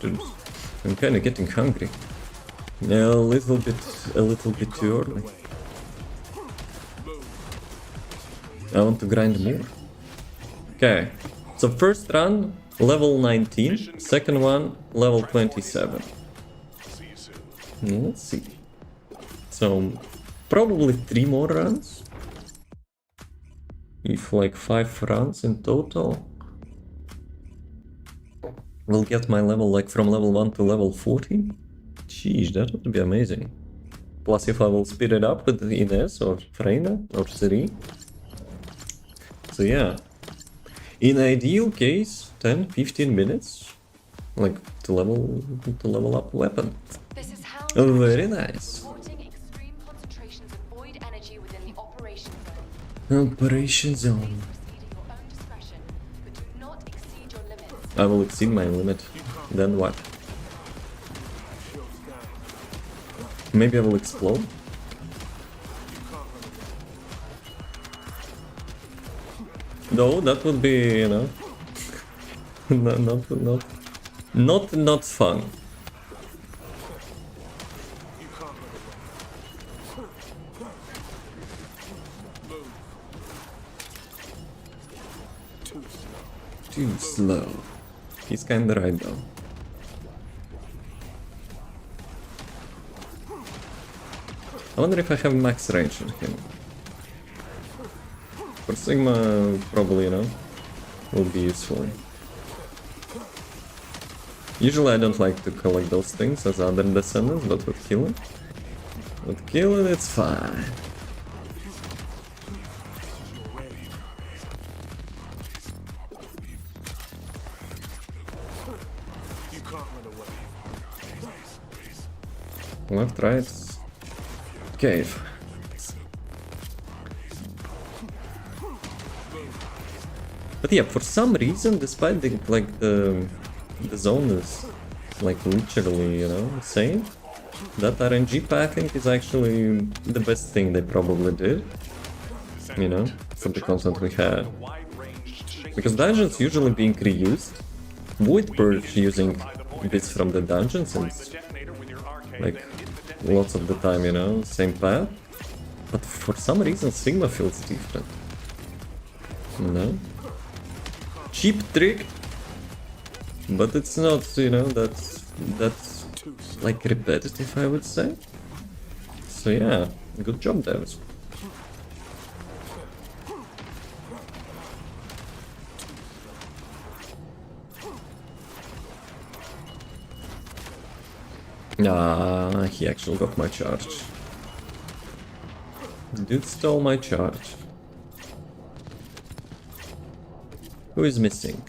Dude, I'm kinda getting hungry. Yeah, a little bit too early. I want to grind more. Okay, so first run, level 19. Second one, level 27. See you soon. Let's see. So, probably 3 more runs. If like 5 runs in total. We'll get my level like from level 1 to level 40. Jeez, that would be amazing. Plus if I will speed it up with Ines or Freina or Siri. So yeah. In ideal case, 10-15 minutes. Like to level up weapon. This is how Very nice. reporting extreme concentrations of void energy within the operation zone. Operation zone. Proceed at your own discretion, but do not exceed your limits. I will exceed my limit. Then what? Maybe I will explode? No, that would be, you know, not fun. Too slow. He's kinda right though. I wonder if I have max range on him. For Sigma, probably, you know, will be useful. Usually I don't like to collect those things as other descendants, but with killing, it's fine. You can't run away. Left, right, cave. But yeah, for some reason, despite the the zone is like literally, you know, same, that RNG pathing is actually the best thing they probably did, you know, for the content we had. Because dungeons usually being reused, Void Purge using bits from the dungeons and like lots of the time, you know, same path. But for some reason Sigma feels different. You know? Cheap trick, but it's not, you know, that's like repetitive, I would say. So yeah, good job, devs. Ah, he actually got my charge. Dude stole my charge. Who is missing?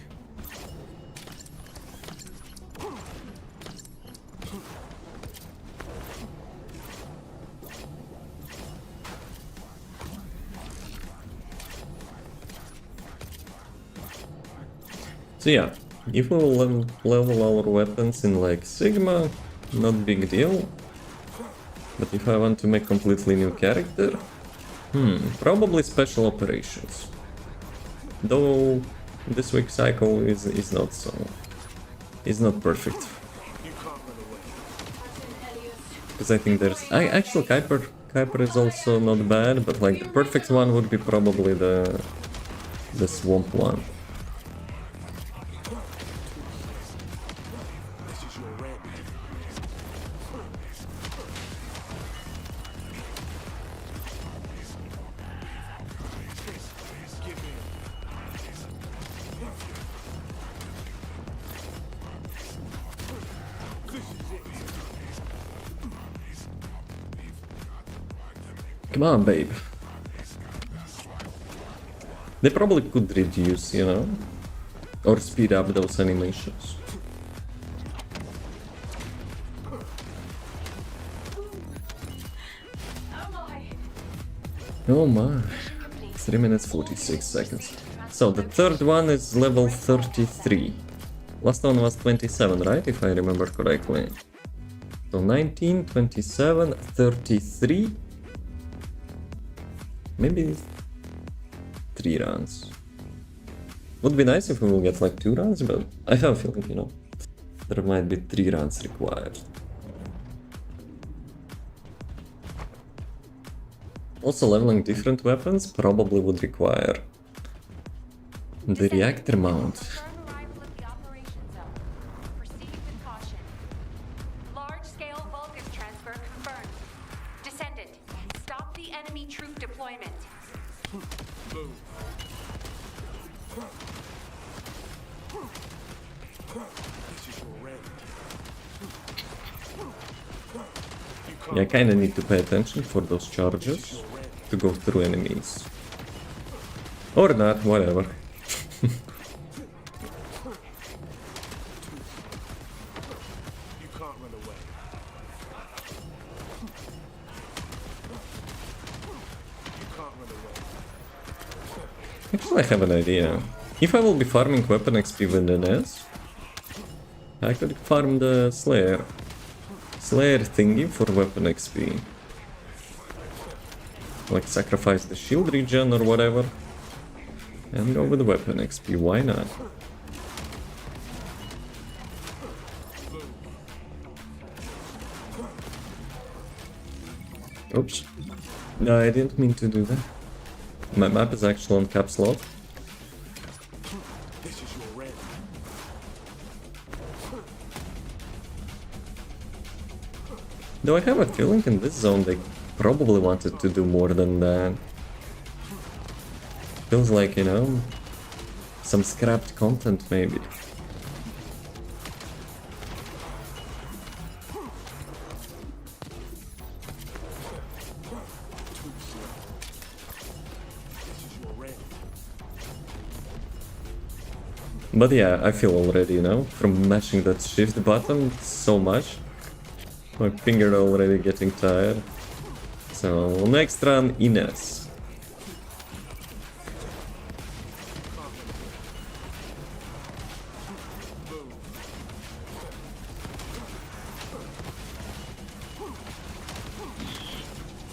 So yeah, if we will level our weapons in like Sigma, not big deal. But if I want to make completely new character, Probably special operations. Though this week's cycle is not so. Is not perfect. You can't run away. Because I think there's... actually Kuiper is also not bad, but like the perfect one would be probably the swamp one. This is your red. Give in. This is it. Come on, babe. They probably could reduce, you know, or speed up those animations. Oh my. 3 minutes 46 seconds. So the third one is level 33. Last one was 27, right? If I remember correctly. So 19, 27, 33. Maybe 3 runs. Would be nice if we will get like 2 runs, but I have a feeling, you know, there might be 3 runs required. Also, leveling different weapons probably would require the reactor mount. Confirm arrival at the operation zone. Proceed with caution. Large-scale Vulcan transfer confirmed. Descendant, stop the enemy troop deployment. Move. This is your red. Yeah, I kinda need to pay attention for those charges to go through enemies. Or not, whatever. You can't run away. You can't run away. Actually, I have an idea. If I will be farming weapon XP with the NS, I could farm the Slayer thingy for weapon XP. Like sacrifice the shield regen or whatever. And go with the weapon XP, why not? Oops. No, I didn't mean to do that. My map is actually on caps lock. This is your red. Though I have a feeling in this zone they probably wanted to do more than that. Feels like, you know, some scrapped content maybe. This is your red. But yeah, I feel already, you know, from mashing that shift button so much. My finger already getting tired. So next run, Ines.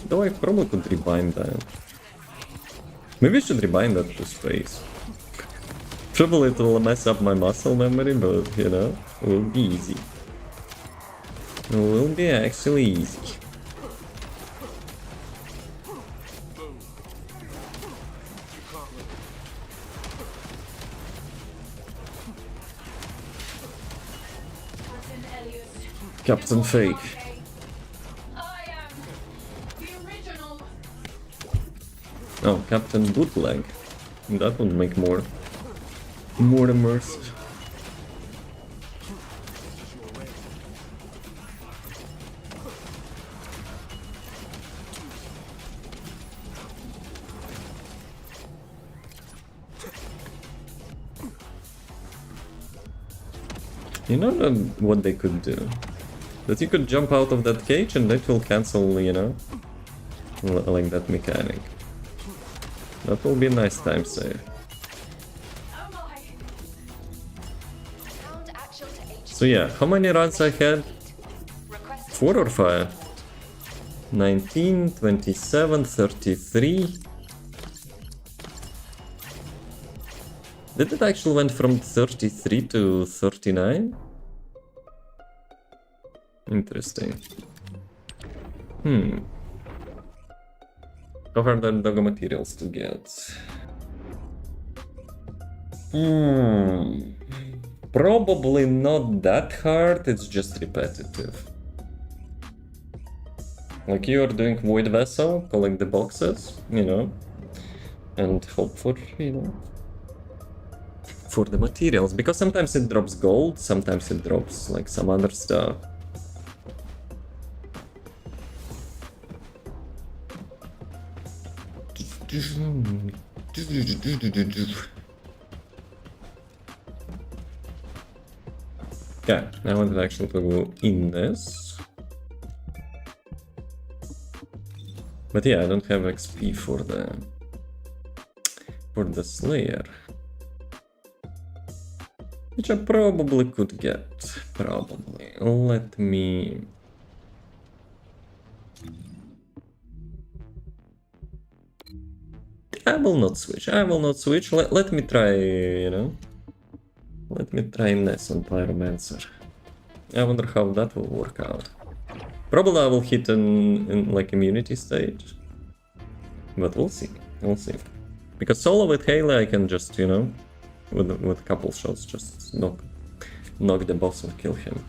Though I probably could rebind that. Maybe I should rebind that to space. Probably it will mess up my muscle memory, but you know, it will be easy. It will be actually easy. Captain Fake. I am the original. Oh, Captain Bootleg. That would make more immersive. You know what they could do? That you could jump out of that cage and that will cancel, you know, like that mechanic. That will be a nice time save. Pound actual to H. So yeah, how many runs I had? Request 4 or 5? 19, 27, 33. Did it actually went from 33 to 39? Interesting. How hard are doggo materials to get? Probably not that hard, it's just repetitive. Like you're doing Void Vessel, collect the boxes, you know, and hope for, you know, for the materials. Because sometimes it drops gold, sometimes it drops like some other stuff. Yeah, I wanted actually to go in this. But yeah, I don't have XP for the Slayer. Which I probably could get. Probably. Let me... I will not switch. I will not switch. Let me try, you know. Let me try Ness on Pyromancer. I wonder how that will work out. Probably I will hit in like immunity stage. But we'll see. We'll see. Because solo with Haley I can just, you know, with a couple shots just knock the boss and kill him.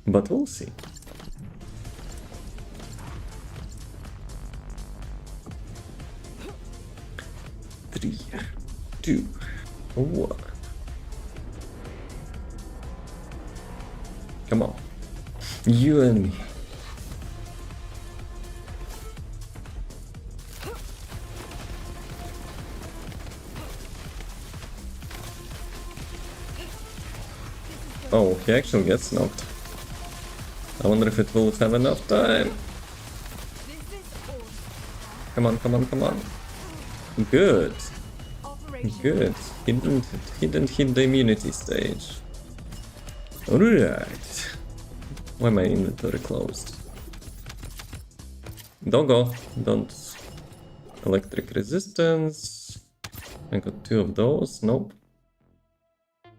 But we'll see. Three, two, one. Come on. You and me. Oh, he actually gets knocked. I wonder if it will have enough time. Come on, come on, come on. Good. Good. He didn't hit the immunity stage. Alright. Why my inventory closed? Doggo, don't. Electric resistance. I got 2 of those. Nope.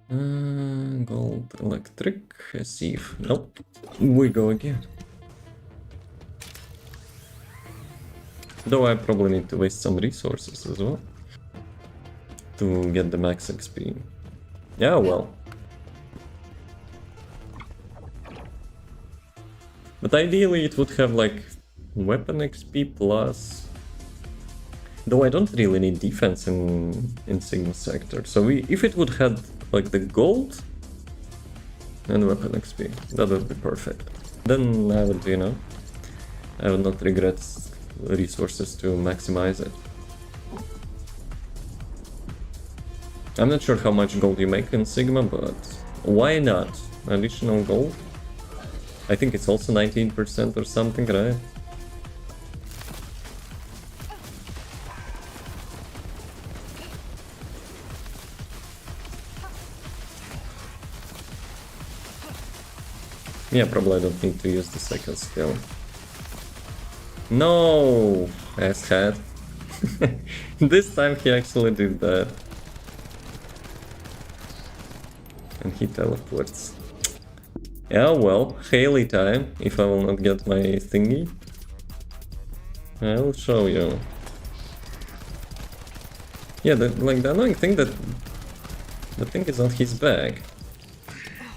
Gold, electric, sieve. Nope. We go again. Though I probably need to waste some resources as well to get the max XP. Yeah, well. But ideally it would have like weapon XP plus... Though I don't really need defense in Sigma Sector. So if it would have like the gold and weapon XP, that would be perfect. Then I would, you know, I would not regret resources to maximize it. I'm not sure how much gold you make in Sigma, but why not? Additional gold? I think it's also 19% or something, right? Yeah, probably I don't need to use the second skill. No, asshat. This time he actually did that. And he teleports. Yeah, well, Haley time, if I will not get my thingy. I will show you. Yeah, the annoying thing that the thing is on his back.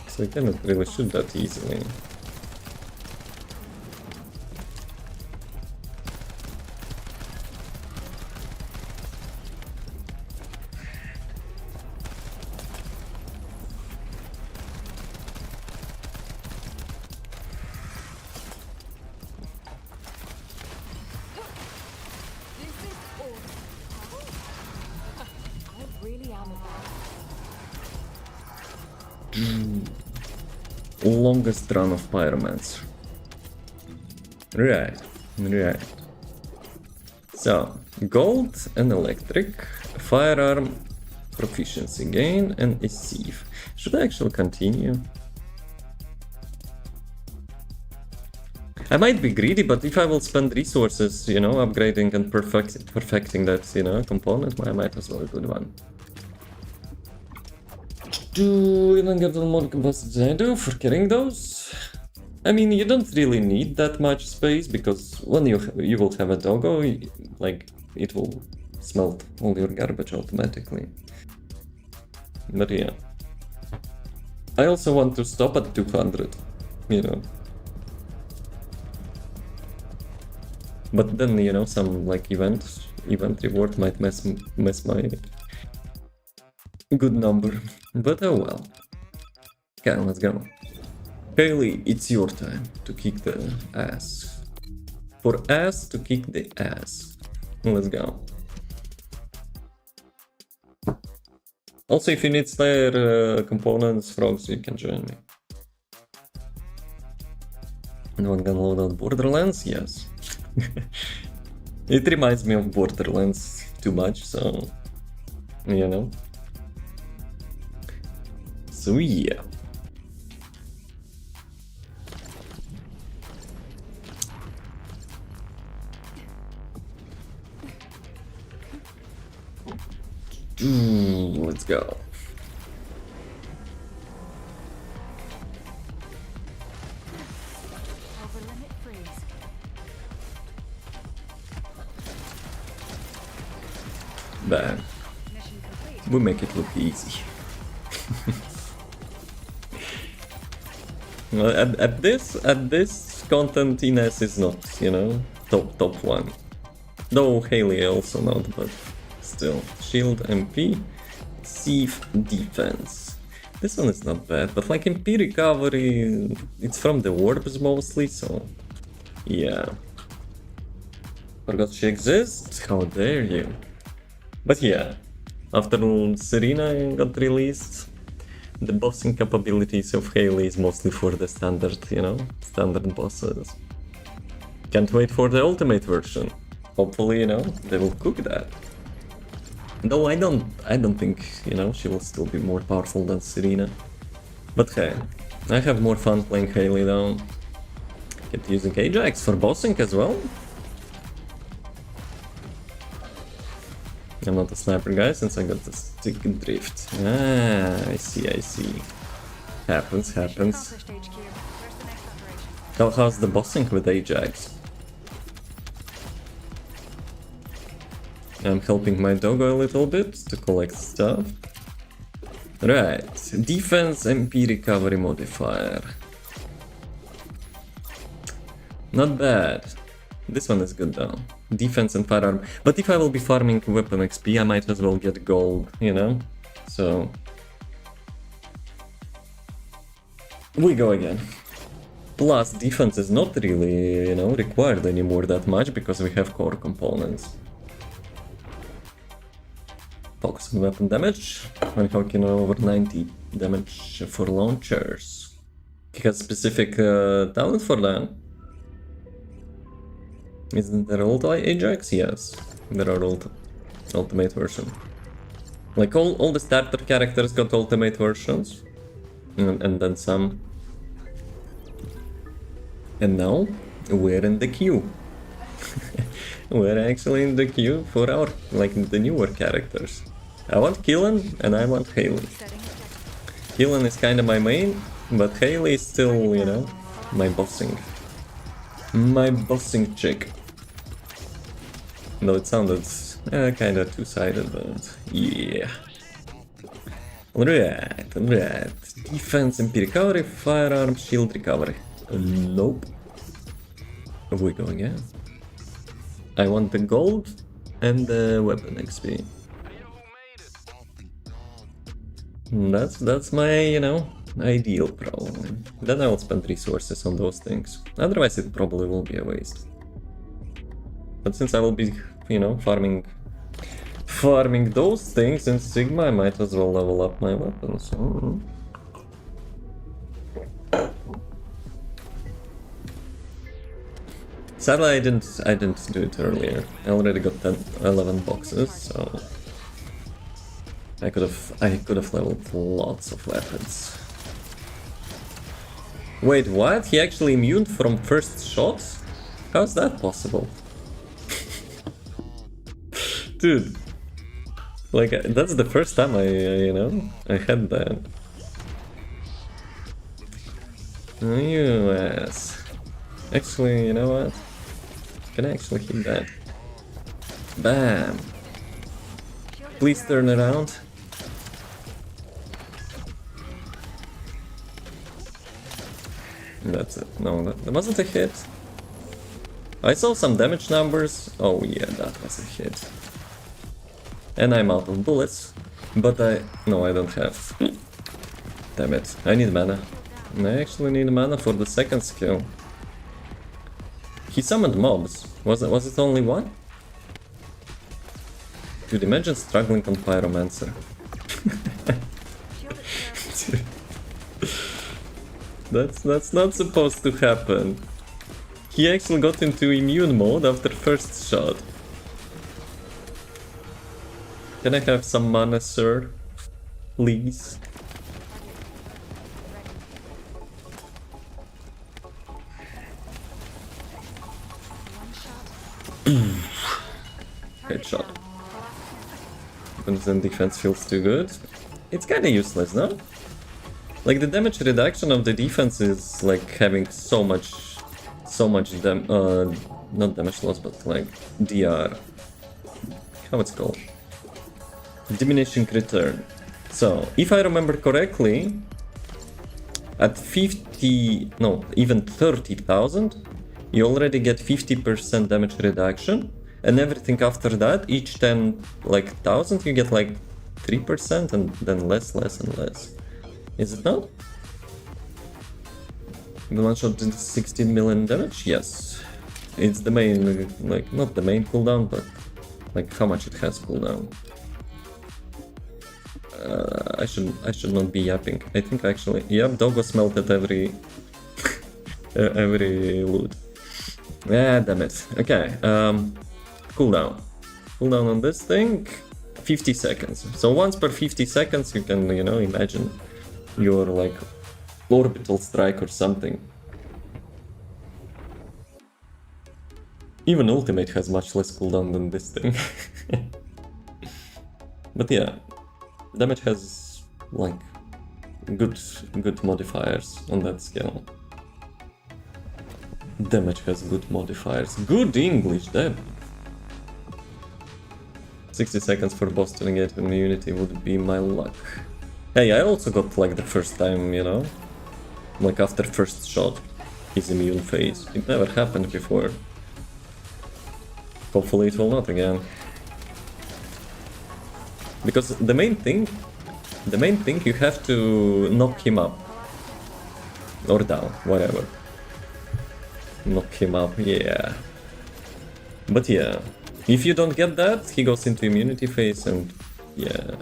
So he cannot really shoot that easily. Longest run of Pyromancer. Right, right. So, gold and electric, firearm, proficiency gain, and a sieve. Should I actually continue? I might be greedy, but if I will spend resources, you know, upgrading and perfecting that, you know, component, I might as well do one. Do even get more capacity I do for carrying those? I mean, you don't really need that much space, because when you will have a doggo, like, it will smelt all your garbage automatically. But yeah. I also want to stop at 200, you know. But then, you know, some like event reward might mess my good number. But oh well. Okay, let's go. Haley, it's your time to kick the ass. For ass to kick the ass. Let's go. Also, if you need Slayer components, frogs, you can join me. No one can load out Borderlands? Yes. It reminds me of Borderlands too much, so... you know. So yeah. Let's go. Over limit freeze. Bam. Mission complete. We make it look easy. Well, at this content, Ines is not, you know, top one. Though Haley also not, but still. Shield, MP, Thief, Defense. This one is not bad, but like MP recovery, it's from the orbs mostly, so yeah. Forgot she exists? How dare you? But yeah, after Serena got released, the bossing capabilities of Haley is mostly for the standard, you know, standard bosses. Can't wait for the ultimate version. Hopefully, you know, they will cook that. Though I don't think, you know, she will still be more powerful than Serena. But hey, I have more fun playing Haley though. Get using Ajax for bossing as well. I'm not a sniper guy since I got the stick drift. Ah, I see. Happens. Accomplished, HQ. Where's the next operation? How's the bossing with Ajax? I'm helping my doggo a little bit to collect stuff. Right, defense MP recovery modifier. Not bad. This one is good though. Defense and firearm. But if I will be farming weapon XP, I might as well get gold, you know? So... we go again. Plus, defense is not really, you know, required anymore that much because we have core components. Focus on weapon damage. When hawking over 90 damage for launchers. He has specific talent for that. Isn't there ult Ajax? Yes, there are ultimate version. Like all the starter characters got ultimate versions, and then some. And now we're in the queue. We're actually in the queue for our the newer characters. I want Killen and I want Haley. Killen is kind of my main, but Haley is still, you know, my bossing. My bossing chick. Though it sounded kinda two-sided, but yeah. Alright. Defense, MP recovery, firearm, shield recovery. Nope. We go again. I want the gold and the weapon XP. That's my, you know, ideal probably. Then I will spend resources on those things. Otherwise it probably will be a waste. But since I will be, you know, farming those things in Sigma, I might as well level up my weapons. Sadly, I didn't do it earlier. I already got 11 boxes, so I could have leveled lots of weapons. Wait, what? He actually immune from first shots? How's that possible? Dude. Like, that's the first time I had that. US. Actually, you know what? Can I actually hit that? Bam! Please turn around. That's it. No, that wasn't a hit. I saw some damage numbers. Oh yeah, that was a hit. And I'm out of bullets. But no, I don't have. Damn it. I need mana. I actually need mana for the second skill. He summoned mobs. Was it only one? Dude, imagine struggling on Pyromancer. That's not supposed to happen. He actually got into immune mode after first shot. Can I have some mana, sir? Please. Headshot. And then defense feels too good. It's kinda useless, no? Like, the damage reduction of the defense is like having so much not damage loss, but like DR. How it's called? Diminishing return. So, if I remember correctly, at 50, no, even 30,000, you already get 50% damage reduction, and everything after that, each 10 like thousand, you get like 3%, and then less and less. Is it not? The one shot did 16 million damage? Yes. It's the main, like, not the main cooldown, but like how much it has cooldown. I should not be yapping. I think actually, yep, dog was melted every every loot. Ah, damn it. Okay, cooldown. Cooldown on this thing, 50 seconds. So once per 50 seconds you can, imagine your like orbital strike or something. Even ultimate has much less cooldown than this thing. But yeah, damage has like good modifiers on that scale. Damage has good modifiers. Good English, damn. 60 seconds for boss to negate immunity would be my luck. Hey, I also got like the first time, like after first shot, his immune phase. It never happened before. Hopefully it will not again. Because the main thing you have to knock him up. Or down, whatever. Knock him up, yeah. But yeah, if you don't get that, he goes into immunity phase, and yeah,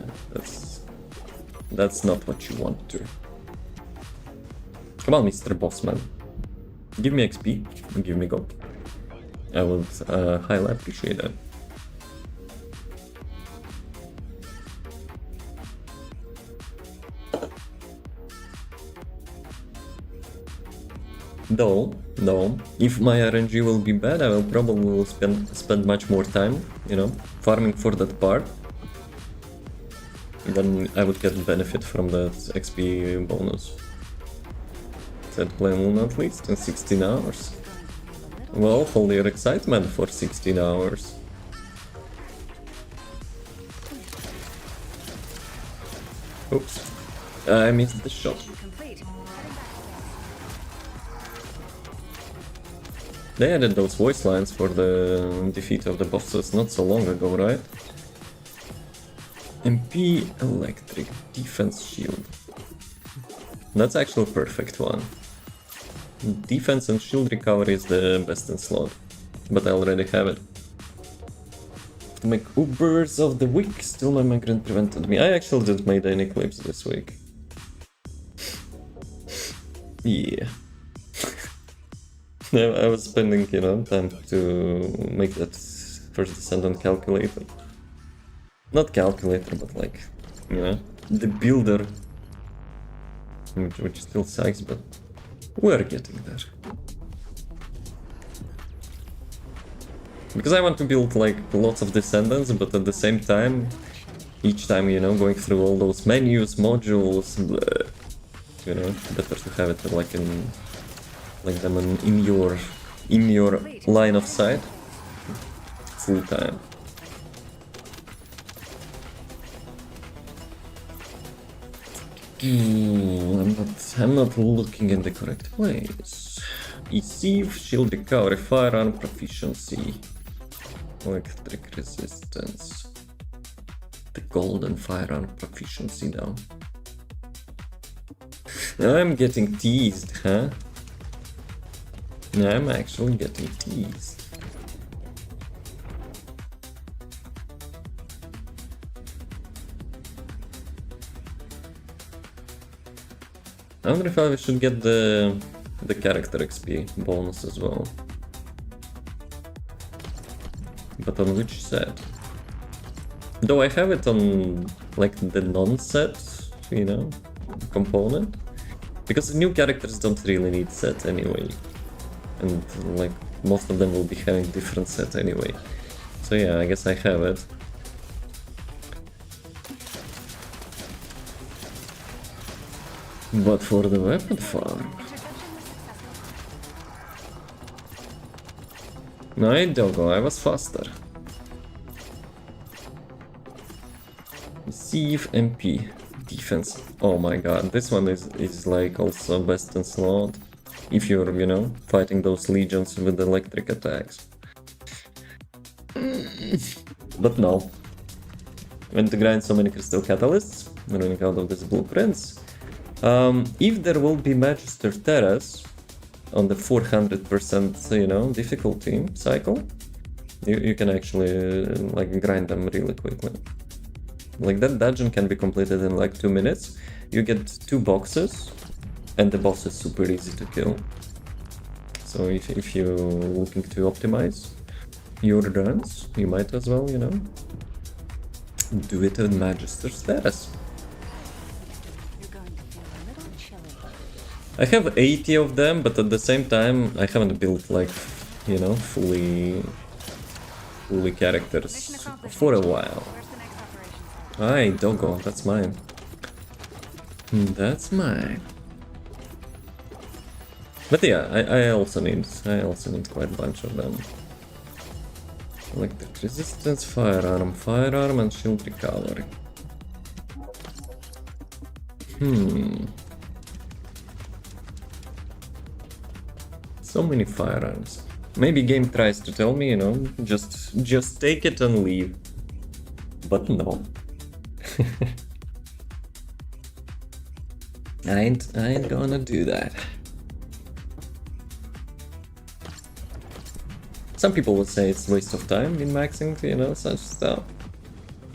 that's not what you want to. Come on, Mr. Bossman. Give me XP and give me gold. I would highly appreciate that. Though, if my RNG will be bad, I will probably spend much more time, farming for that part. Then I would get benefit from that XP bonus. Said play moon at least in 16 hours. Well, hold your excitement for 16 hours. Oops. I missed the shot. They added those voice lines for the defeat of the bosses not so long ago, right? MP Electric Defense Shield. That's actually a perfect one. Defense and shield recovery is the best in slot, but I already have it. To make Ubers of the week, still my migraine prevented me. I actually didn't make any clips this week. Yeah. I was spending, time to make that first descent on calculator. Not calculator, but like, the builder. Which still sucks, but We're getting there. Because I want to build like lots of descendants, but at the same time, each time, you know, going through all those menus, modules, bleh, you know, better to have it like in, like them in your line of sight, full time. I'm not looking in the correct place. Receive shield recovery, firearm proficiency, electric resistance. The golden firearm proficiency now. I'm getting teased, huh? I'm actually getting teased. I wonder if I should get the character XP bonus as well. But on which set? Though I have it on like the non-set, you know, component. Because new characters don't really need set anyway. And like most of them will be having different set anyway. So yeah, I guess I have it. But for the weapon farm... No, doggo, I was faster. Receive MP. Defense. Oh my god, this one is like also best in slot. If you're, you know, fighting those legions with electric attacks. But no. When to grind so many crystal catalysts, running out of these blueprints. If there will be Magister Terrace on the 400%, you know, difficulty cycle, you can actually like grind them really quickly. Like that dungeon can be completed in like 2 minutes. You get 2 boxes, and the boss is super easy to kill. So if you're looking to optimize your runs, you might as well, you know, do it with Magister status. I have 80 of them, but at the same time, I haven't built like, you know, fully characters for a while. Aye, doggo, that's mine. That's mine. But yeah, I also need quite a bunch of them. Electric resistance, firearm, and shield recovery. So many firearms. Maybe game tries to tell me, you know, just take it and leave. But no. I ain't gonna do that. Some people would say it's a waste of time in maxing, you know, such stuff.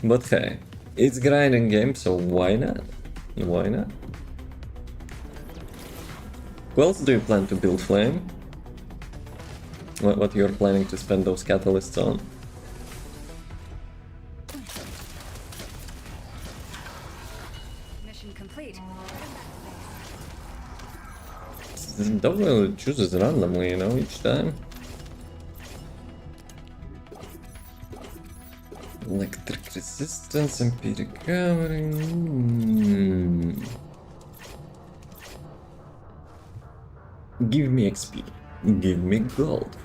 But hey, it's grinding game, so why not? Why not? Who else do you plan to build, Flame? What you're planning to spend those catalysts on? Mission complete. Doggo chooses randomly, you know, each time. Electric resistance, MP recovery. Give me XP. Give me gold.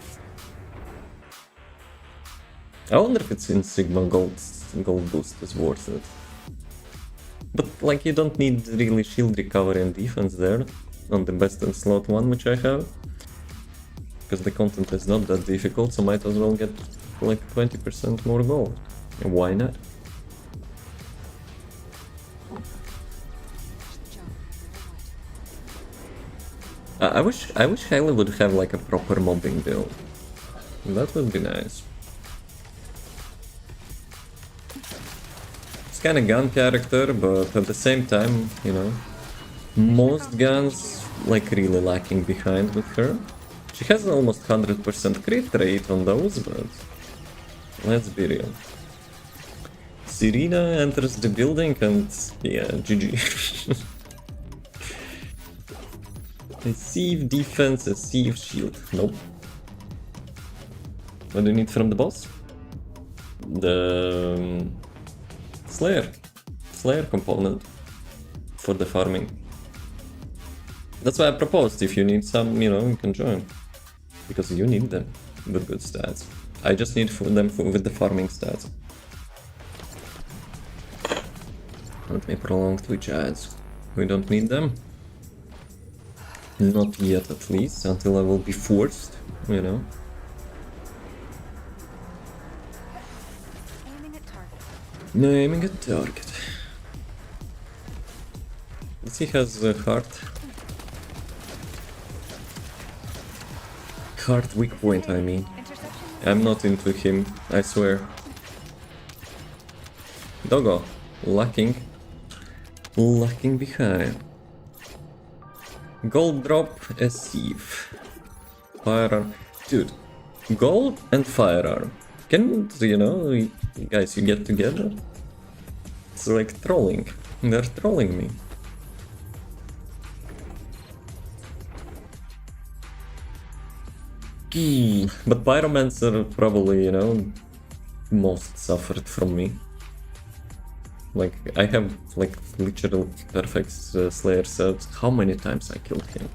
I wonder if it's in Sigma gold boost is worth it. But like you don't need really shield recovery and defense there on the best in slot one which I have. Because the content is not that difficult, so might as well get like 20% more gold. Why not? I wish Haley would have like a proper mobbing build. That would be nice. It's kind of gun character, but at the same time, you know, most guns like really lacking behind with her. She has almost 100% crit rate on those, but let's be real. Serena enters the building and yeah, GG. A sieve defense, a sieve shield. Nope. What do you need from the boss? The Slayer component for the farming. That's why I proposed, if you need some, you know, you can join. Because you need them with good stats. I just need them with the farming stats. Let me prolong Twitch ads. We don't need them. Not yet, at least, until I will be forced, you know. Aiming at target. No, aiming at target. He has a hard weak point, I mean. Interception. I'm not into him, I swear. Doggo, lacking behind. Gold drop, a sieve. Firearm. Dude, gold and firearm. Can, you know, guys, you get together? It's like trolling. They're trolling me. But Pyromancer probably, you know, most suffered from me. Like, I have, like, literal perfect Slayer subs. How many times I killed him?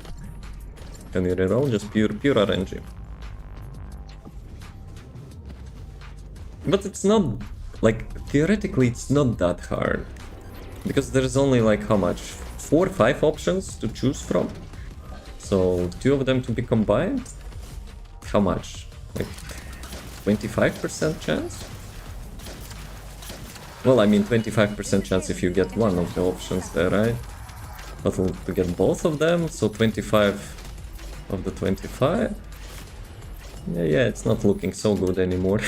Can you reroll? Just pure RNG. But it's not, like, theoretically it's not that hard. Because there's only, like, how much? 4 or 5 options to choose from? So, 2 of them to be combined? How much? Like, 25% chance? Well, I mean 25% chance if you get one of the options there, right? But to get both of them, so 25 of the 25? Yeah, it's not looking so good anymore.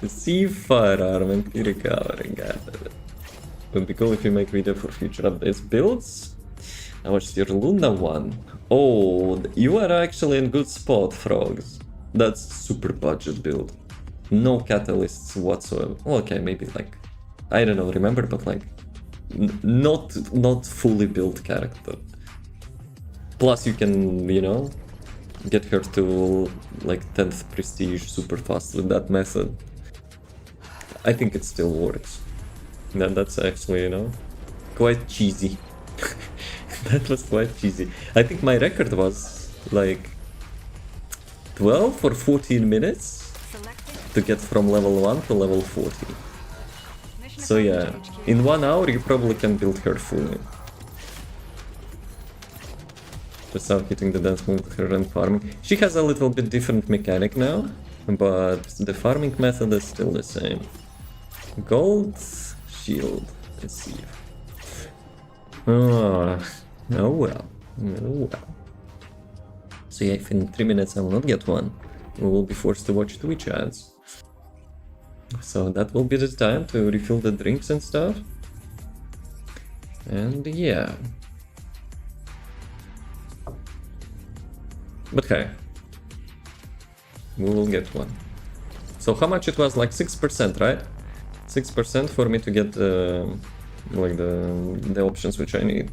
See firearm and recovering. Would be cool if you make video for future updates. Builds? I watched your Luna one. Oh, you are actually in good spot, Frogs. That's super budget build. No catalysts whatsoever. Okay, maybe like, I don't know, remember, but like, not fully built character. Plus you can, you know, get her to like 10th prestige super fast with that method. I think it still works. That's actually, you know, quite cheesy. That was quite cheesy. I think my record was like 12 or 14 minutes to get from level 1 to level 40. So yeah, in 1 hour you probably can build her fully. Just out hitting the dance move with her and farming. She has a little bit different mechanic now, but the farming method is still the same. Gold, shield, let's see. Oh well. So yeah, if in 3 minutes I will not get one, we will be forced to watch Twitch ads. So that will be the time to refill the drinks and stuff. And yeah. But hey, we will get one. So how much it was? Like 6%, right? 6% for me to get like the options which I need.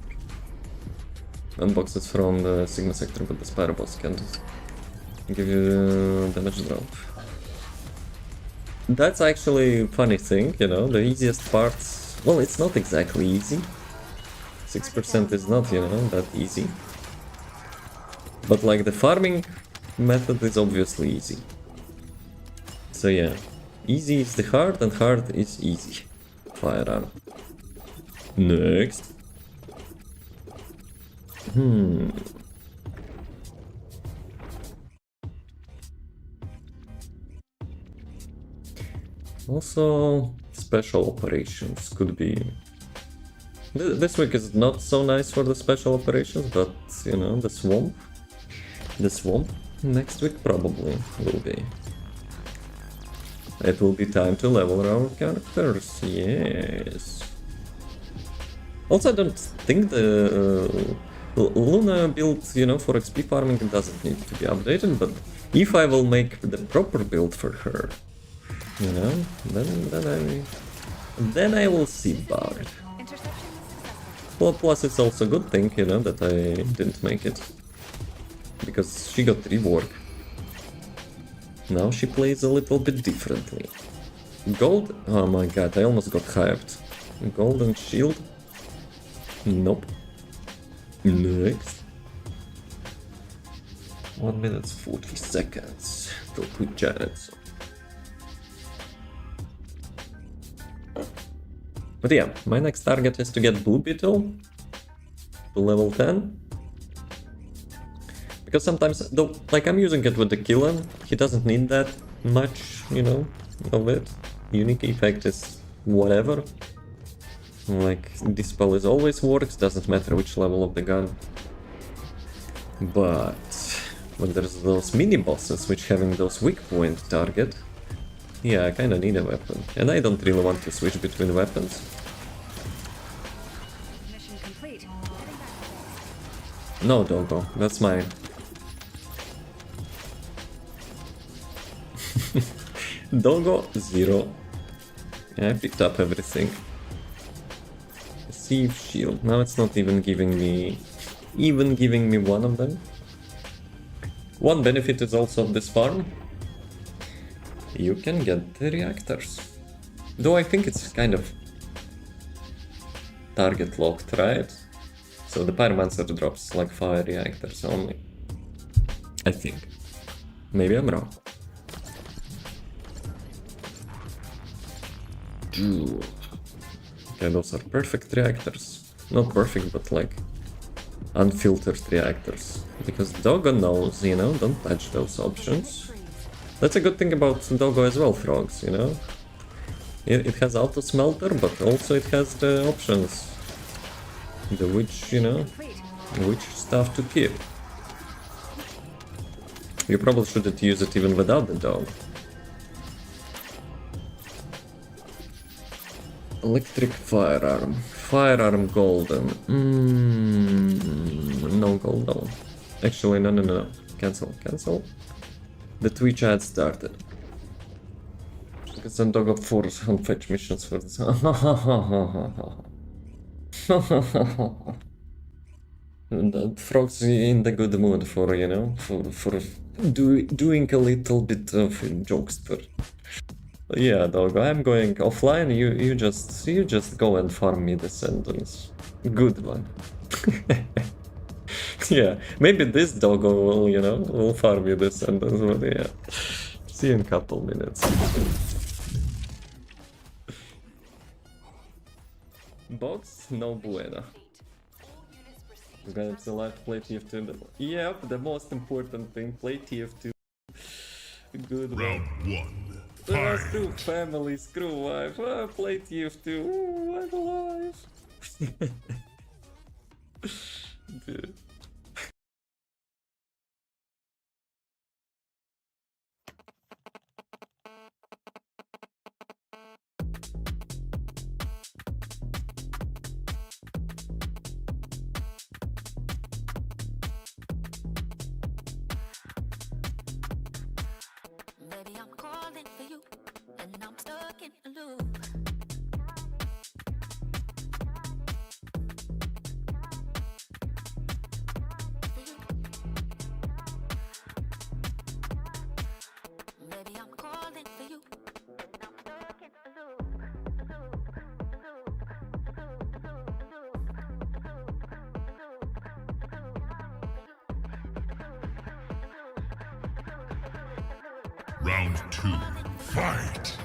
Unboxes from the Sigma sector, but the Spyro boss can give you damage drop. That's actually a funny thing, you know, the easiest parts. Well, it's not exactly easy. 6% is not, you know, that easy. But like the farming method is obviously easy. So yeah, easy is the hard and hard is easy. Firearm. Next. Also, special operations could be... This week is not so nice for the special operations, but, you know, the swamp next week probably will be. It will be time to level our characters, yes. Also, I don't think the Luna build, you know, for XP farming doesn't need to be updated, but if I will make the proper build for her, you know, then I will see about it. Interception was successful. Well, plus it's also a good thing, you know, that I didn't make it. Because she got rework. Now she plays a little bit differently. Gold? Oh my god, I almost got hyped. Golden shield? Nope. Next. 1 minute 40 seconds till 2 giants. But yeah, my next target is to get Blue Beetle to level 10. Because sometimes, though, like I'm using it with the killer, he doesn't need that much, you know, of it. Unique effect is whatever. Like, Dispel is always works, doesn't matter which level of the gun. But when there's those mini bosses which having those weak point target, yeah, I kinda need a weapon. And I don't really want to switch between weapons. Mission complete. Heading back to base. No, Doggo, that's mine. Doggo, 0. Yeah, I picked up everything. Receive shield. Now it's not even giving me one of them. One benefit is also of this farm. You can get the reactors. Though I think it's kind of target locked, right? So the Pyromancer drops like 5 reactors only. I think. Maybe I'm wrong. Okay, those are perfect reactors. Not perfect, but like unfiltered reactors. Because Doggo knows, you know, don't touch those options. That's a good thing about Doggo as well, frogs, you know? It has auto smelter, but also it has the options. The which, you know, which stuff to keep. You probably shouldn't use it even without the dog. Electric firearm. Firearm golden. No gold though. Actually, no. Cancel. The Twitch ad started. Because then Doggo 4 on fetch missions for this. That frog's in the good mood for, you know, for doing a little bit of jokester. Yeah, Doggo, I'm going offline. You just go and farm me descendants. Good one. Yeah, maybe this Doggo will, you know, will farm you descendants, but yeah. See you in a couple minutes. Box, no bueno. Grab the life, play TF2. Yep, the most important thing, play TF2. Good one. Screw family, screw wife. Play TF2. Ooh, I'm alive. Dude. Baby, I'm calling for you, and I'm stuck in a loop. Baby, I'm calling for you, and I'm stuck in a Round 2, fight!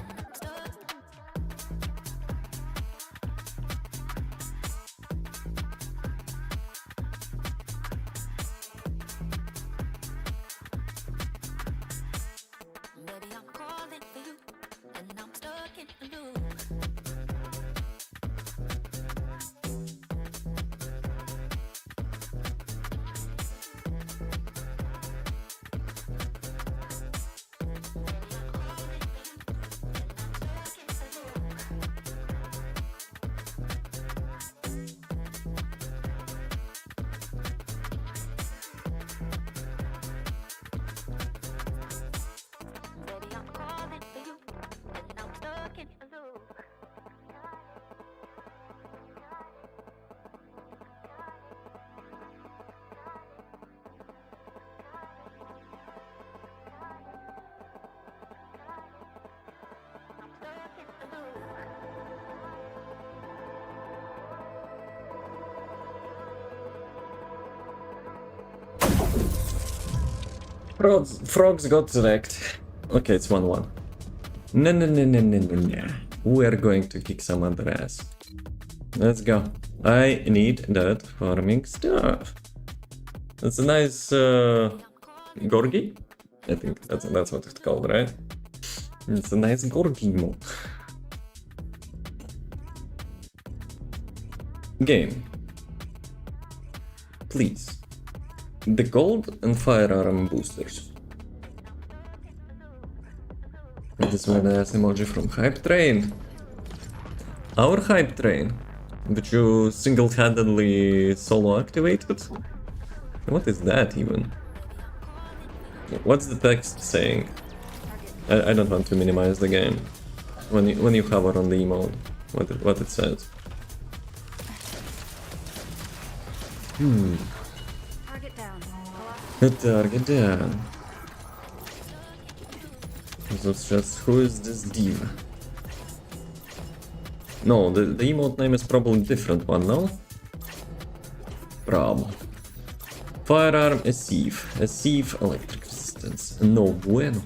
Baby, I'm calling for you, and I'm stuck in a loop. Frogs got wrecked. Okay, it's 1-1. No. We are going to kick some other ass. Let's go. I need that farming stuff. That's a nice Gorgi? I think that's what it's called, right? It's a nice Gorgimo. Game. Please. The gold and firearm boosters. This one has emoji from Hype Train. Our Hype Train. But you single-handedly solo activated? What is that even? What's the text saying? I don't want to minimize the game. When you hover on the emote, what it says. Target down. Target down. That's just, who is this diva? No, the emote name is probably a different one, no? Prob. Firearm, a sieve. A sieve, electric resistance. No bueno.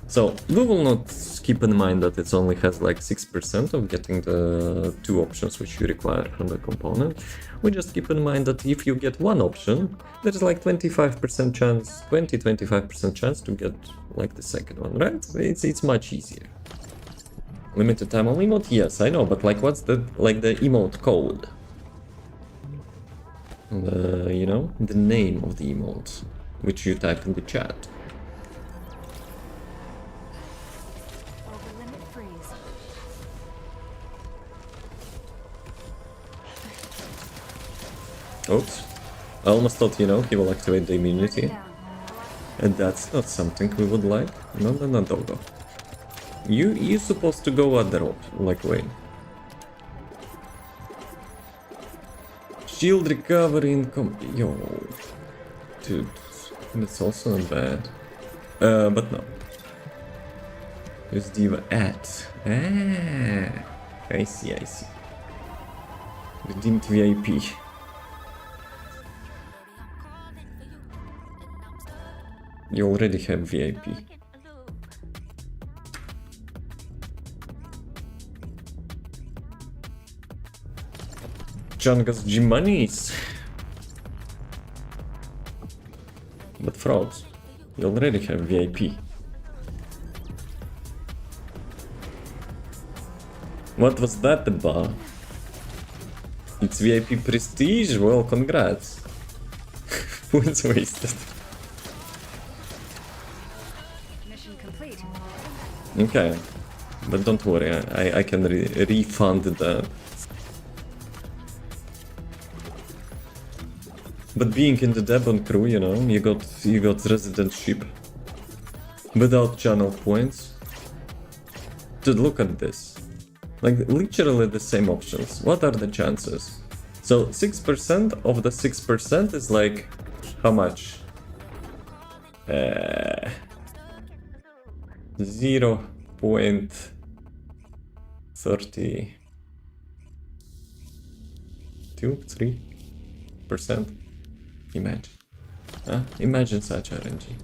So, we will not keep in mind that it only has like 6% of getting the 2 options which you require from the component. We just keep in mind that if you get 1 option, there's like 25% chance, 20-25% chance to get like the second one, right? It's much easier. Limited time only emote? Yes, I know, but like what's the emote code? You know, the name of the emote, which you type in the chat. Over limit freeze. Oops. I almost thought, you know, he will activate the immunity. Down. And that's not something we would like. No, Dogo. You're supposed to go other way. Shield recovery income. Yo. Dude. That's also not bad. But no. Who's Diva at? Ah. I see. Redeemed VIP. You already have VIP. Chungus G-Monies. But frogs, you already have VIP. What was that about? It's VIP prestige? Well, congrats. Points wasted. Mission complete. Okay, but don't worry, I can refund that. But being in the Devon crew, you know, you got residentship without channel points. Dude, look at this. Like, literally the same options. What are the chances? So 6% of the 6% is like, how much? 0.32-3%. Imagine. Imagine such RNG.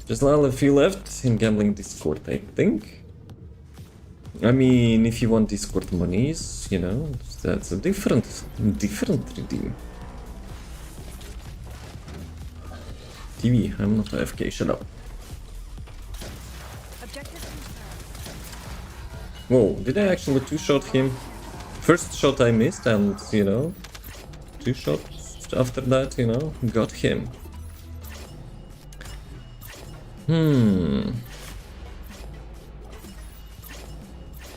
Just a few left in gambling Discord, I think. I mean, if you want Discord monies, you know, that's a different redeem. TV, I'm not AFK, shut up. Objective confirmed. Whoa, did I actually two-shot him? First shot I missed and, you know, 2 shots after that, you know, got him.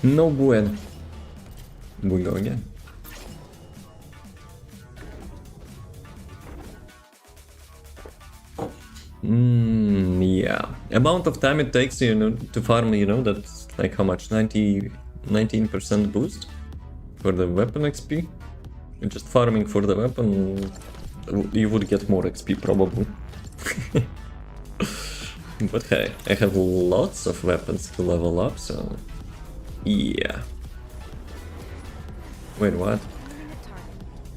No bueno. We go again. Yeah. Amount of time it takes, you know, to farm, you know, that's like how much? 19% boost for the weapon XP. You're just farming for the weapon, you would get more XP probably. But hey, I have lots of weapons to level up, so yeah. Wait, what?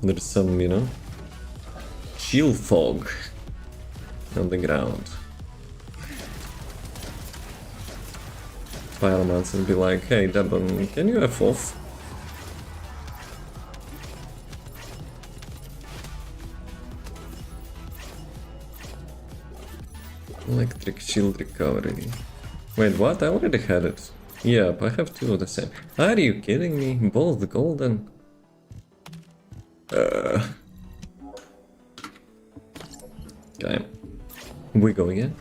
There's some, you know, chill fog on the ground. Pyromancer and be like, hey Devon, can you F off? Electric shield recovery. Wait, what? I already had it. Yep, I have two of the same. Are you kidding me? Both golden? Okay. We go again.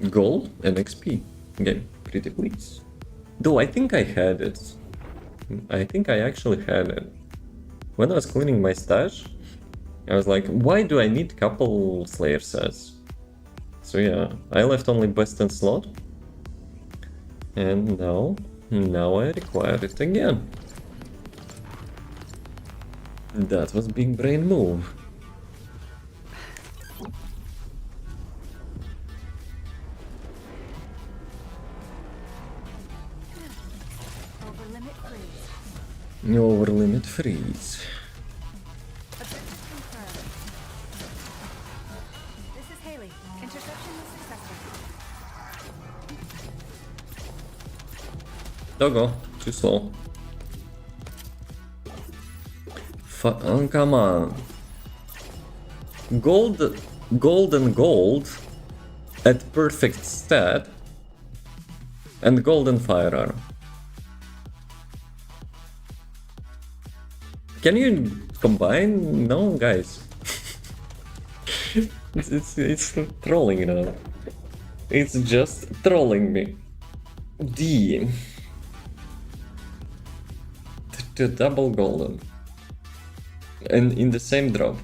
Gold and XP. Again, pretty please. Though I think I had it. I think I actually had it. When I was cleaning my stash, I was like, why do I need couple Slayer sets? So yeah, I left only best in slot. And now I require it again. That was big brain move. Over limit freeze. Over limit freeze. Objective confirmed. This is Haley. Interception was successful. Doggo, too slow. Oh, come on. Gold and gold at perfect stat and golden firearm. Can you combine? No, guys. it's trolling now. It's just trolling me. D. To double golden. And in the same drop.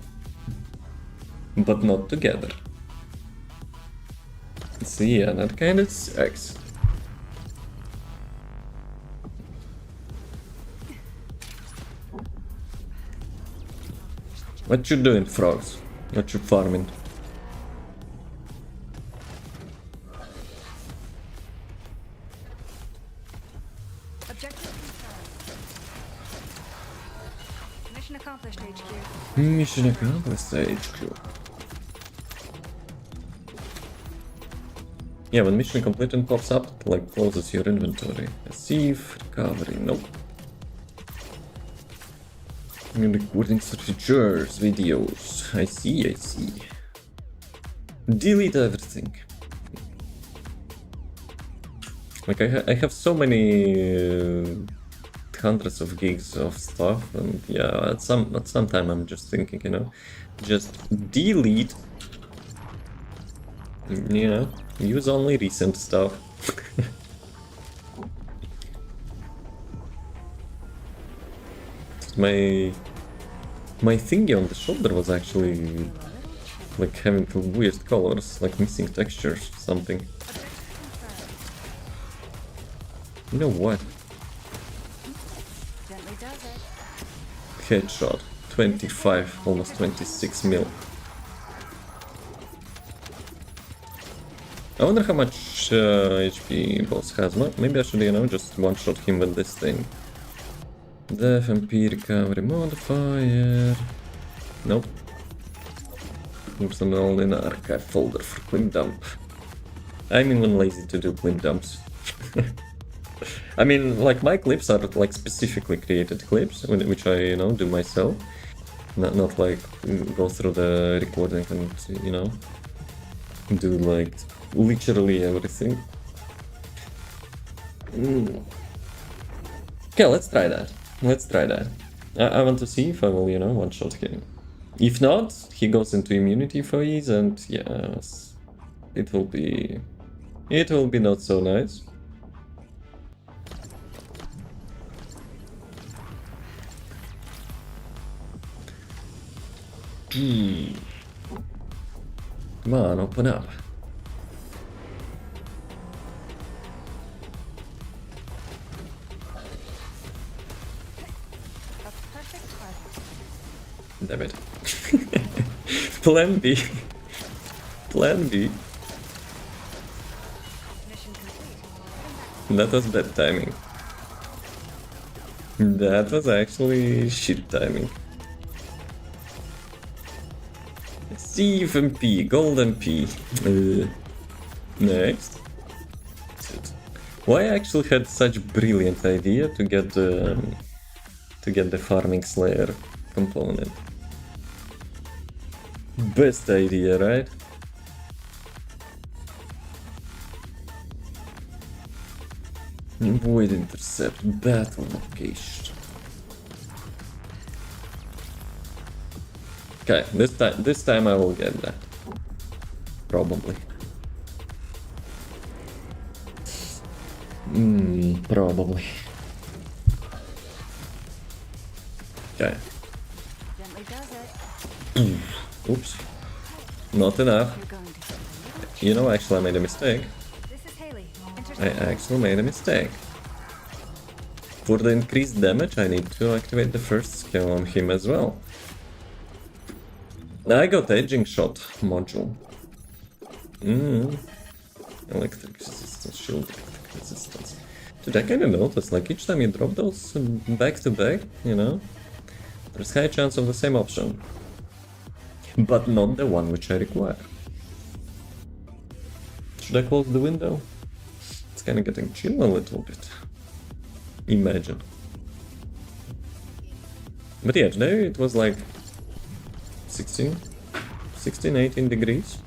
But not together. So yeah, that kinda sucks. What you doing, frogs? What you farming? Objective confirmed. Mission accomplished, HQ. Mission accomplished, HQ. Yeah, when mission completed pops up, it like closes your inventory. Receive, recovery, nope. Recording features, videos. I see. Delete everything. Like I have so many hundreds of gigs of stuff, and yeah, at some time I'm just thinking, you know, just delete. Yeah, use only recent stuff. My thingy on the shoulder was actually like having weird colors, like missing textures, something. You know what? Gently does it. Headshot, 25, almost 26 mil. I wonder how much HP boss has. Maybe I should, you know, just one-shot him with this thing. Def MP recovery modifier. Nope. Oops, I'm all in the archive folder for clip dump. I'm even lazy to do clip dumps. I mean, like my clips are like specifically created clips, which I, you know, do myself. Not like go through the recording and, you know, do like literally everything. Okay, let's try that. I want to see if I will, you know, one-shot him. If not, he goes into immunity phase, and yes, it will be not so nice. Come on, open up. A perfect target. Damn it. Plan B. Plan B. Mission complete. That was bad timing. That was actually shit timing. CFMP, golden P. Next. Why I actually had such brilliant idea to get the farming slayer component. Best idea, right? Void intercept, battle location. Okay, this time I will get that. Probably. Probably. Okay. Gently does it. Oops. Not enough. You're going to. You know, actually I made a mistake. This is Haley. I Intercept. actually made a mistake. For the increased damage, I need to activate the first skill on him as well. I got edging shot module. Electric resistance, shield electric resistance. Dude, I kinda noticed, like each time you drop those back to back, you know, there's high chance of the same option. But not the one which I require. Should I close the window? It's kinda getting chill a little bit. Imagine. But yeah, today it was like 16, 18 degrees.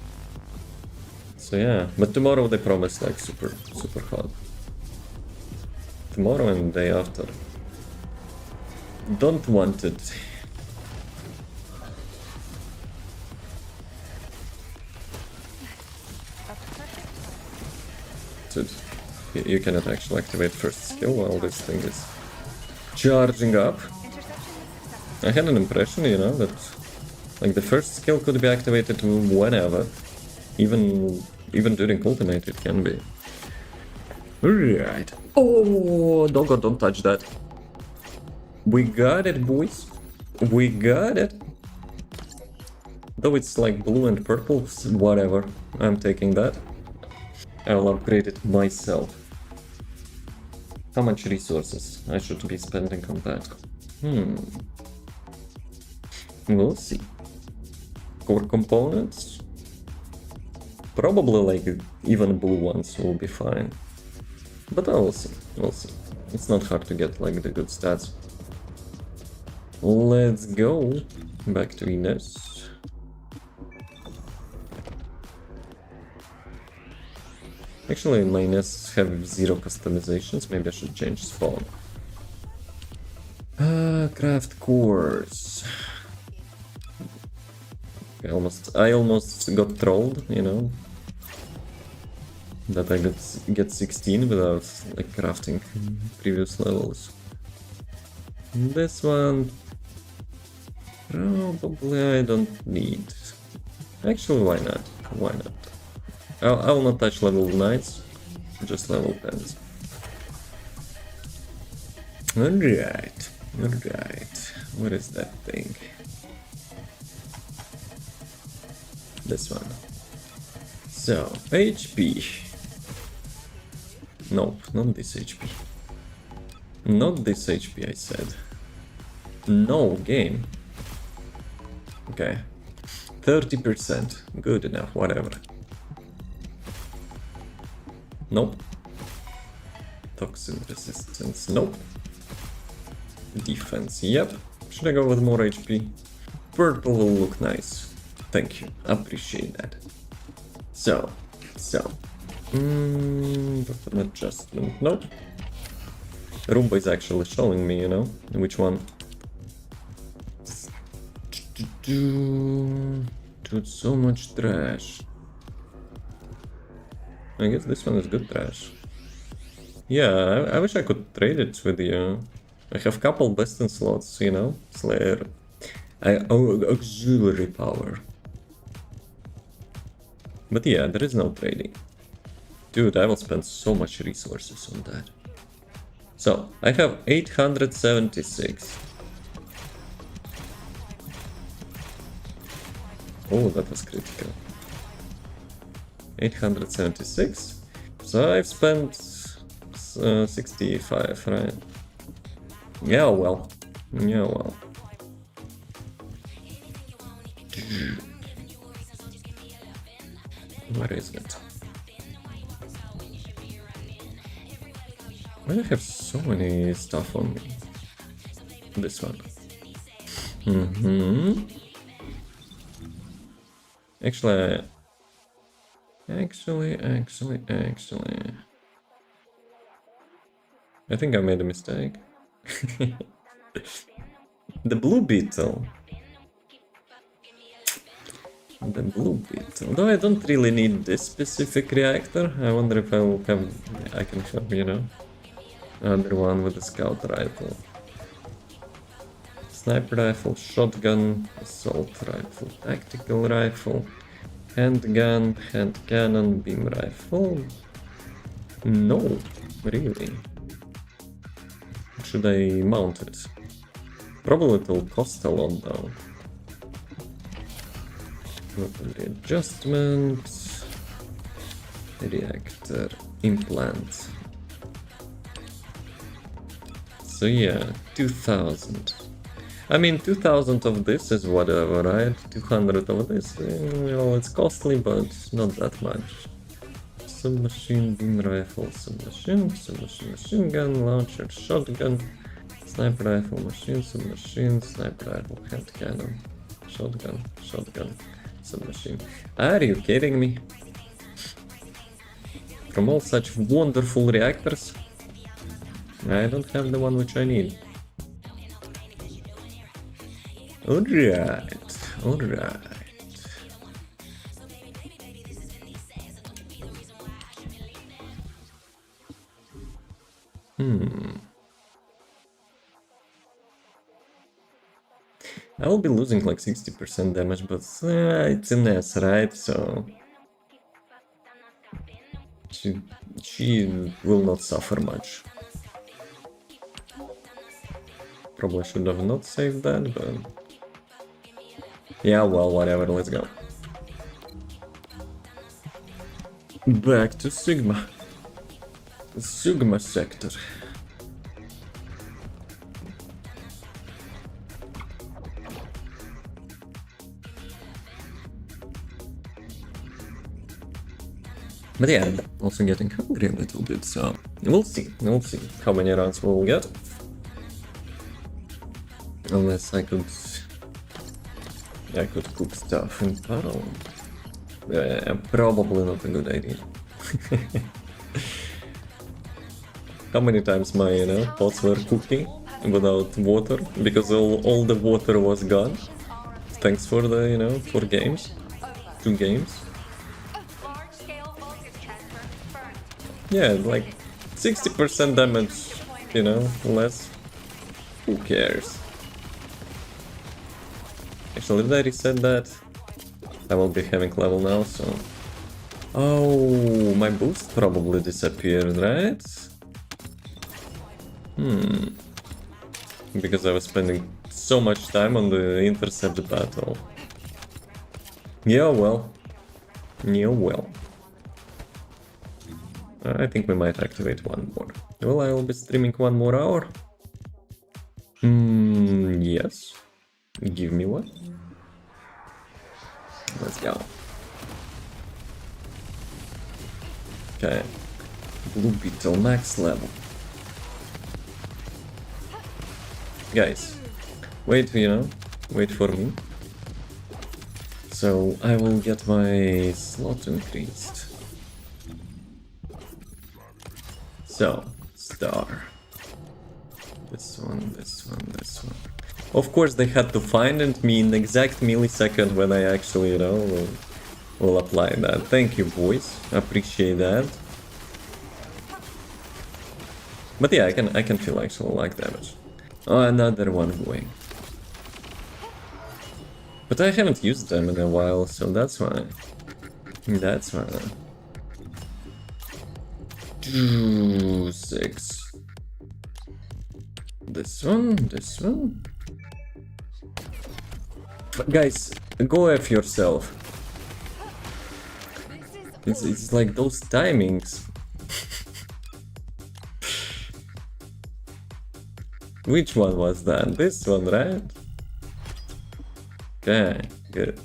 So yeah, but tomorrow they promise like super hot. Tomorrow and the day after. Don't want it. Dude, you cannot actually activate first skill while this thing is charging up. I had an impression, you know, that like the first skill could be activated whenever. Even during ultimate it can be. Right. Oh, Doggo, don't touch that. We got it, boys. We got it. Though it's like blue and purple, whatever. I'm taking that. I'll upgrade it myself. How much resources I should be spending on that? We'll see. Core components? Probably like even blue ones will be fine. But I will see, we'll see. It's not hard to get like the good stats. Let's go back to Ines. Actually, my Ines have 0 customizations, maybe I should change spawn. Craft cores. I almost got trolled, you know. That I get 16 without like crafting previous levels. This one probably I don't need. Actually, why not? Why not? I will not touch level 9s, just level 10s. Alright, alright. What is that thing? This one. So, HP. Nope, not this HP. Not this HP, I said. No game. Okay. 30%. Good enough, whatever. Nope. Toxin resistance, nope. Defense, yep. Should I go with more HP? Purple will look nice. Thank you, appreciate that. So. Button adjustment, nope. Roomba is actually showing me, you know, which one. Dude, so much trash. I guess this one is good trash. Yeah, I wish I could trade it with you. I have couple best in slots, you know, Slayer. Auxiliary power. But yeah, there is no trading. Dude, I will spend so much resources on that. So, I have 876. Oh, that was critical. 876. So I've spent 65, right? Yeah, well. Yeah, well. Where is it? Why do I have so many stuff on me? This one. Actually. I think I made a mistake. The blue beetle. The blue beetle. Although I don't really need this specific reactor. I wonder if I will have. I can have, you know, another one with a scout rifle. Sniper rifle, shotgun, assault rifle, tactical rifle, handgun, hand cannon, beam rifle. No, really. Should I mount it? Probably it will cost a lot though. Weapon readjustment, reactor, implant. So yeah, 2000. I mean, 2000 of this is whatever, right? 200 of this, well, it's costly, but not that much. Submachine, beam rifle, submachine, machine gun, launcher, shotgun, sniper rifle, machine, submachine, sniper rifle, hand cannon, shotgun, submachine. Are you kidding me? From all such wonderful reactors, I don't have the one which I need. Alright. I will be losing like 60% damage, but it's an S, right? So she will not suffer much. Probably should have not saved that, but yeah, well, whatever, let's go. Back to Sigma. Sigma sector. But yeah, I'm also getting hungry a little bit, so we'll see how many rounds we'll get. Unless I could cook stuff in parallel. Probably not a good idea. How many times my, you know, pots were cooking without water because all the water was gone. Thanks for the, you know, 4 games, 2 games. Large-scale voltage transfer confirmed. Yeah, like 60% damage, you know, less. Who cares? Actually, did I reset that? I will be having level now, so... Oh, my boost probably disappeared, right? Because I was spending so much time on the intercept battle. Yeah, well. I think we might activate one more. Well, I will be streaming 1 more hour. Yes. Give me one. Let's go. Okay. Blue Beetle max level. Guys, wait for me. So I will get my slot increased. So, star. This one. Of course they had to find me in the exact millisecond when I actually, you know, will apply that. Thank you, boys. Appreciate that. But yeah, I can feel actual like damage. Oh, another one going. But I haven't used them in a while, so that's why. 2, 6. This one. Guys, go F yourself. It's like those timings. Which one was that? This one, right? Okay, good.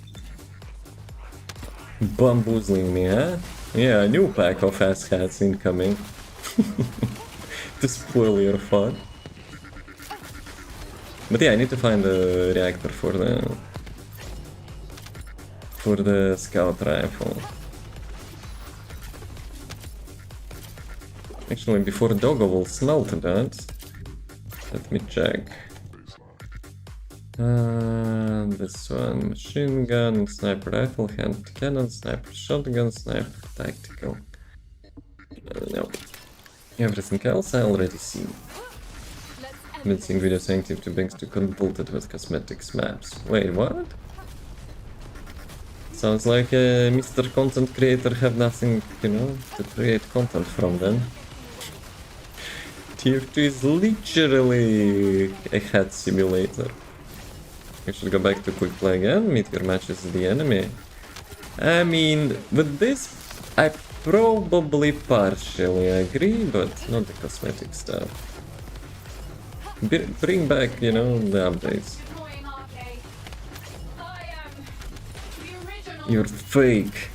Bamboozling me, huh? Yeah, a new pack of asshats incoming. To spoil your fun. But yeah, I need to find a reactor for the scout rifle. Actually, before Doggo will smelt that, let me check. This one, machine gun, sniper rifle, hand cannon, sniper shotgun, sniper tactical. No. Everything else I already see. Missing video saying TF2 banks to convolted with cosmetics maps. Wait, what? Sounds like Mr. Content Creator have nothing, you know, to create content from then. TF2 is literally a head simulator. You should go back to quick play again, meet your matches with the enemy. I mean, with this, I probably partially agree, but not the cosmetic stuff. Bring back, you know, the updates. Deploying arcade. I am the original. You're fake.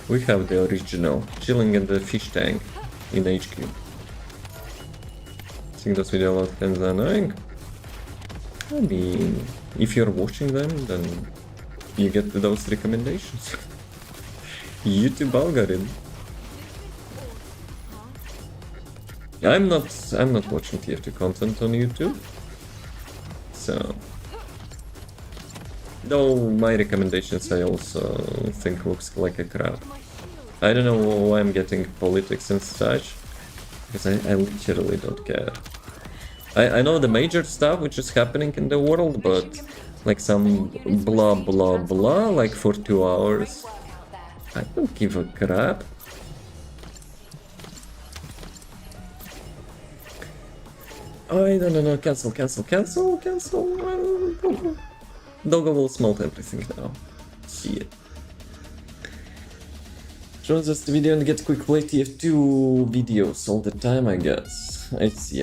We have the original, chilling in the fish tank in HQ. Think those video outcomes are annoying? I mean, if you're watching them, then you get those recommendations. YouTube algorithm. I'm not watching TF2 content on YouTube. So, though my recommendations I also think looks like a crap. I don't know why I'm getting politics and such, because I literally don't care. I know the major stuff which is happening in the world, but like some blah blah blah like for 2 hours, I don't give a crap. Oh, no, cancel. Doggo will smelt everything now. Shit. Shows us the video and get quick play TF2 videos all the time, I guess. I see.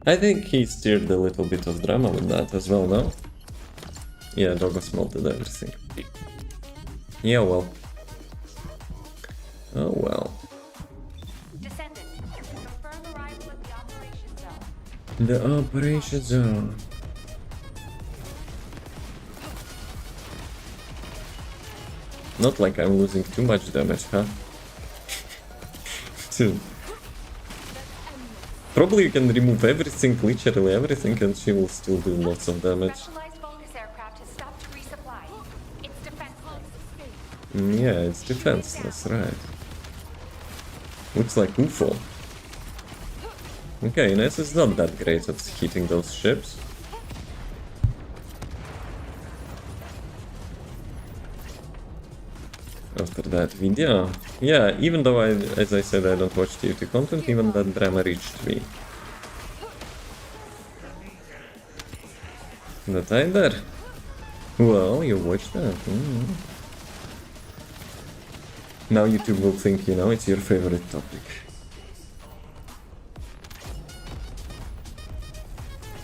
I think he steered a little bit of drama with that as well, no? Yeah, Doggo smelted everything. Yeah, well. Oh well. Descendant, confirm arrival at the operation zone. The operation zone. Not like I'm losing too much damage, huh? Dude. Probably you can remove everything, literally everything, and she will still do lots of damage. Specialized focus aircraft has stopped to resupply. It's defenseless. Yeah, it's defenseless, right. Looks like UFO. Okay, Ines is not that great at hitting those ships. After that video, yeah, even though as I said, I don't watch TF2 content, even that drama reached me. That either? Well, you watch that. Now YouTube will think, you know, it's your favorite topic.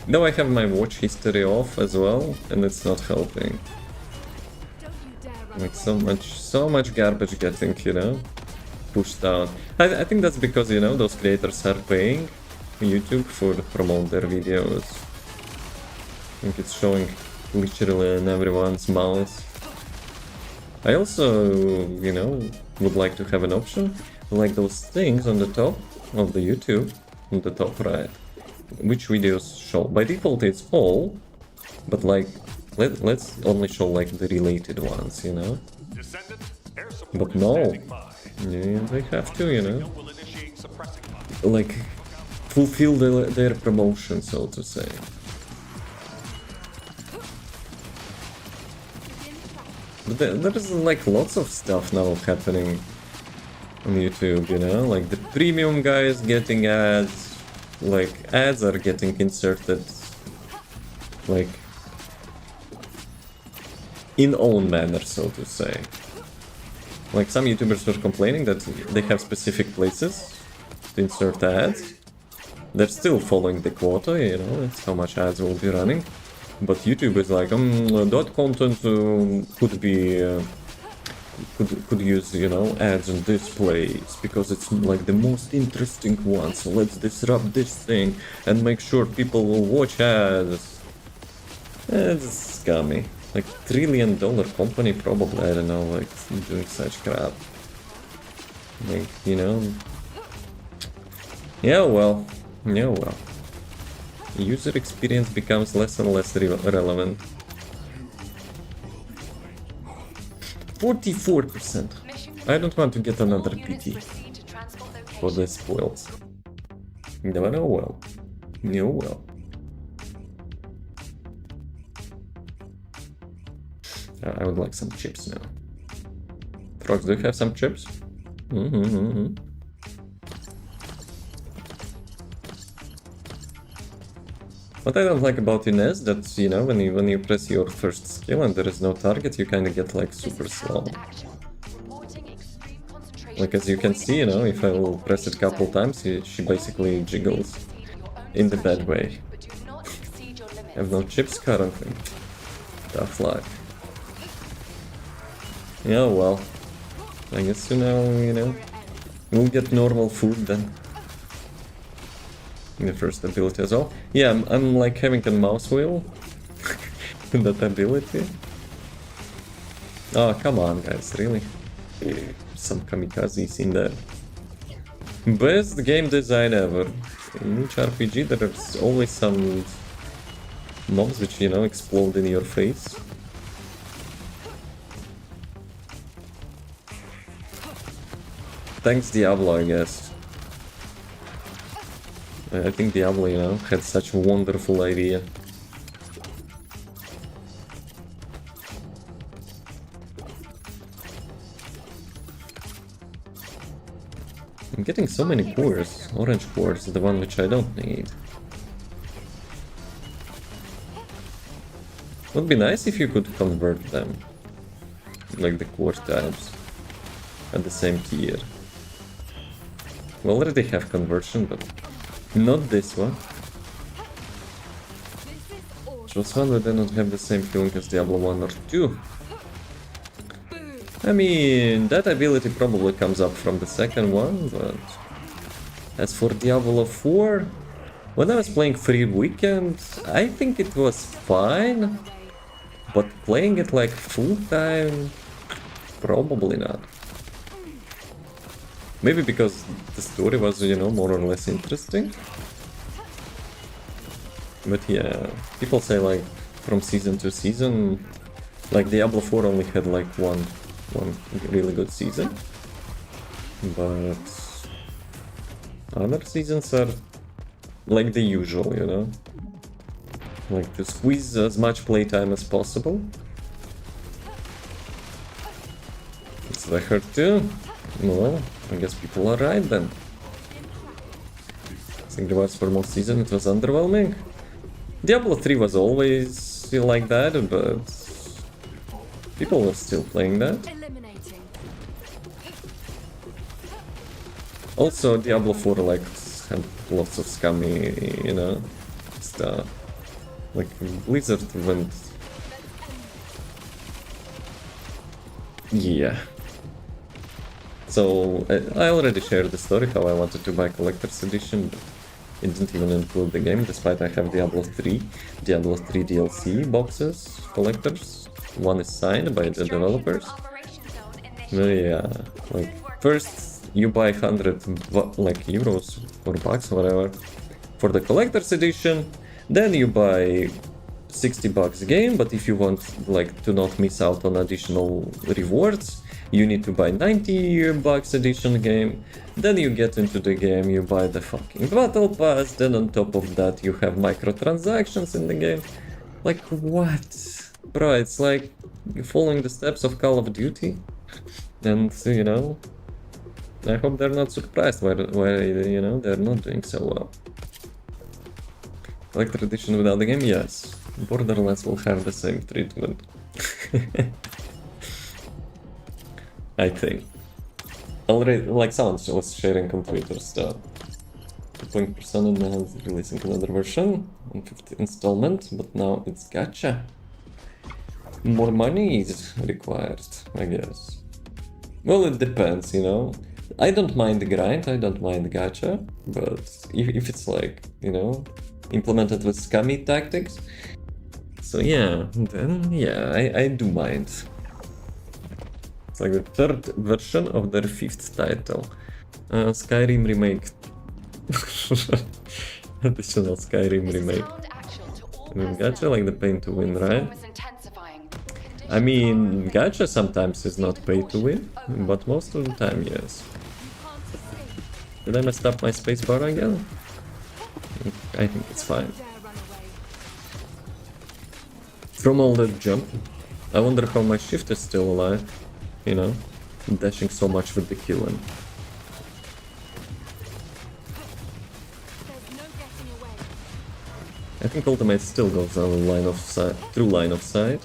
Though I have my watch history off as well, and it's not helping. Like so much garbage getting, you know, pushed out. I think that's because, you know, those creators are paying YouTube for promote their videos. I think it's showing literally in everyone's mouth. I also, you know, would like to have an option like those things on the top of the YouTube, on the top right, which videos show. By default it's all, but like let's only show like the related ones, you know. Descendant, air support But is no, standing by. yeah, they have to, you know, Will initiate suppressing mode. like fulfill their promotion, so to say. But there's like lots of stuff now happening on YouTube, you know, like the premium guys getting ads, like ads are getting inserted, like in own manner, so to say. Like some YouTubers were complaining that they have specific places to insert ads. They're still following the quota, you know, that's how much ads will be running. But YouTube is like, that content could be could use, you know, ads and displays because it's like the most interesting one. So let's disrupt this thing and make sure people will watch ads. It's scummy. Like $1 trillion company, probably, I don't know, like doing such crap. Like, you know. Yeah, well. Yeah, well. User experience becomes less and less relevant. 44%. I don't want to get another PT for the spoils. Never know well. No well. I would like some chips now. Frogs, do you have some chips? What I don't like about Ines that, you know, when you press your first skill and there is no target, you kind of get like super slow. Like as you can see, you know, if I will press it a couple times, she basically jiggles in the bad way. I have no chips currently. Tough luck. Yeah, well, I guess, you know, we'll get normal food then. The first ability as well. Yeah, I'm like having a mouse wheel in that ability. Oh, come on, guys, really? Some kamikazes in there. Best game design ever. In each RPG there's always some mobs which, you know, explode in your face. Thanks Diablo, I guess. I think Diablo, you know, had such a wonderful idea. I'm getting so many cores. Orange cores, the one which I don't need. Would be nice if you could convert them. Like the core types. At the same tier. We already have conversion, but not this one. Which was fun, but they don't have the same feeling as Diablo 1 or 2. I mean, that ability probably comes up from the second one, but... As for Diablo 4, when I was playing Free Weekend, I think it was fine. But playing it like full time, probably not. Maybe because the story was, you know, more or less interesting. But yeah, people say like from season to season, like Diablo 4 only had like one really good season. But other seasons are like the usual, you know? Like to squeeze as much playtime as possible. It's what I heard too. Well, I guess people are right then. I think the rewards for most season it was underwhelming. Diablo 3 was always like that, but people were still playing that. Also, Diablo 4 like had lots of scummy, you know, stuff. Like Blizzard went. Yeah. So I already shared the story how I wanted to buy Collector's Edition, but it didn't even include the game, despite I have Diablo 3 DLC boxes, collectors. One is signed by the developers. But yeah, like first you buy 100 like euros or bucks, whatever, for the Collector's Edition. Then you buy $60 game, but if you want like to not miss out on additional rewards, you need to buy $90 edition game. Then you get into the game, you buy the fucking battle pass, then on top of that you have microtransactions in the game. Like what? Bro, it's like following the steps of Call of Duty. And you know, I hope they're not surprised why you know, they're not doing so well. Collector edition without the game? Yes. Borderlands will have the same treatment. I think. Already, like someone was sharing on Twitter stuff. playing Persona now is releasing another version on 5th installment, but now it's gacha. More money is required, I guess. Well, it depends, you know. I don't mind the grind, I don't mind the gacha, but if it's like, you know, implemented with scummy tactics, so yeah, then yeah, I do mind. It's like the 3rd version of their 5th title. Skyrim remake. Additional Skyrim remake. I mean, gacha like the pain to win, right? I mean, gacha sometimes is not pay to win, but most of the time, yes. Did I mess up my spacebar again? I think it's fine. From all that jump, I wonder how my shift is still alive, you know, dashing so much with the killing. I think ultimate still goes on line of sight, through line of sight,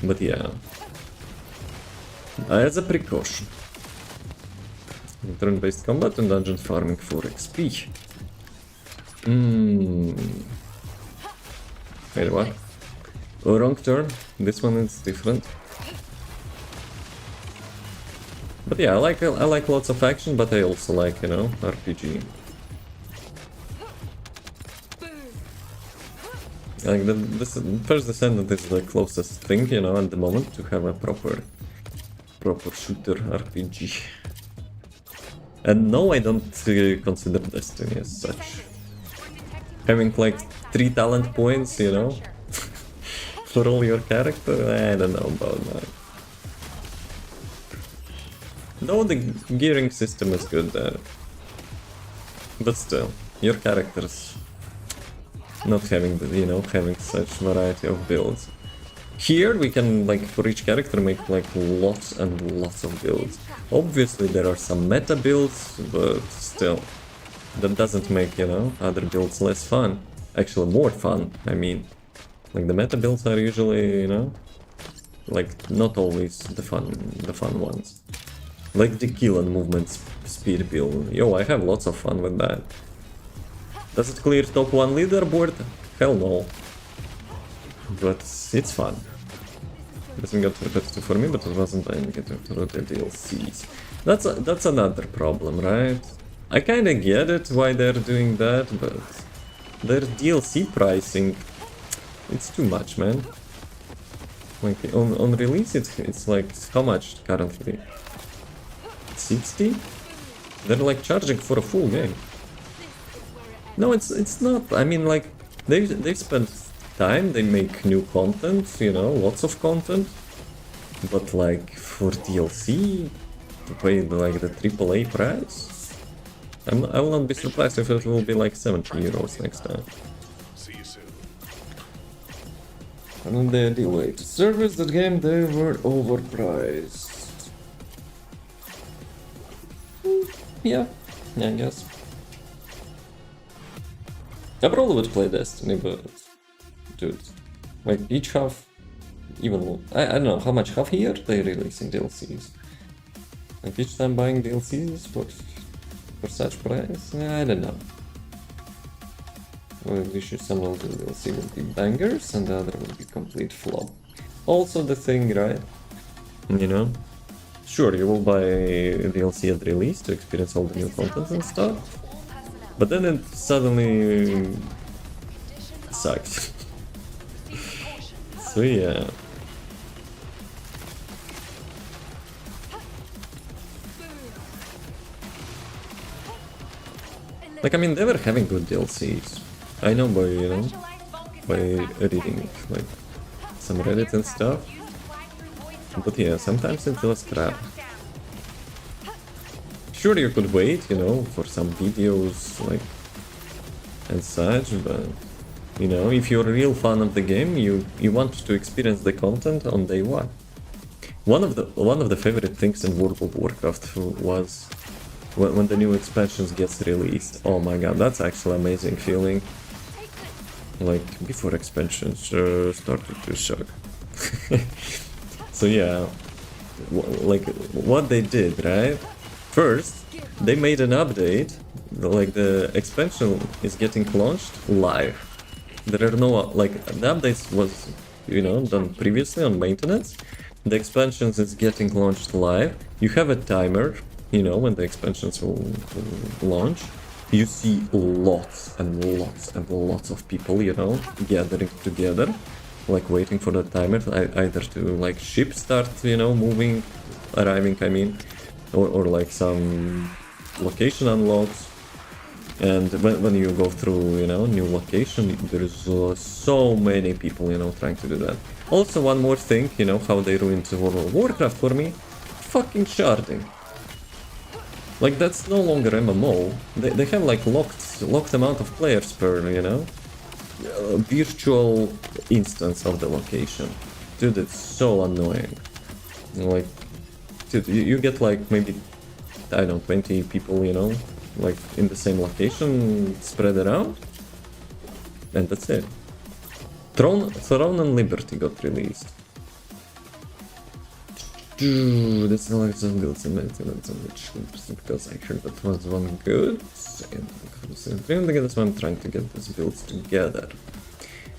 but yeah, as a precaution. Turn-based combat and dungeon farming for XP. Wait, what? Oh, wrong turn. This one is different. But yeah, I like lots of action, but I also like, you know, RPG. Like this First Descendant is the closest thing, you know, at the moment to have a proper shooter RPG. And no, I don't consider Destiny as such. Having like 3 talent points, you know, for all your character, I don't know about that. Though the gearing system is good there. But still, your characters not having the, you know, having such variety of builds. Here we can, like, for each character make like lots and lots of builds. Obviously there are some meta builds, but still, that doesn't make, you know, other builds less fun. Actually more fun, I mean. Like the meta builds are usually, you know, like not always the fun ones. Like the kill and movement speed build. Yo, I have lots of fun with that. Does it clear top 1 leaderboard? Hell no. But it's fun. Doesn't get repetitive for me, but it wasn't buying it through the DLCs. That's another problem, right? I kinda get it why they're doing that, but their DLC pricing, it's too much, man. Like on release it's like how much currently? 60? They're like charging for a full game. No, it's not. I mean, like they spend time, they make new content, you know, lots of content. But like for DLC to pay like the AAA price, I will not be surprised if it will be like 70 euros next time. See you soon. And then they delayed service that game, they were overpriced. Yeah, I guess. I probably would play Destiny, but dude, like each half, even I don't know how much half a year they releasing DLCs. Like each time buying DLCs for such price, I don't know. Well, we should some of the DLC will be bangers and the other will be complete flop. Also the thing, right? You know, sure you will buy DLC at release to experience all the new content and stuff. But then it suddenly sucks. So yeah. Like, I mean, they were having good DLCs. I know by, you know, by reading like some Reddit and stuff. But yeah, sometimes it was crap. Sure, you could wait, you know, for some videos, like, and such, but, you know, if you're a real fan of the game, you want to experience the content on day one. One of the favorite things in World of Warcraft was when the new expansions gets released. Oh my god, that's actually amazing feeling. Like, before expansions started to suck. So yeah, like, what they did, right? First, they made an update, like the expansion is getting launched live. There are no, like, the updates was, you know, done previously on maintenance. The expansions is getting launched live. You have a timer, you know, when the expansions will launch. You see lots and lots and lots of people, you know, gathering together, like waiting for the timer, either to, like, ship start, you know, moving, arriving, I mean, or like some location unlocks. And when you go through, you know, new location, there's so many people, you know, trying to do that. Also, one more thing, you know, how they ruined World of Warcraft for me, fucking sharding. Like, that's no longer MMO. They have like locked amount of players per, you know, virtual instance of the location. Dude, it's so annoying. Like, dude, you get like maybe, I don't know, 20 people, you know, like in the same location, spread around, and that's it. Throne and Liberty got released. This is like some good maintenance on which because I heard that was one good. That's why I'm trying to get this build together.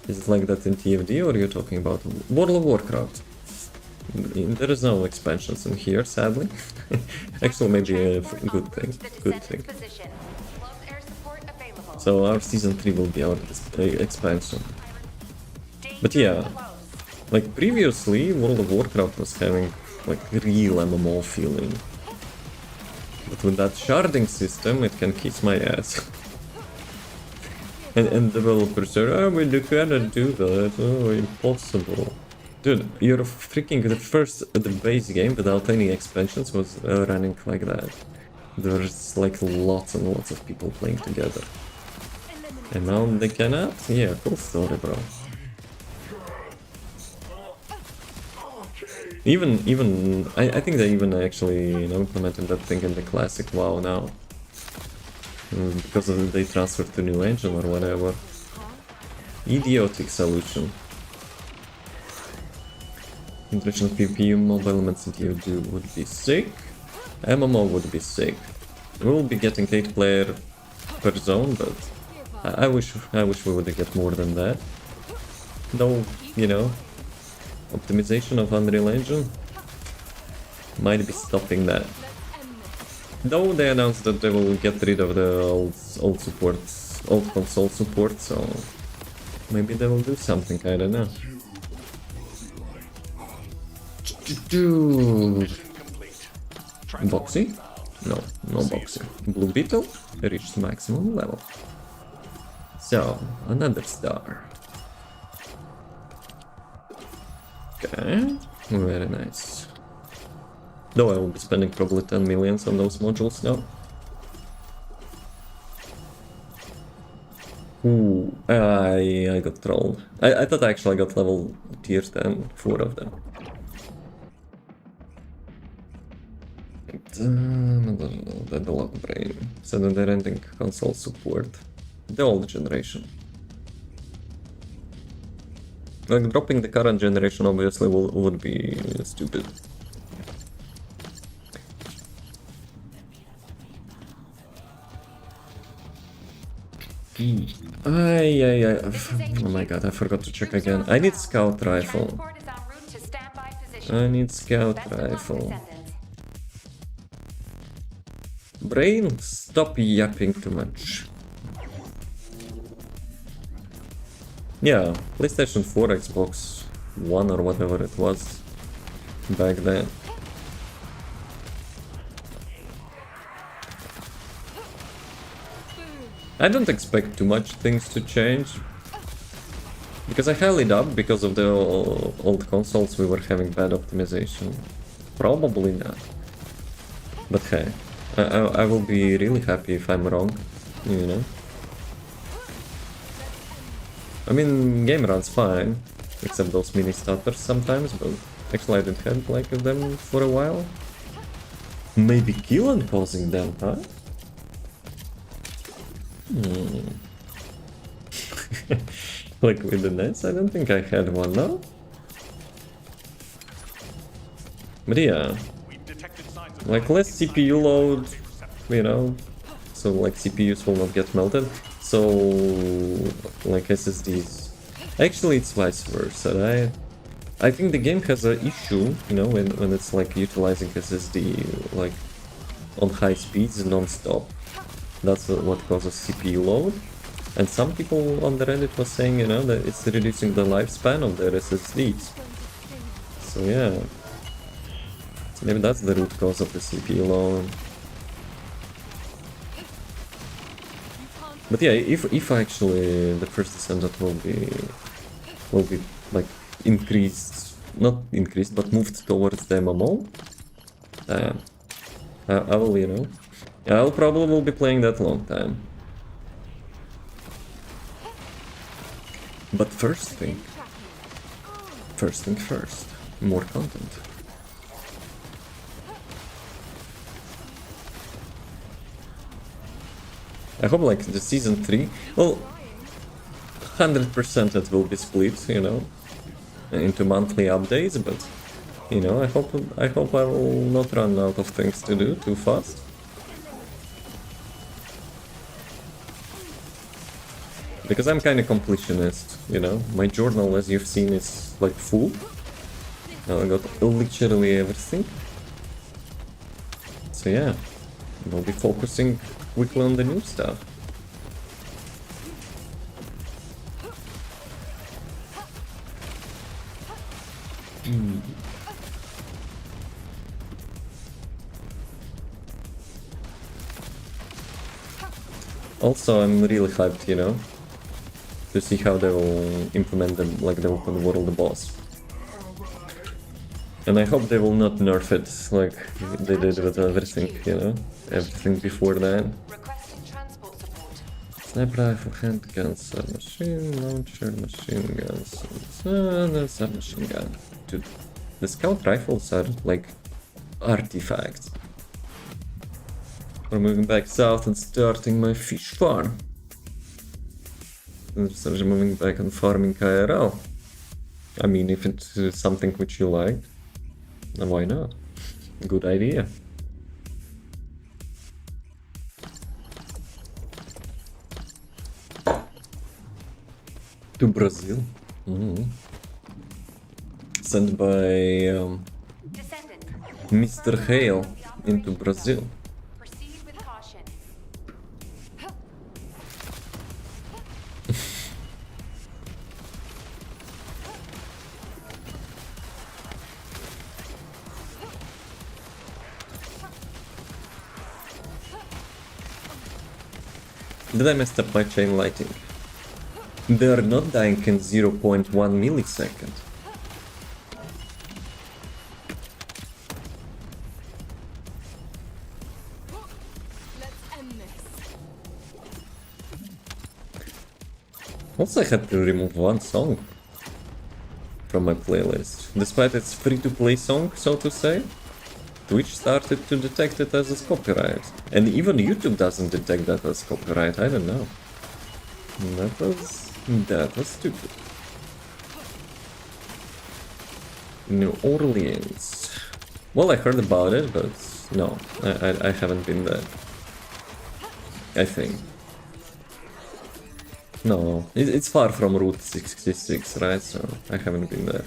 Is it like that in TFD, or are you talking about World of Warcraft? There is no expansions in here, sadly. Actually, maybe a good thing. Good thing. So our season 3 will be our expansion. But yeah, like previously, World of Warcraft was having like real MMO feeling. But with that sharding system, it can kiss my ass. and developers are, oh, we cannot do that, oh, impossible. Dude, you're freaking the base game without any expansions was running like that. There's like lots and lots of people playing together. And now they cannot? Yeah, cool story, bro. Even I think they even actually, you know, implemented that thing in the classic WoW now. Because they transferred to new engine or whatever. Idiotic solution. Introduction of PvP mobile elements in TFD would be sick. MMO would be sick. We'll be getting 8 player per zone, but I wish we would get more than that. Though, you know, optimization of Unreal Engine might be stopping that. Though they announced that they will get rid of the old console support, so maybe they will do something, I don't know. Boxy? No boxy. Blue Beetle reached maximum level. So, another star. Okay, very nice. Though I will be spending probably 10 millions on those modules now. Ooh, I got trolled. I thought I actually got level tier 10, 4 of them. The lock brain. So then they're ending console support. The old generation. Like, dropping the current generation obviously would be stupid. Oh my god, I forgot to check again. I need scout rifle. I need scout rifle. Brain, stop yapping too much. Yeah, PlayStation 4, Xbox One or whatever it was back then. I don't expect too much things to change, because I highly doubt because of the old consoles we were having bad optimization. Probably not. But hey, I will be really happy if I'm wrong, you know. I mean, game runs fine, except those mini stutters sometimes, but actually I didn't have like them for a while. Maybe Killen causing them, huh? Like with the nets, I don't think I had one, no? But yeah, Like less CPU load, you know, so like CPUs will not get melted. So like SSDs. Actually, it's vice versa, right? I think the game has an issue, you know, when it's like utilizing SSD like on high speeds non-stop. That's what causes CPU load. And some people on the Reddit was saying, you know, that it's reducing the lifespan of their SSDs. So yeah, maybe that's the root cause of the CPU load. But yeah, if actually the first descendant will be like increased, not increased, but moved towards the MMO, I will, you know, I'll probably will be playing that long time. But first thing first, more content. I hope like the season 3, well, 100% it will be split, you know, into monthly updates, but you know, I hope I will not run out of things to do too fast. Because I'm kind of completionist, you know, my journal, as you've seen, is like full. Now I got literally everything. So yeah, I'll be focusing quickly on the new stuff. Also, I'm really hyped, you know, to see how they will implement them, like the open world boss. And I hope they will not nerf it like they did with everything, you know, everything before that. Requesting transport support. Sniper rifle, handgun, submachine launcher, machine guns, submachine gun. Dude, the scout rifles are like artifacts. We're moving back south and starting my fish farm. Instead of moving back and farming IRL. I mean, if it's something which you like, then why not? Good idea. To Brazil. Sent by Descendant. Mr. Hale into Brazil. Proceed with caution. Did I mess up my chain lighting? They are not dying in 0.1 millisecond. Let's end this. Also, I had to remove one song from my playlist. Despite its free-to-play song, so to say, Twitch started to detect it as a copyright. And even YouTube doesn't detect that as copyright, I don't know. That was stupid. New Orleans. Well, I heard about it, but no, I haven't been there. I think. No, it's far from Route 66, right? So I haven't been there.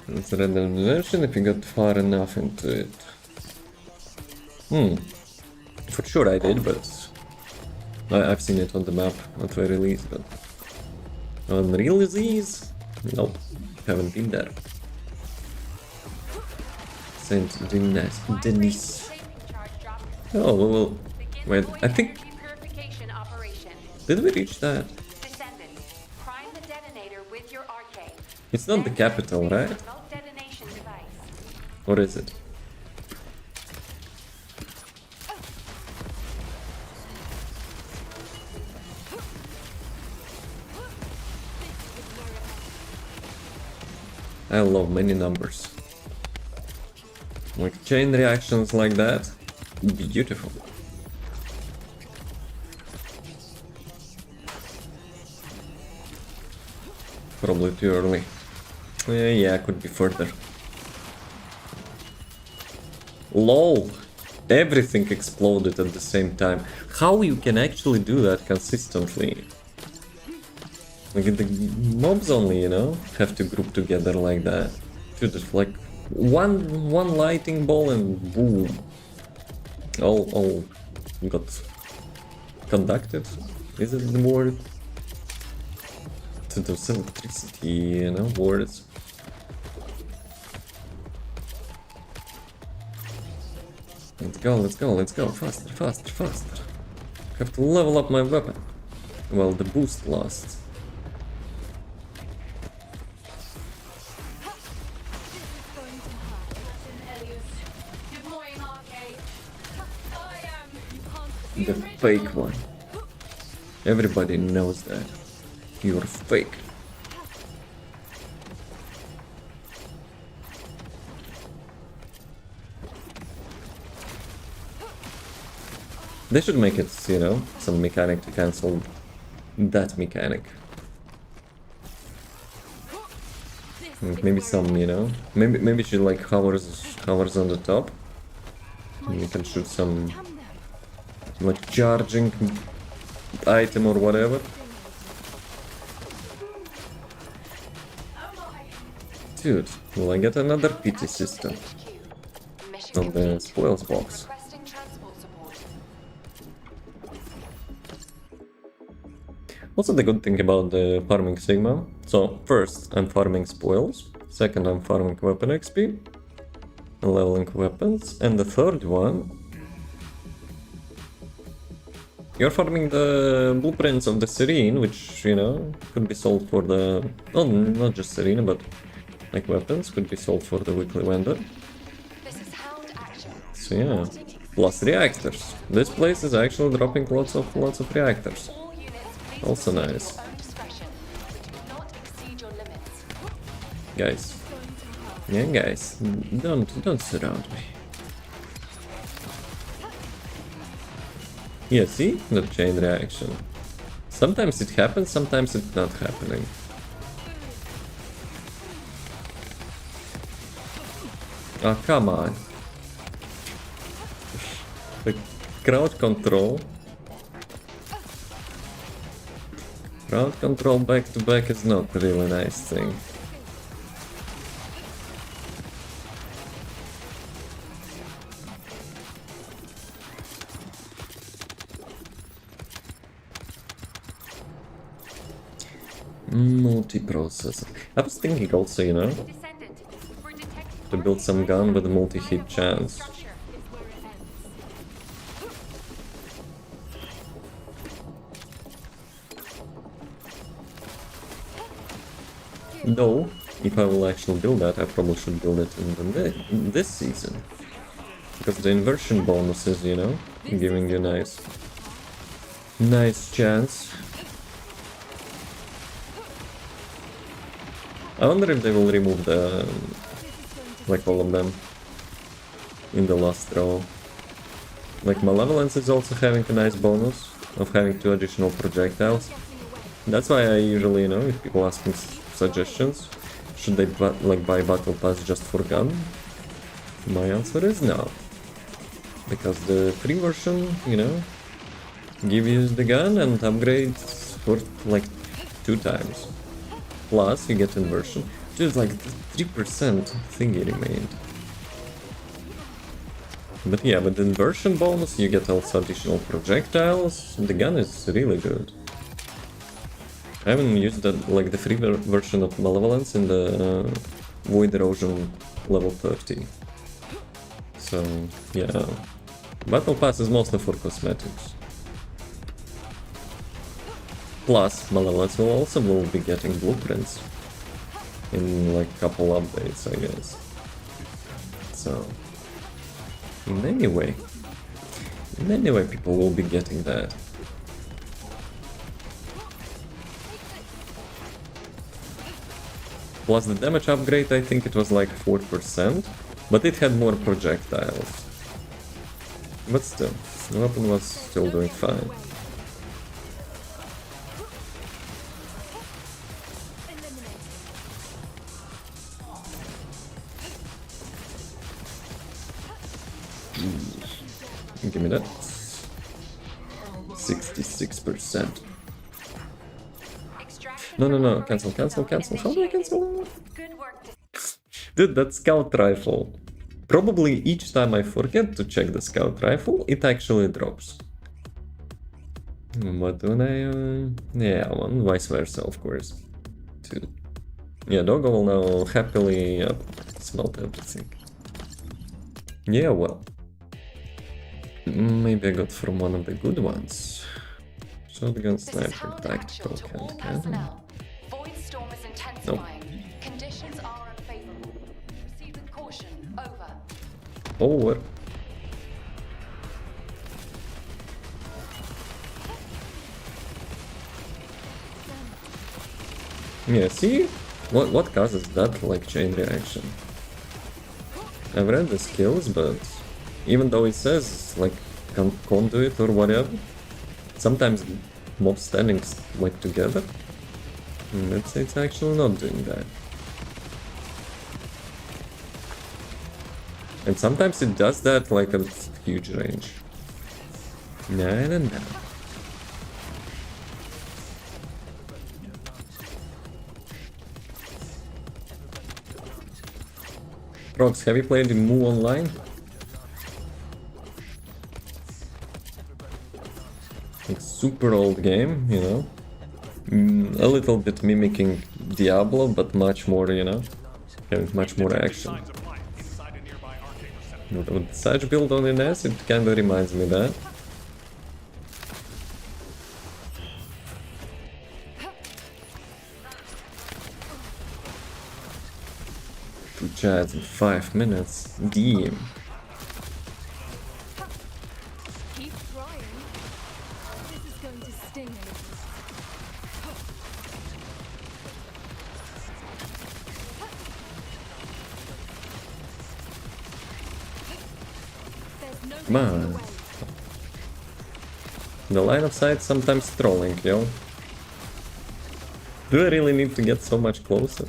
It's a random version if you got far enough into it. For sure I did, but I've seen it on the map at very least, but on release, nope, haven't been there. Saint Denis. Safety charge drop. Oh, well, Begin wait, void I think, energy purification operation. did we reach that? Descendant. Prime the detonator with your arcade. It's not the Then capital, activate right? the remote detonation device. Or is it? I love many numbers. Like chain reactions like that, beautiful. Probably too early. Yeah, could be further. LOL! Everything exploded at the same time. How you can actually do that consistently? Like the mobs only, you know, have to group together like that. Dude, it's like one lighting ball and boom. All got conducted. Is it the word? To those electricity, you know, words. Let's go, faster. Have to level up my weapon. Well, the boost lasts. Deploying arcade. The fake one. Everybody knows that. You're fake. They should make it, you know, some mechanic to cancel that mechanic. Maybe some, you know, maybe she like hovers on the top. And you can shoot some like charging item or whatever. Dude, will I get another PT system on the spoils box? Requesting transport support. Also the good thing about the farming Sigma. So first I'm farming spoils, second I'm farming weapon XP, and leveling weapons, and the third one you're farming the blueprints of the Serene, which, you know, could be sold for the... well, not just Serene, but like weapons could be sold for the weekly vendor. This is Hound Action. So yeah, plus reactors. This place is actually dropping lots of reactors. All units, please Also proceed nice. at your own discretion. Do not exceed your limits. Guys. Yeah, guys, don't surround me. Yeah, see? The chain reaction. Sometimes it happens, sometimes it's not happening. Oh, come on. The crowd control. Crowd control back to back is not a really nice thing. Multi-processor. I was thinking also, you know, Descendant, we're detecting to build some gun with a multi-hit chance. structure. Though, if I will actually build that, I probably should build it in this season. Because the inversion bonus is, you know, giving you nice chance. I wonder if they will remove the, like all of them in the last row. Like Malevolence is also having a nice bonus of having 2 additional projectiles. That's why I usually, you know, if people ask me suggestions, should they like buy Battle Pass just for gun? My answer is no. Because the free version, you know, give you the gun and upgrades for like 2 times. Plus you get inversion. Just like the 3% thingy remained. But yeah, with the inversion bonus you get also additional projectiles. The gun is really good. I haven't used that, like the free version of Malevolence in the Void Erosion level 30. So yeah, Battle Pass is mostly for cosmetics. Plus, Malevolence will be getting blueprints in like couple updates, I guess. So, in any way, people will be getting that. Plus the damage upgrade, I think it was like 4%, but it had more projectiles. But still, the weapon was still doing fine. 66%. Extraction No, from cancel. operations zone How do I initiated. cancel? Good work. Dude, that scout rifle. Probably each time I forget to check the scout rifle, it actually drops. But when yeah, one vice versa, of course. Two. Yeah, Doggo will now happily smelt everything. Yeah, well. Maybe I got from one of the good ones. Shotgun, This is sniper, Talent tactical, Actual to all hand cannon. personnel. Void storm is intensifying. Conditions are unfavorable. Proceed with caution. Over. Over. Yeah, see? What causes that, like, chain reaction? I've read the skills, but even though it says, like, conduit or whatever, sometimes mobs standing, like, together, it's actually not doing that. And sometimes it does that, like, at huge range. No, I don't know. Rox, have you played in Mu Online? Like super old game, you know? A little bit mimicking Diablo, but much more, you know? Having much more action. Signs of life inside a nearby arcade receptacle. With such build on NS, it kinda reminds me that. Two chats in 5 minutes. Damn. Keep trying. This is going to sting a little. There's no Come on. getting away. The line of sight sometimes trolling, yo. Do I really need to get so much closer?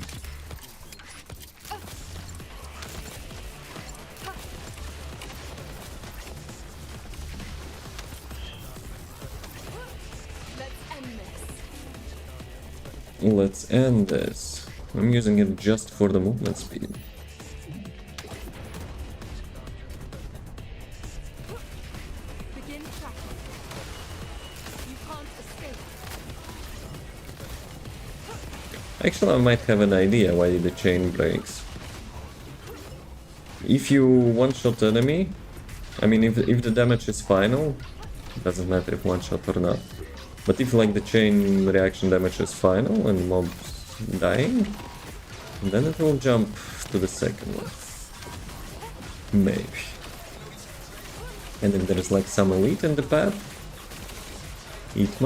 Let's end this. Let's end this. I'm using it just for the movement speed. Begin tracking. You can't escape. Actually, I might have an idea why the chain breaks. If you one-shot enemy, I mean, if the damage is final, it doesn't matter if one-shot or not. But if like the chain reaction damage is final and mobs dying, then it will jump to the second one. Maybe. And if there's like some elite in the path, it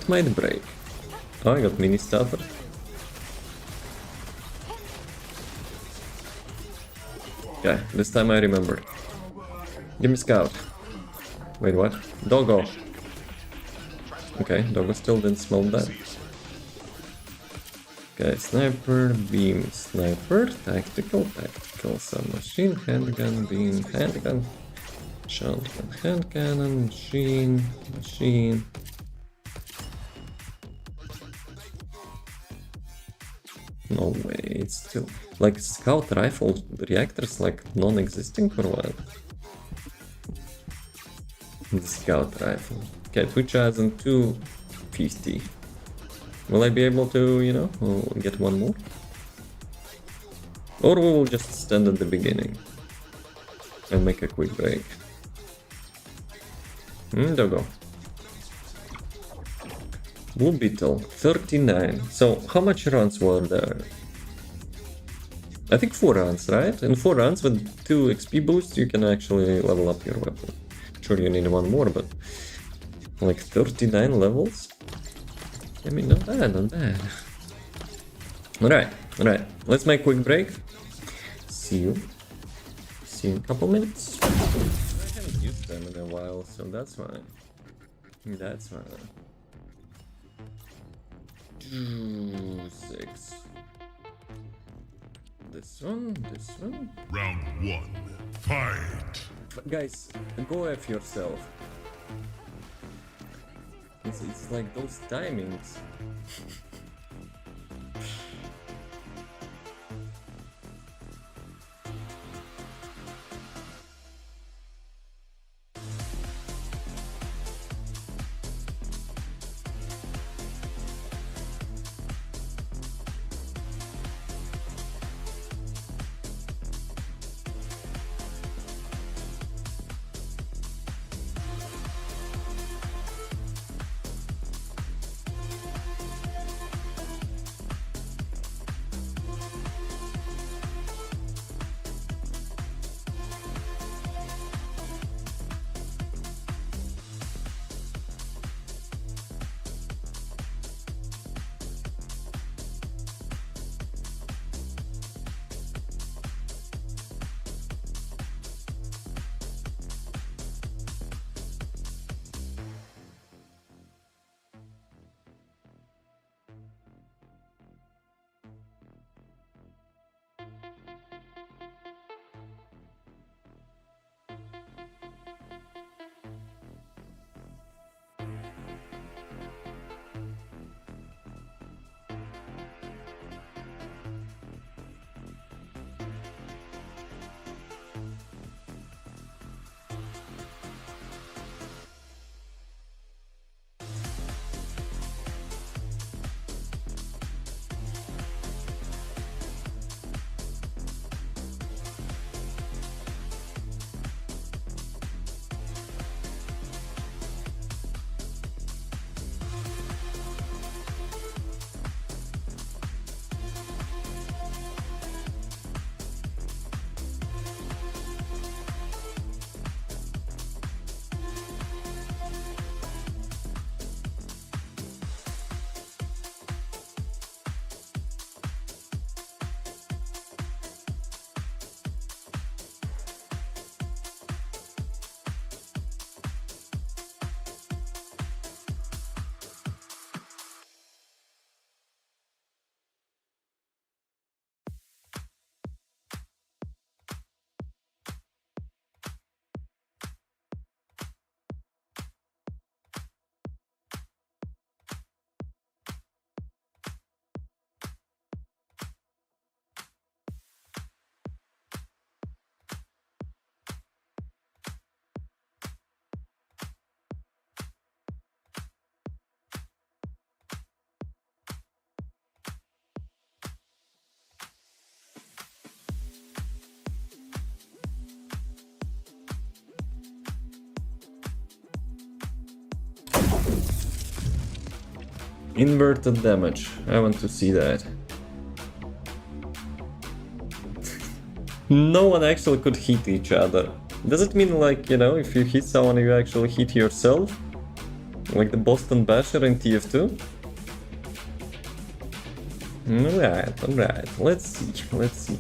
might break. Oh, I got mini stutter. Yeah, this time I remember. Give me scout. Wait, what? Doggo. Okay, Doggo still didn't smell that. Okay, sniper, beam, sniper, tactical, submachine, handgun, beam, handgun, shotgun, hand cannon, machine. No way, it's still like scout rifle reactors like non-existing or what? The scout rifle. Okay, 2250. Will I be able to, you know, get one more? Or we will just stand at the beginning and make a quick break. Doggo. Blue Beetle, 39. So, how much runs were there? I think 4 runs, right? In 4 runs with 2 XP boosts, you can actually level up your weapon. Sure, you need one more, but like 39 levels? I mean, not bad, not bad. Alright, let's make a quick break. See you in a couple minutes. I haven't used them in a while, so that's fine. That's fine. 6. This one. Round 1. Fight. Guys, go F yourself. It's like those timings. Inverted damage. I want to see that. No one actually could hit each other. Does it mean, like, you know, if you hit someone you actually hit yourself? Like the Boston Basher in TF2? Alright, let's see.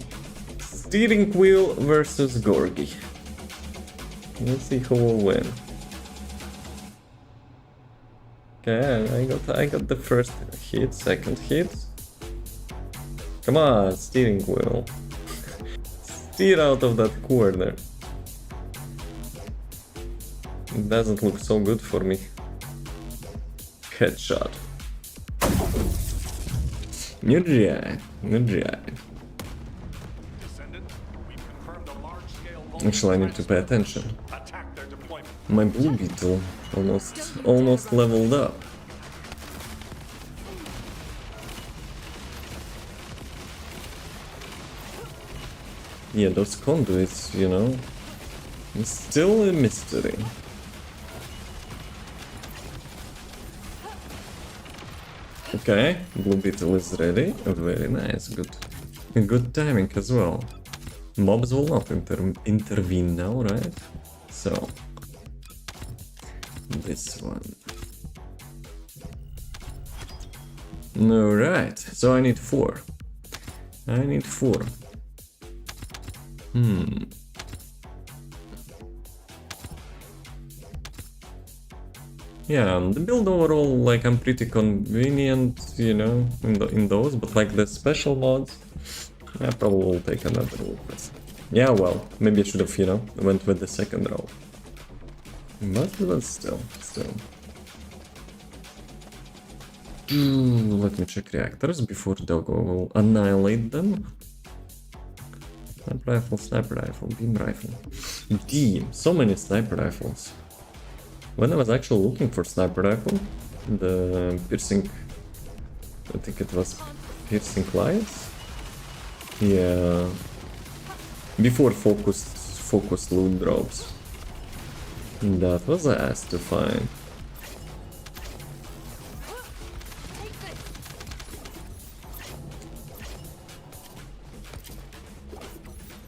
Steering wheel versus Gorgi. Let's see who will win. Okay, I got the first hit, second hit. Come on, steering wheel. Steer out of that corner. It doesn't look so good for me. Headshot. Good job. Actually, I need to pay attention. My blue beetle almost leveled up. Yeah, those conduits, you know, it's still a mystery. Okay, blue beetle is ready. Oh, very nice, good timing as well. Mobs will not intervene now, right? So this one. Alright, so I need 4. Yeah, the build overall, like, I'm pretty convenient, you know, in those, but like the special mods, I probably will take another look. Yeah, well, maybe I should have, you know, went with the second row. But still. Let me check reactors before Doggo will annihilate them. Sniper rifle, beam rifle. Damn, so many sniper rifles. When I was actually looking for sniper rifle, the piercing, I think it was piercing lights. Yeah, before focused loot drops. That was ass to find.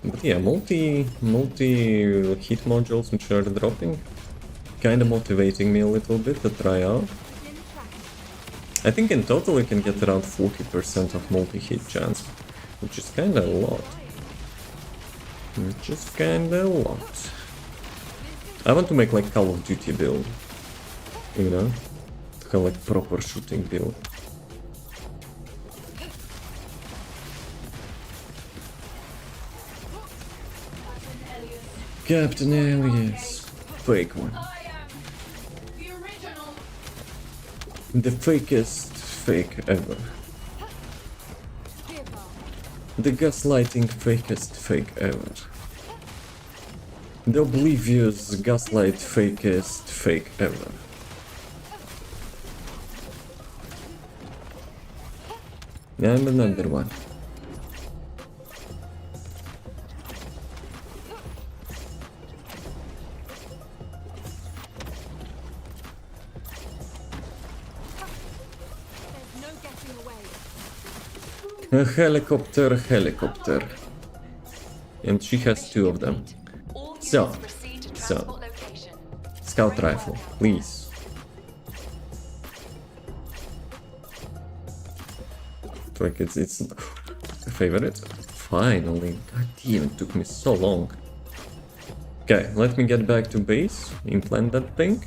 But yeah, multi hit modules which are dropping, kinda motivating me a little bit to try out. I think in total you can get around 40% of multi-hit chance, which is kinda a lot. I want to make like Call of Duty build, you know, to have like proper shooting build. Captain Alias, fake one. The fakest fake ever. The gaslighting fakest fake ever. The oblivious gaslight fakest fake ever. And another one. A helicopter. And she has two of them. So. Scout rifle, please. Like it's a favorite. Finally. God damn, it took me so long. Okay, let me get back to base, implant that thing.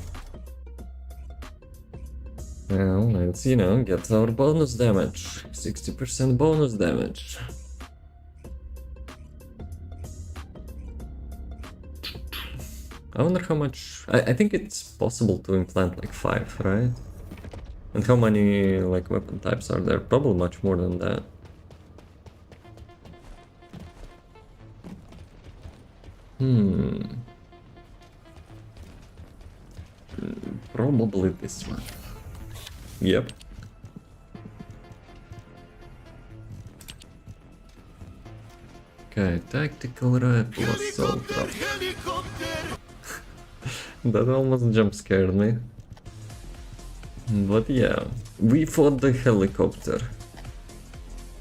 Now, let's, you know, get our bonus damage. 60% bonus damage. I wonder how much... I think it's possible to implant like 5, right? And how many like weapon types are there? Probably much more than that. Probably this one. Yep. Okay, tactical rifle assault rifle. That almost jump scared me. But yeah, we fought the helicopter.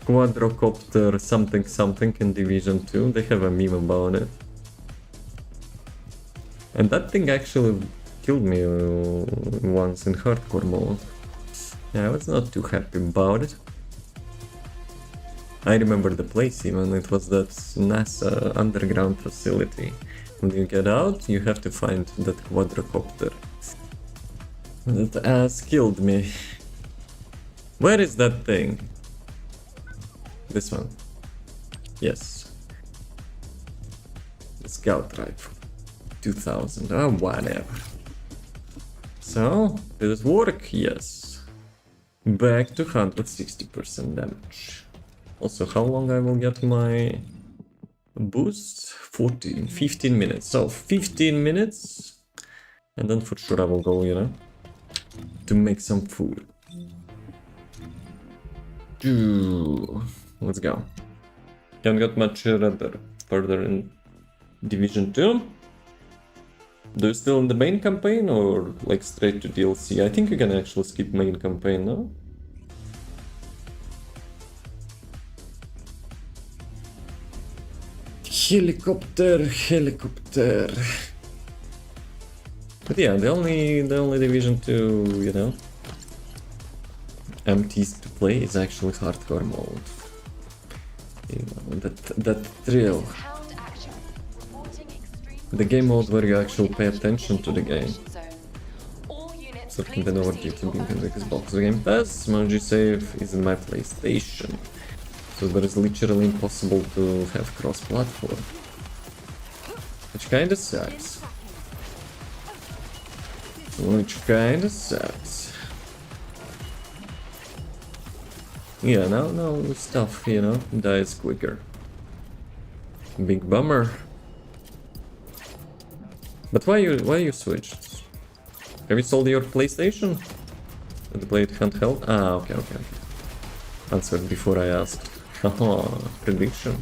Quadrocopter something in Division 2. They have a meme about it. And that thing actually killed me once in hardcore mode. Yeah, I was not too happy about it. I remember the place even, it was that NASA underground facility. When you get out, you have to find that quadrocopter. That ass killed me. Where is that thing? This one. Yes. The scout rifle. 2000, oh whatever. So, did it work? Yes. Back to 160% damage. Also, how long I will get my boost? 15 minutes. So, 15 minutes. And then for sure I will go, you know, to make some food. Let's go. Can't get much further in Division 2. Do you still in the main campaign or like straight to DLC? I think you can actually skip main campaign now. Helicopter. But yeah, the only Division 2, you know, MTs to play is actually hardcore mode. You know, that thrill. The game mode where you actually pay attention to the game. Something that over to being in the Xbox Game Pass. Emoji save is in my PlayStation. So there is literally impossible to have cross-platform. Which kinda sucks. Yeah, now stuff, you know, dies quicker. Big bummer. But why you switched? Have you sold your PlayStation? And play it handheld? Ah, okay. Answered before I asked. Haha, prediction.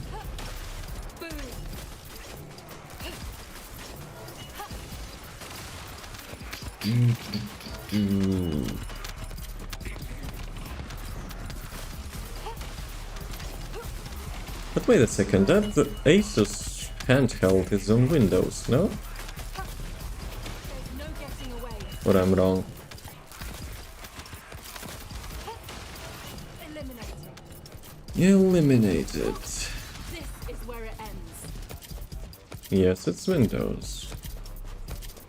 But wait a second, that Asus handheld is on Windows, no? There's no getting away. Or I'm wrong? Eliminated. This is where it ends. Yes, it's Windows.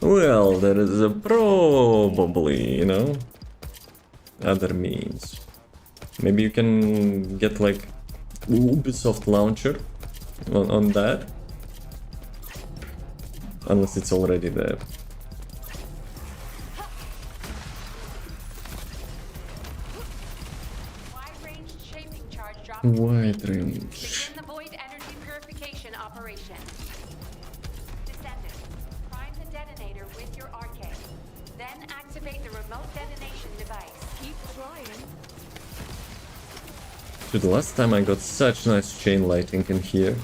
Well, there is a probably, you know, other means. Maybe you can get like Ubisoft launcher on that. Unless it's already there. Wide-range shaping charge drop. Wide range. Begin the void energy purification operation. Descendant, prime the detonator with your arcade. Then activate the remote detonation device. Keep trying. Dude, last time I got such nice chain lighting in here.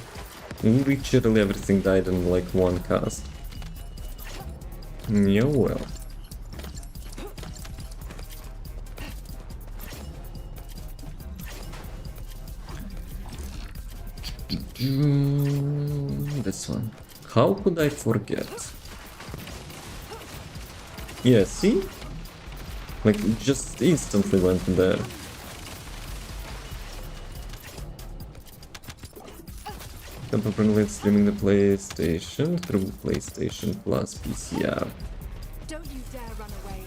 Literally everything died in like one cast. Yeah, well. This one. How could I forget? Yeah, see? Like, it just instantly went there. Temporarily streaming the PlayStation through PlayStation Plus PCR. Don't you dare run away.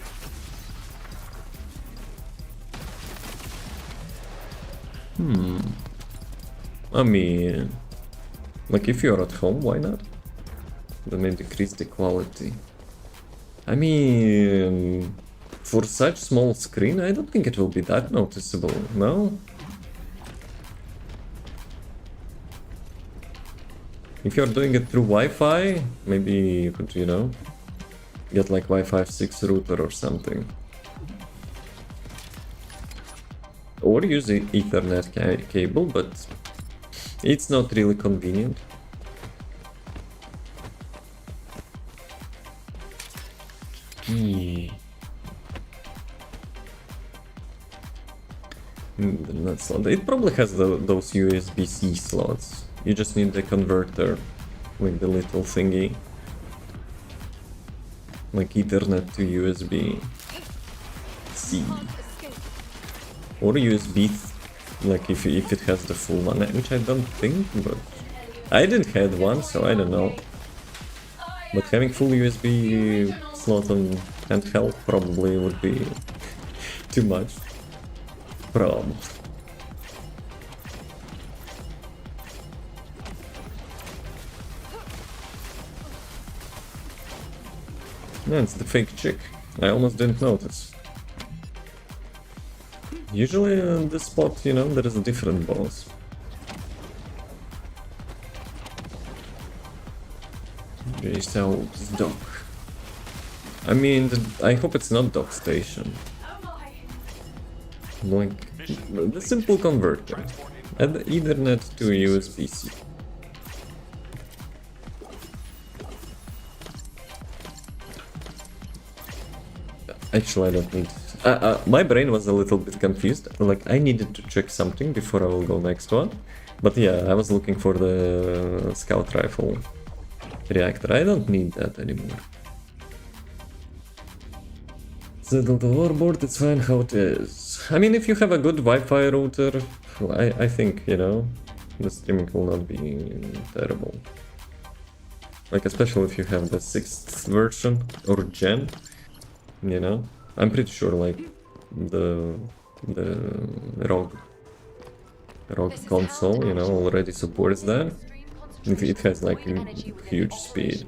I mean, like if you're at home, why not? That may decrease the quality. I mean, for such small screen, I don't think it will be that noticeable, no? If you're doing it through Wi-Fi, maybe you could, you know, get like Wi-Fi 6 router or something. Or use the Ethernet cable, but it's not really convenient. It probably has those USB-C slots. You just need the converter with the little thingy. Like Ethernet to USB-C. Or USB, like if it has the full one, which I don't think, but I didn't have one, so I don't know. But having full USB slot on handheld probably would be too much. Problem. No, it's the fake chick. I almost didn't notice. Usually on this spot, you know, there is a different boss. 𝑗𝑠 dock. I mean, I hope it's not dock station. Like, the simple converter. Add Ethernet to USB-C. Actually, I don't need... my brain was a little bit confused. Like, I needed to check something before I will go next one. But yeah, I was looking for the scout rifle reactor. I don't need that anymore. Settle the warboard, it's fine how it is. I mean, if you have a good Wi-Fi router, I think, you know, the streaming will not be terrible. Like, especially if you have the 6th version or gen. You know, I'm pretty sure like the ROG console, you know, already supports that. It has like huge speed.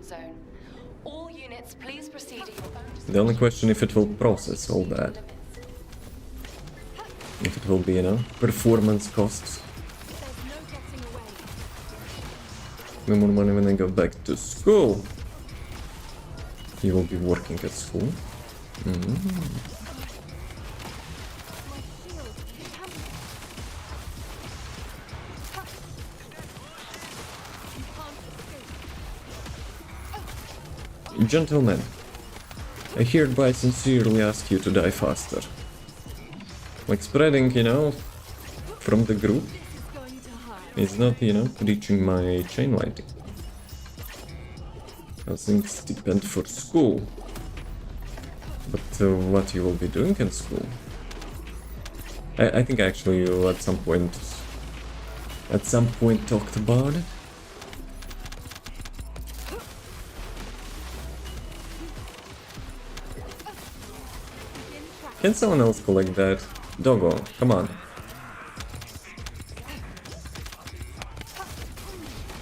The only question if it will process all that. If it will be, you know, performance costs. There's no getting away. No more money when I go back to school. You will be working at school. My shield. Come. You can't escape. Gentlemen, I hereby sincerely ask you to die faster. Like spreading, you know, from the group This is going to hurt. is not, you know, reaching my chain lighting. Things depend for school. But what you will be doing in school? I think actually you at some point talked about it. Can someone else collect that? Doggo, come on.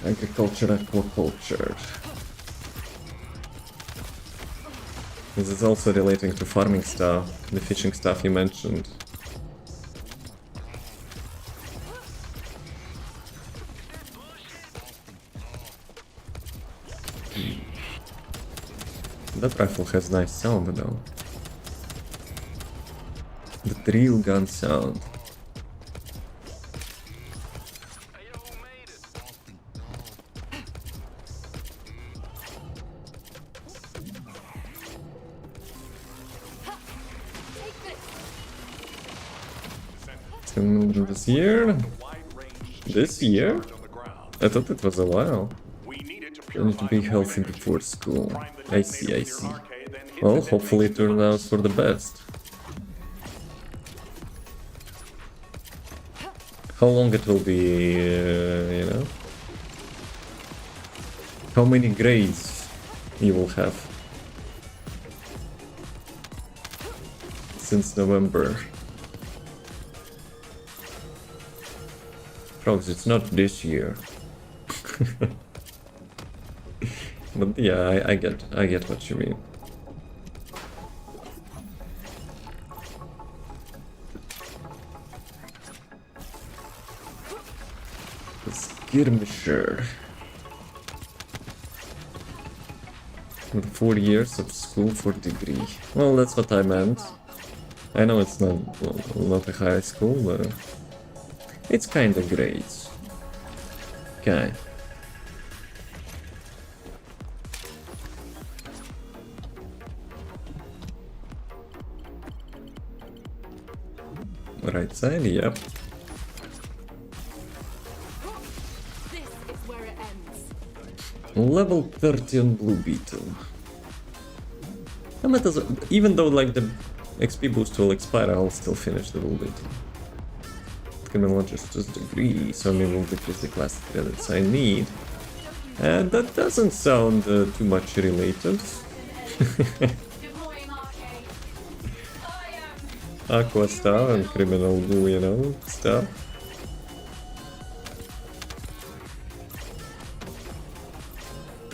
Agriculture, aquaculture. This is also relating to farming stuff, the fishing stuff you mentioned. That rifle has nice sound though. The drill gun sound. This year? This year? I thought it was a while. I need to be healthy before school. I see, I see. Well, hopefully it turns out for the best. How long it will be, you know? How many grades you will have? Since November. Frogs, it's not this year. But yeah, I get what you mean. The skirmisher. With 4 years of school for degree. Well, that's what I meant. I know it's not a high school, but it's kinda great. Okay. Right side, yep. This is where it ends. Level 30 on Blue Beetle. Even though like the XP boost will expire, I'll still finish the Blue Beetle. Criminologist's degree, so I will decrease the class credits I need. And that doesn't sound too much related. Aqua stuff and criminal blue, you know, stuff.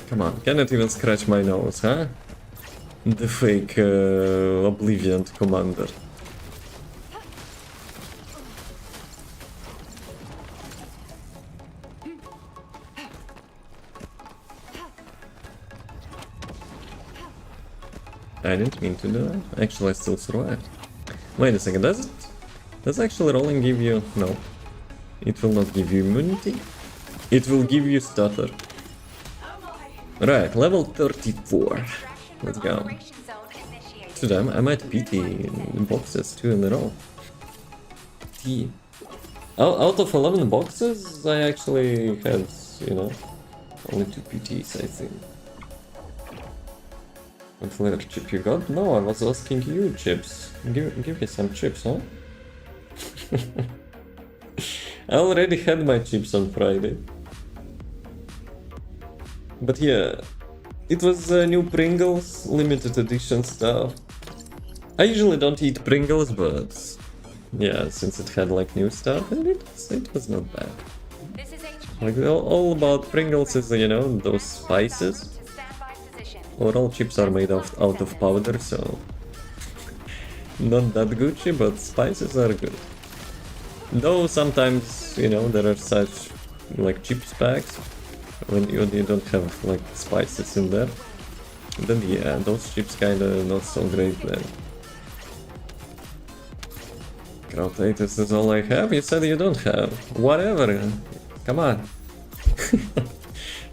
Come on, cannot even scratch my nose, huh? The fake Oblivion commander. I didn't mean to do that. Actually, I still survived. Wait a second, does actually rolling give you... No. It will not give you immunity. It will give you stutter. Right, level 34. Let's go. Dude, I might PT boxes 2 in a row. T. Out of 11 boxes, I actually had, you know, only 2 PTs, I think. What flavor chip you got? No, I was asking you, chips. Give me some chips, huh? I already had my chips on Friday. But yeah, it was new Pringles, limited edition stuff. I usually don't eat Pringles, but yeah, since it had like new stuff, it was not bad. Like all about Pringles is, you know, those spices. Or all chips are made out of powder, so not that Gucci, but spices are good. Though sometimes, you know, there are such like cheap packs when you don't have like spices in there. Then yeah, those chips kinda not so great then. Crowdlaters is all I have? You said you don't have. Whatever. Come on.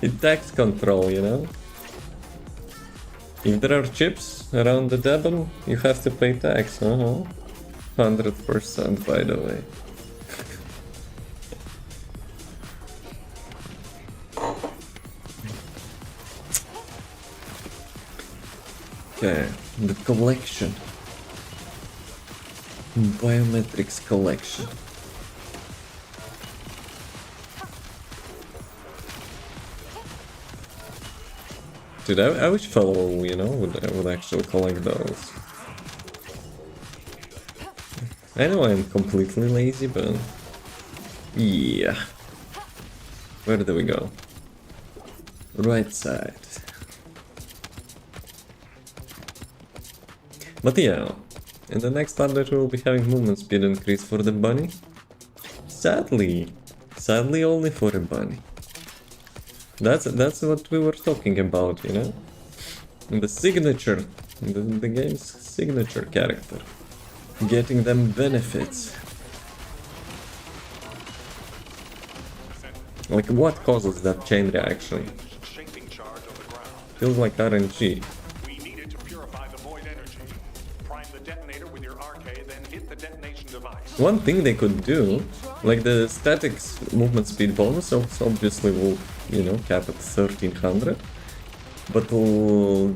It's tax control, you know? If there are chips around the Devon, you have to pay tax. 100% by the way. Okay, the collection. Biometrics collection. Dude, I wish fellow, you know, would actually collect those. I know I'm completely lazy, but yeah. Where do we go? Right side. But yeah, in the next update we will be having movement speed increase for the bunny. Sadly only for a bunny. That's what we were talking about, you know? The signature, the game's signature character. Getting them benefits. Like what causes that chain reaction? Shaping charge on the ground. Feels like RNG. We need it to purify the void energy. Prime the detonator with your RK, then hit the detonation device. One thing they could do, like the statics movement speed bonus, obviously will, you know, cap at 1300. But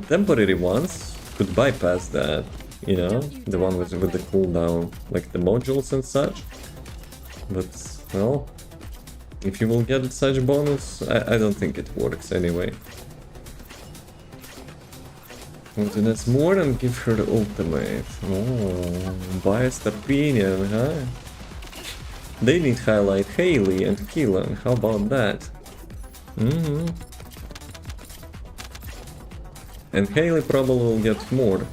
temporary ones could bypass that, you know, the one with the cooldown, like the modules and such. But, well, if you will get such bonus, I don't think it works anyway. Want to dance more and give her the ultimate. Oh, biased opinion, huh? They need highlight Haley and Keelan, how about that? And Haley probably will get more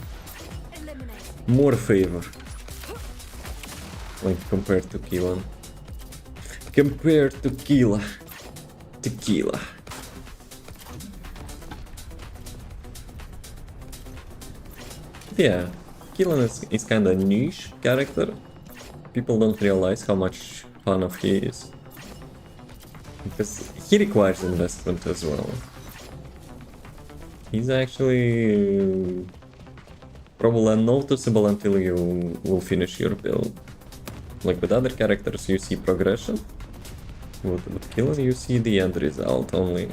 favor. Like compared to Keelan. Compared to Keela. Tequila. Yeah, Keelan is kinda niche character. People don't realize how much fun of he is. Because he requires investment as well. He's actually probably unnoticeable until you will finish your build. Like with other characters you see progression. With Keelan you see the end result only.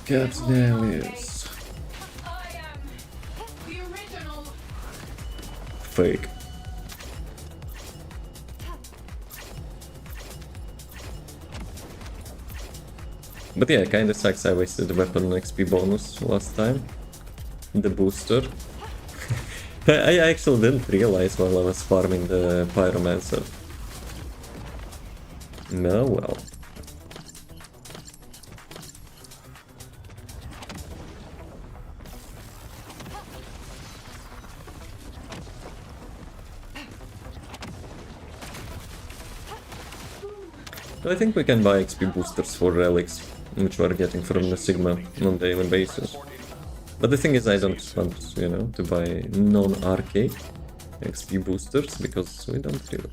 Captain Alias. I am the original. Fake. But yeah, kinda sucks I wasted the weapon XP bonus last time. The booster. I actually didn't realize while I was farming the Pyromancer. No, well. I think we can buy XP boosters for relics, which we are getting from the Sigma on a daily basis. But the thing is, I don't want, you know, to buy non-RK XP boosters, because we don't really...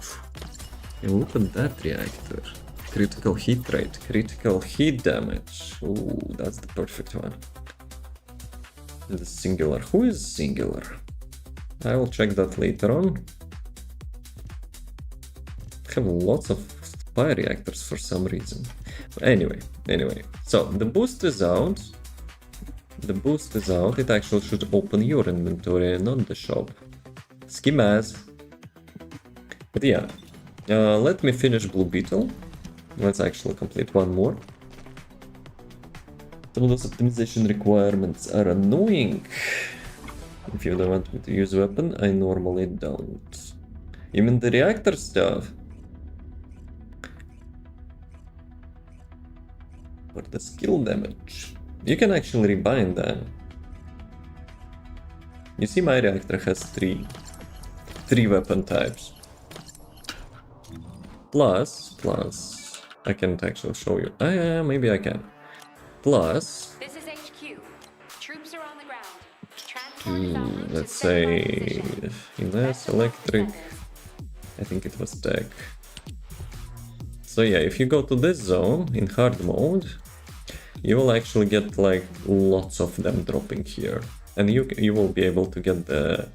And look at that reactor. Critical hit rate, critical hit damage. Ooh, that's the perfect one. The singular. Who is singular? I will check that later on. I have lots of fire reactors for some reason. But anyway. So, the boost is out. The boost is out. It actually should open your inventory and not the shop. Schemas. But yeah. Let me finish Blue Beetle. Let's actually complete one more. Some of those optimization requirements are annoying. If you don't want me to use weapon, I normally don't. Even the reactor stuff. For the skill damage. You can actually rebind that. You see, my reactor has three weapon types. Plus, I can't actually show you. Maybe I can. Plus, This is HQ. Troops are on the ground. Transport is en route to let's standby say, position. finesse, Best of luck, electric. defenders. I think it was tech. So yeah, if you go to this zone in hard mode, you will actually get like lots of them dropping here, and you will be able to get the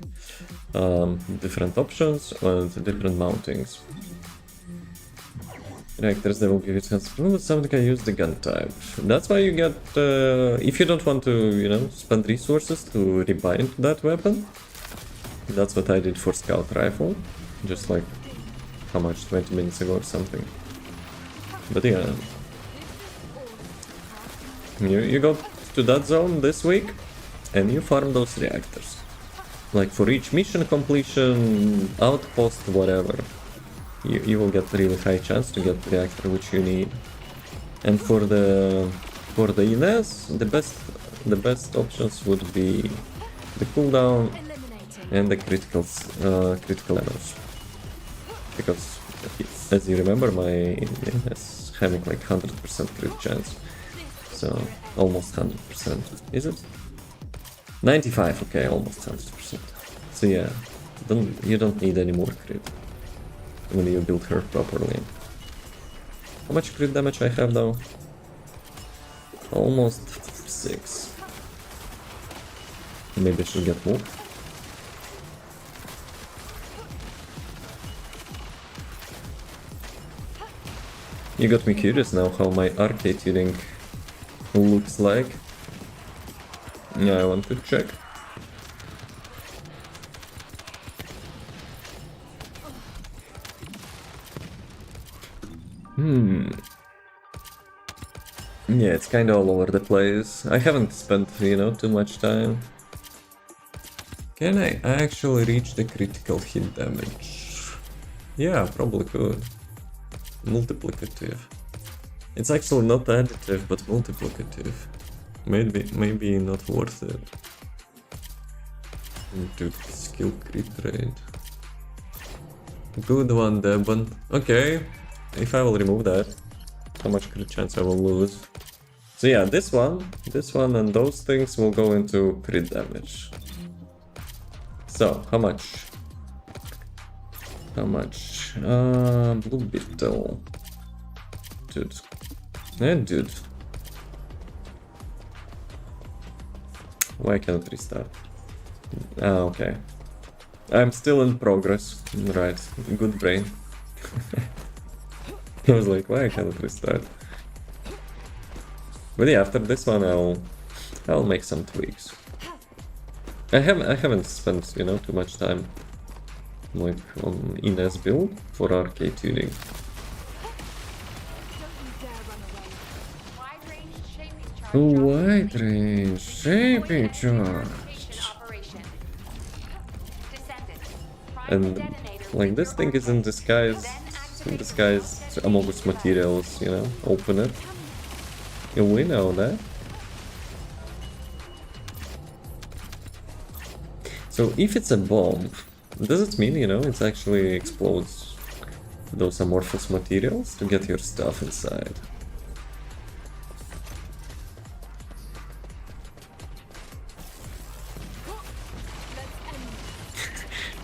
different options and the different mountings. Reactors, they will give you chance. Something I use the gun type. That's why you get if you don't want to spend resources to rebind that weapon. That's what I did for scout rifle, just like how much 20 minutes ago or something. But yeah, you go to that zone this week and you farm those reactors. Like for each mission completion, outpost, whatever, you will get really high chance to get the reactor which you need. And for the INES, the best options would be the cooldown and the critical damage. Because as you remember, my INES having like 100% crit chance. So almost 100%. Is it? 95, okay, almost 100%. So yeah, you don't need any more crit when you build her properly. How much crit damage I have though? Almost 6. Maybe I should get more. You got me curious now how my arcade tuning looks like. Yeah, I want to check. Yeah, it's kinda all over the place. I haven't spent, too much time. Can I actually reach the critical hit damage? Yeah, probably could. Multiplicative. It's actually not additive, but multiplicative. Maybe not worth it. Dude, skill crit rate. Good one, 𝑮𝒏. Okay, if I will remove that, how much crit chance I will lose? So yeah, this one and those things will go into crit damage. So, how much? Blue beetle. Dude. Dude. Why can't restart? Okay. I'm still in progress. Right. Good brain. I was like, why I cannot restart? But yeah, after this one I'll make some tweaks. I haven't spent, too much time like on INES build for arcade tuning. Wide range shaping charge. And like this thing is in disguise amongst materials, open it. And we know that. So if it's a bomb, does it mean, it actually explodes those amorphous materials to get your stuff inside?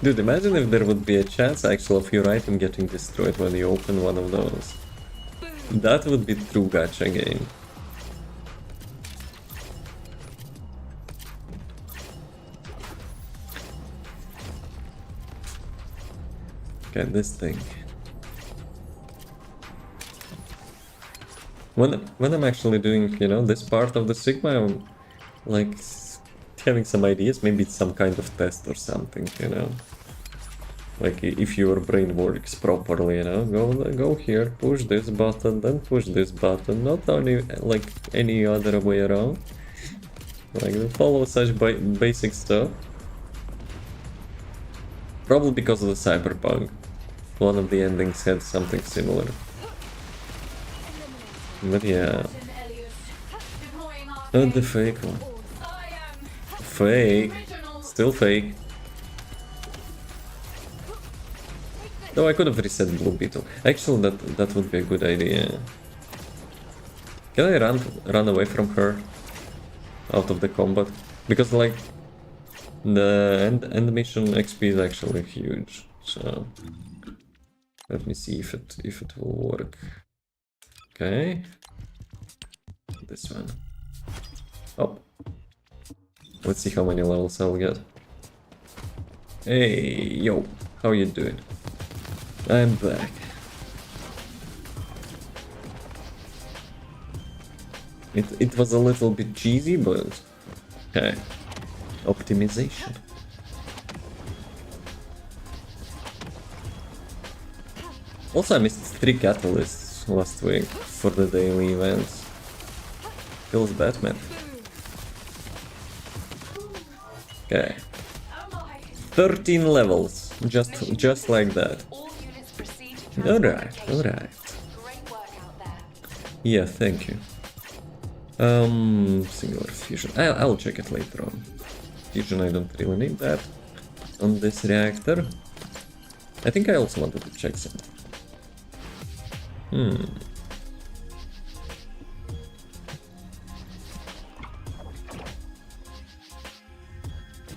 Dude, imagine if there would be a chance actually of your item getting destroyed when you open one of those. That would be true gacha game. Okay, this thing. When I'm actually doing, this part of the Sigma, I'm like having some ideas. Maybe it's some kind of test or something, Like if your brain works properly, go here, push this button, then push this button, not only like any other way around. Like follow such basic stuff. Probably because of the Cyberpunk. One of the endings had something similar. But yeah. The fake one. Fake? Still fake. Though I could have reset Blue Beetle. Actually, that would be a good idea. Can I run away from her? Out of the combat? Because like the end mission XP is actually huge. So let me see if it will work. Okay. This one. Oh. Let's see how many levels I'll get. Hey, yo, how you doing? I'm back. It was a little bit cheesy, but okay. Optimization. Also, I missed 3 catalysts last week for the daily events. Feels bad, man. Okay. 13 levels, just like that. All units proceed to Alright. Great work out there. Yeah, thank you. Singular fusion. I'll check it later on. Fusion, I don't really need that on this reactor. I think I also wanted to check some.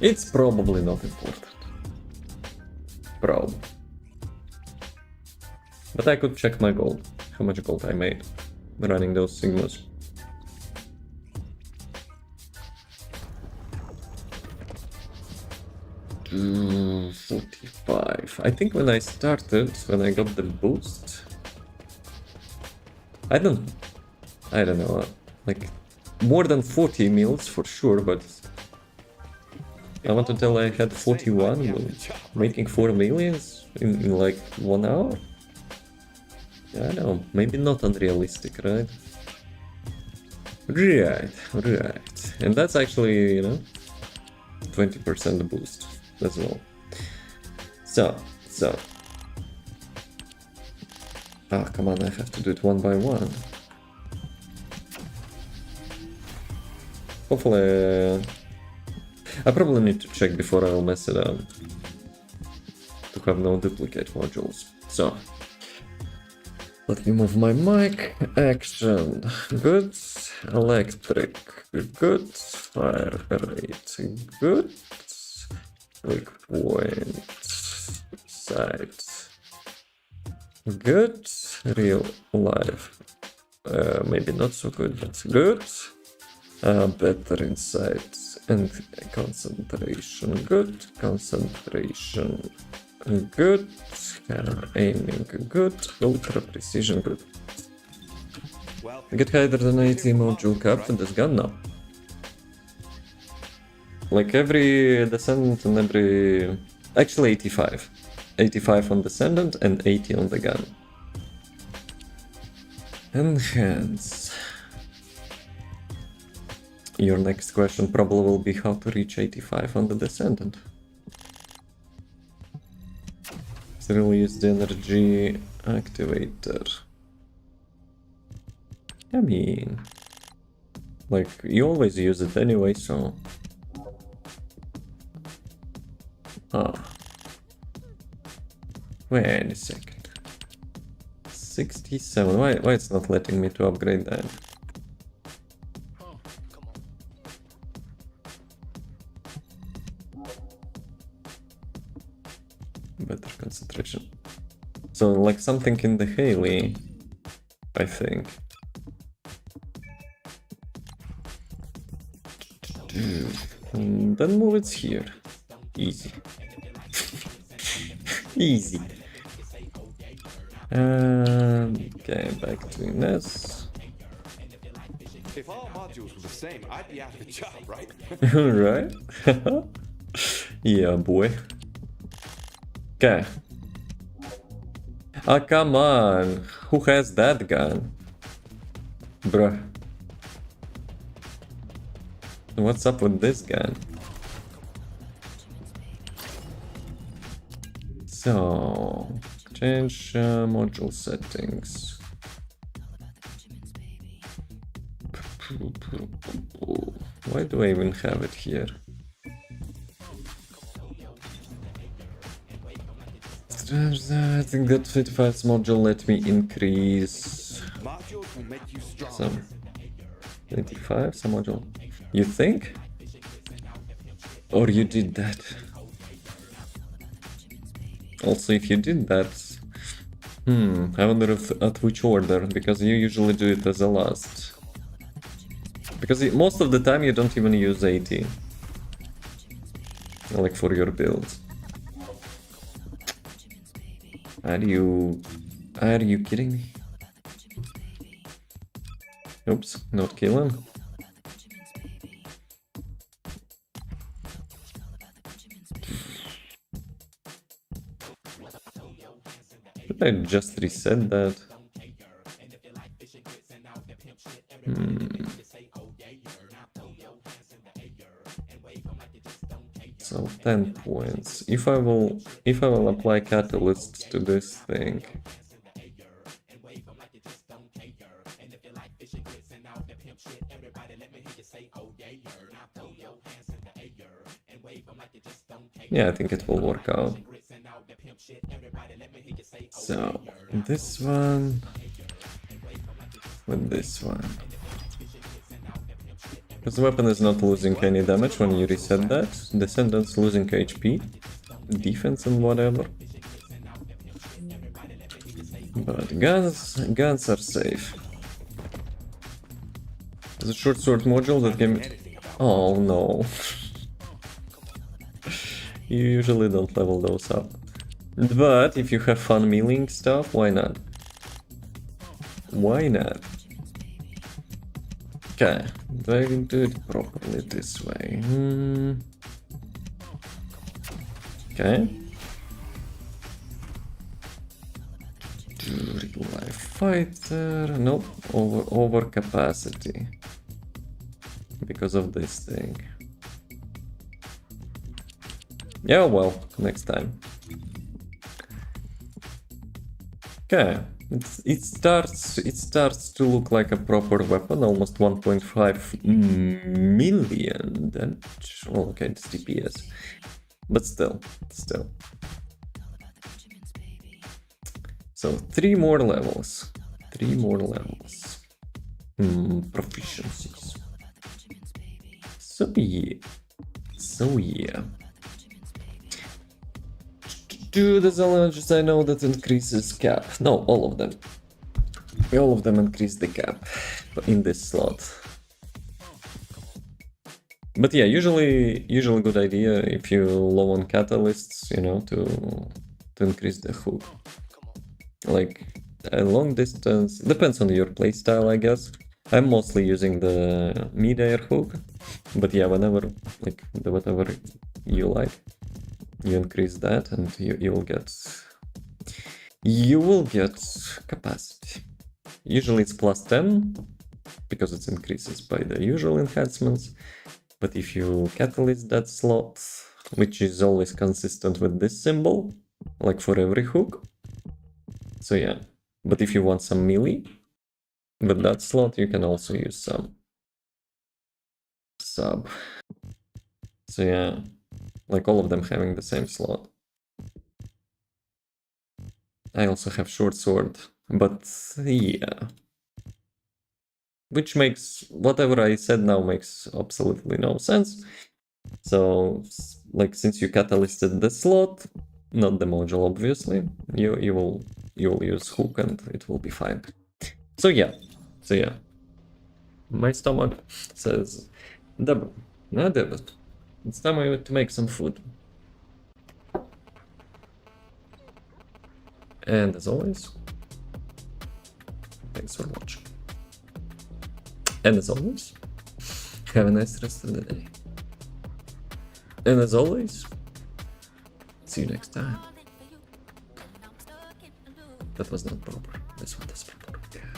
It's probably not important. Probably. But I could check my gold. How much gold I made running those Sigmas. Mm, 45. I think when I started, when I got the boost, I don't know, like more than 40 meals for sure, but I want to tell I had 41, making 4 millions in like 1 hour? I don't know, maybe not unrealistic, right? Right. And that's actually, you know, 20% boost as well. So. Ah, come on, I have to do it one by one. Hopefully... I probably need to check before I'll mess it up. To have no duplicate modules. So... let me move my mic. Action. Good. Electric. Good. Fire rate. Good. Click point. Sight. Good. Real life. Maybe not so good, but good. Better insight and concentration. Good. Concentration. Good. Aiming. Good. Ultra precision. Good. Get higher than 80 module cap in this gun now. Like every descendant and every... actually 85. 85 on descendant and 80 on the gun. Enhance. Your next question probably will be how to reach 85 on the descendant. Still use the energy activator. I mean... like, you always use it anyway, so... Wait a second. 67. Why it's not letting me to upgrade that? Better concentration. So like something in the Haley, I think. Then move it here. Easy. Easy. Okay, back to this. If all modules were the same, I'd be out of a job, right? Right? Yeah, boy. Okay. Ah, come on. Who has that gun? Bruh. What's up with this gun? So, change module settings. Why do I even have it here? I think that 55 module let me increase Modules will make you strong. some 25 some module. You think? Or you did that? Also, if you did that, I wonder at which order, because you usually do it as a last. Because most of the time you don't even use 80. Like for your build. Are you kidding me? Oops, not killing. Should I just reset that? So 10 points. If I will apply catalyst to this thing. Yeah, I think it will work out. So this one with this one. Because the weapon is not losing any damage when you reset that. Descendants losing HP, defense and whatever. But guns are safe. The short sword module that gave me... Oh no. You usually don't level those up. But if you have fun milling stuff, why not? Why not? Okay, do I do it properly this way? Okay. Real life fighter. Nope, over capacity. Because of this thing. Yeah, well, next time. Okay. It starts to look like a proper weapon, almost 1.5 million damage. Well, okay, it's DPS, but still. So 3 more levels. Proficiencies. So yeah. Do the challenges I know that increases cap. No, all of them. All of them increase the cap in this slot. But yeah, usually good idea if you low on catalysts, you know, to increase the hook. Like a long distance, depends on your playstyle, I guess. I'm mostly using the mid-air hook, but yeah, whatever you like. You increase that and you will get capacity. Usually it's plus 10 because it increases by the usual enhancements. But if you catalyst that slot, which is always consistent with this symbol, like for every hook. So yeah, but if you want some melee with that slot, you can also use some sub. So yeah. Like all of them having the same slot. I also have short sword, but yeah. Which makes, whatever I said now makes absolutely no sense. So, like, since you catalysted the slot, not the module obviously, you will use hook and it will be fine. So yeah. My stomach says, double, not double. It's time to make some food. And as always, thanks for watching. And as always, have a nice rest of the day. And as always, see you next time. That was not proper. This one is proper. Yeah.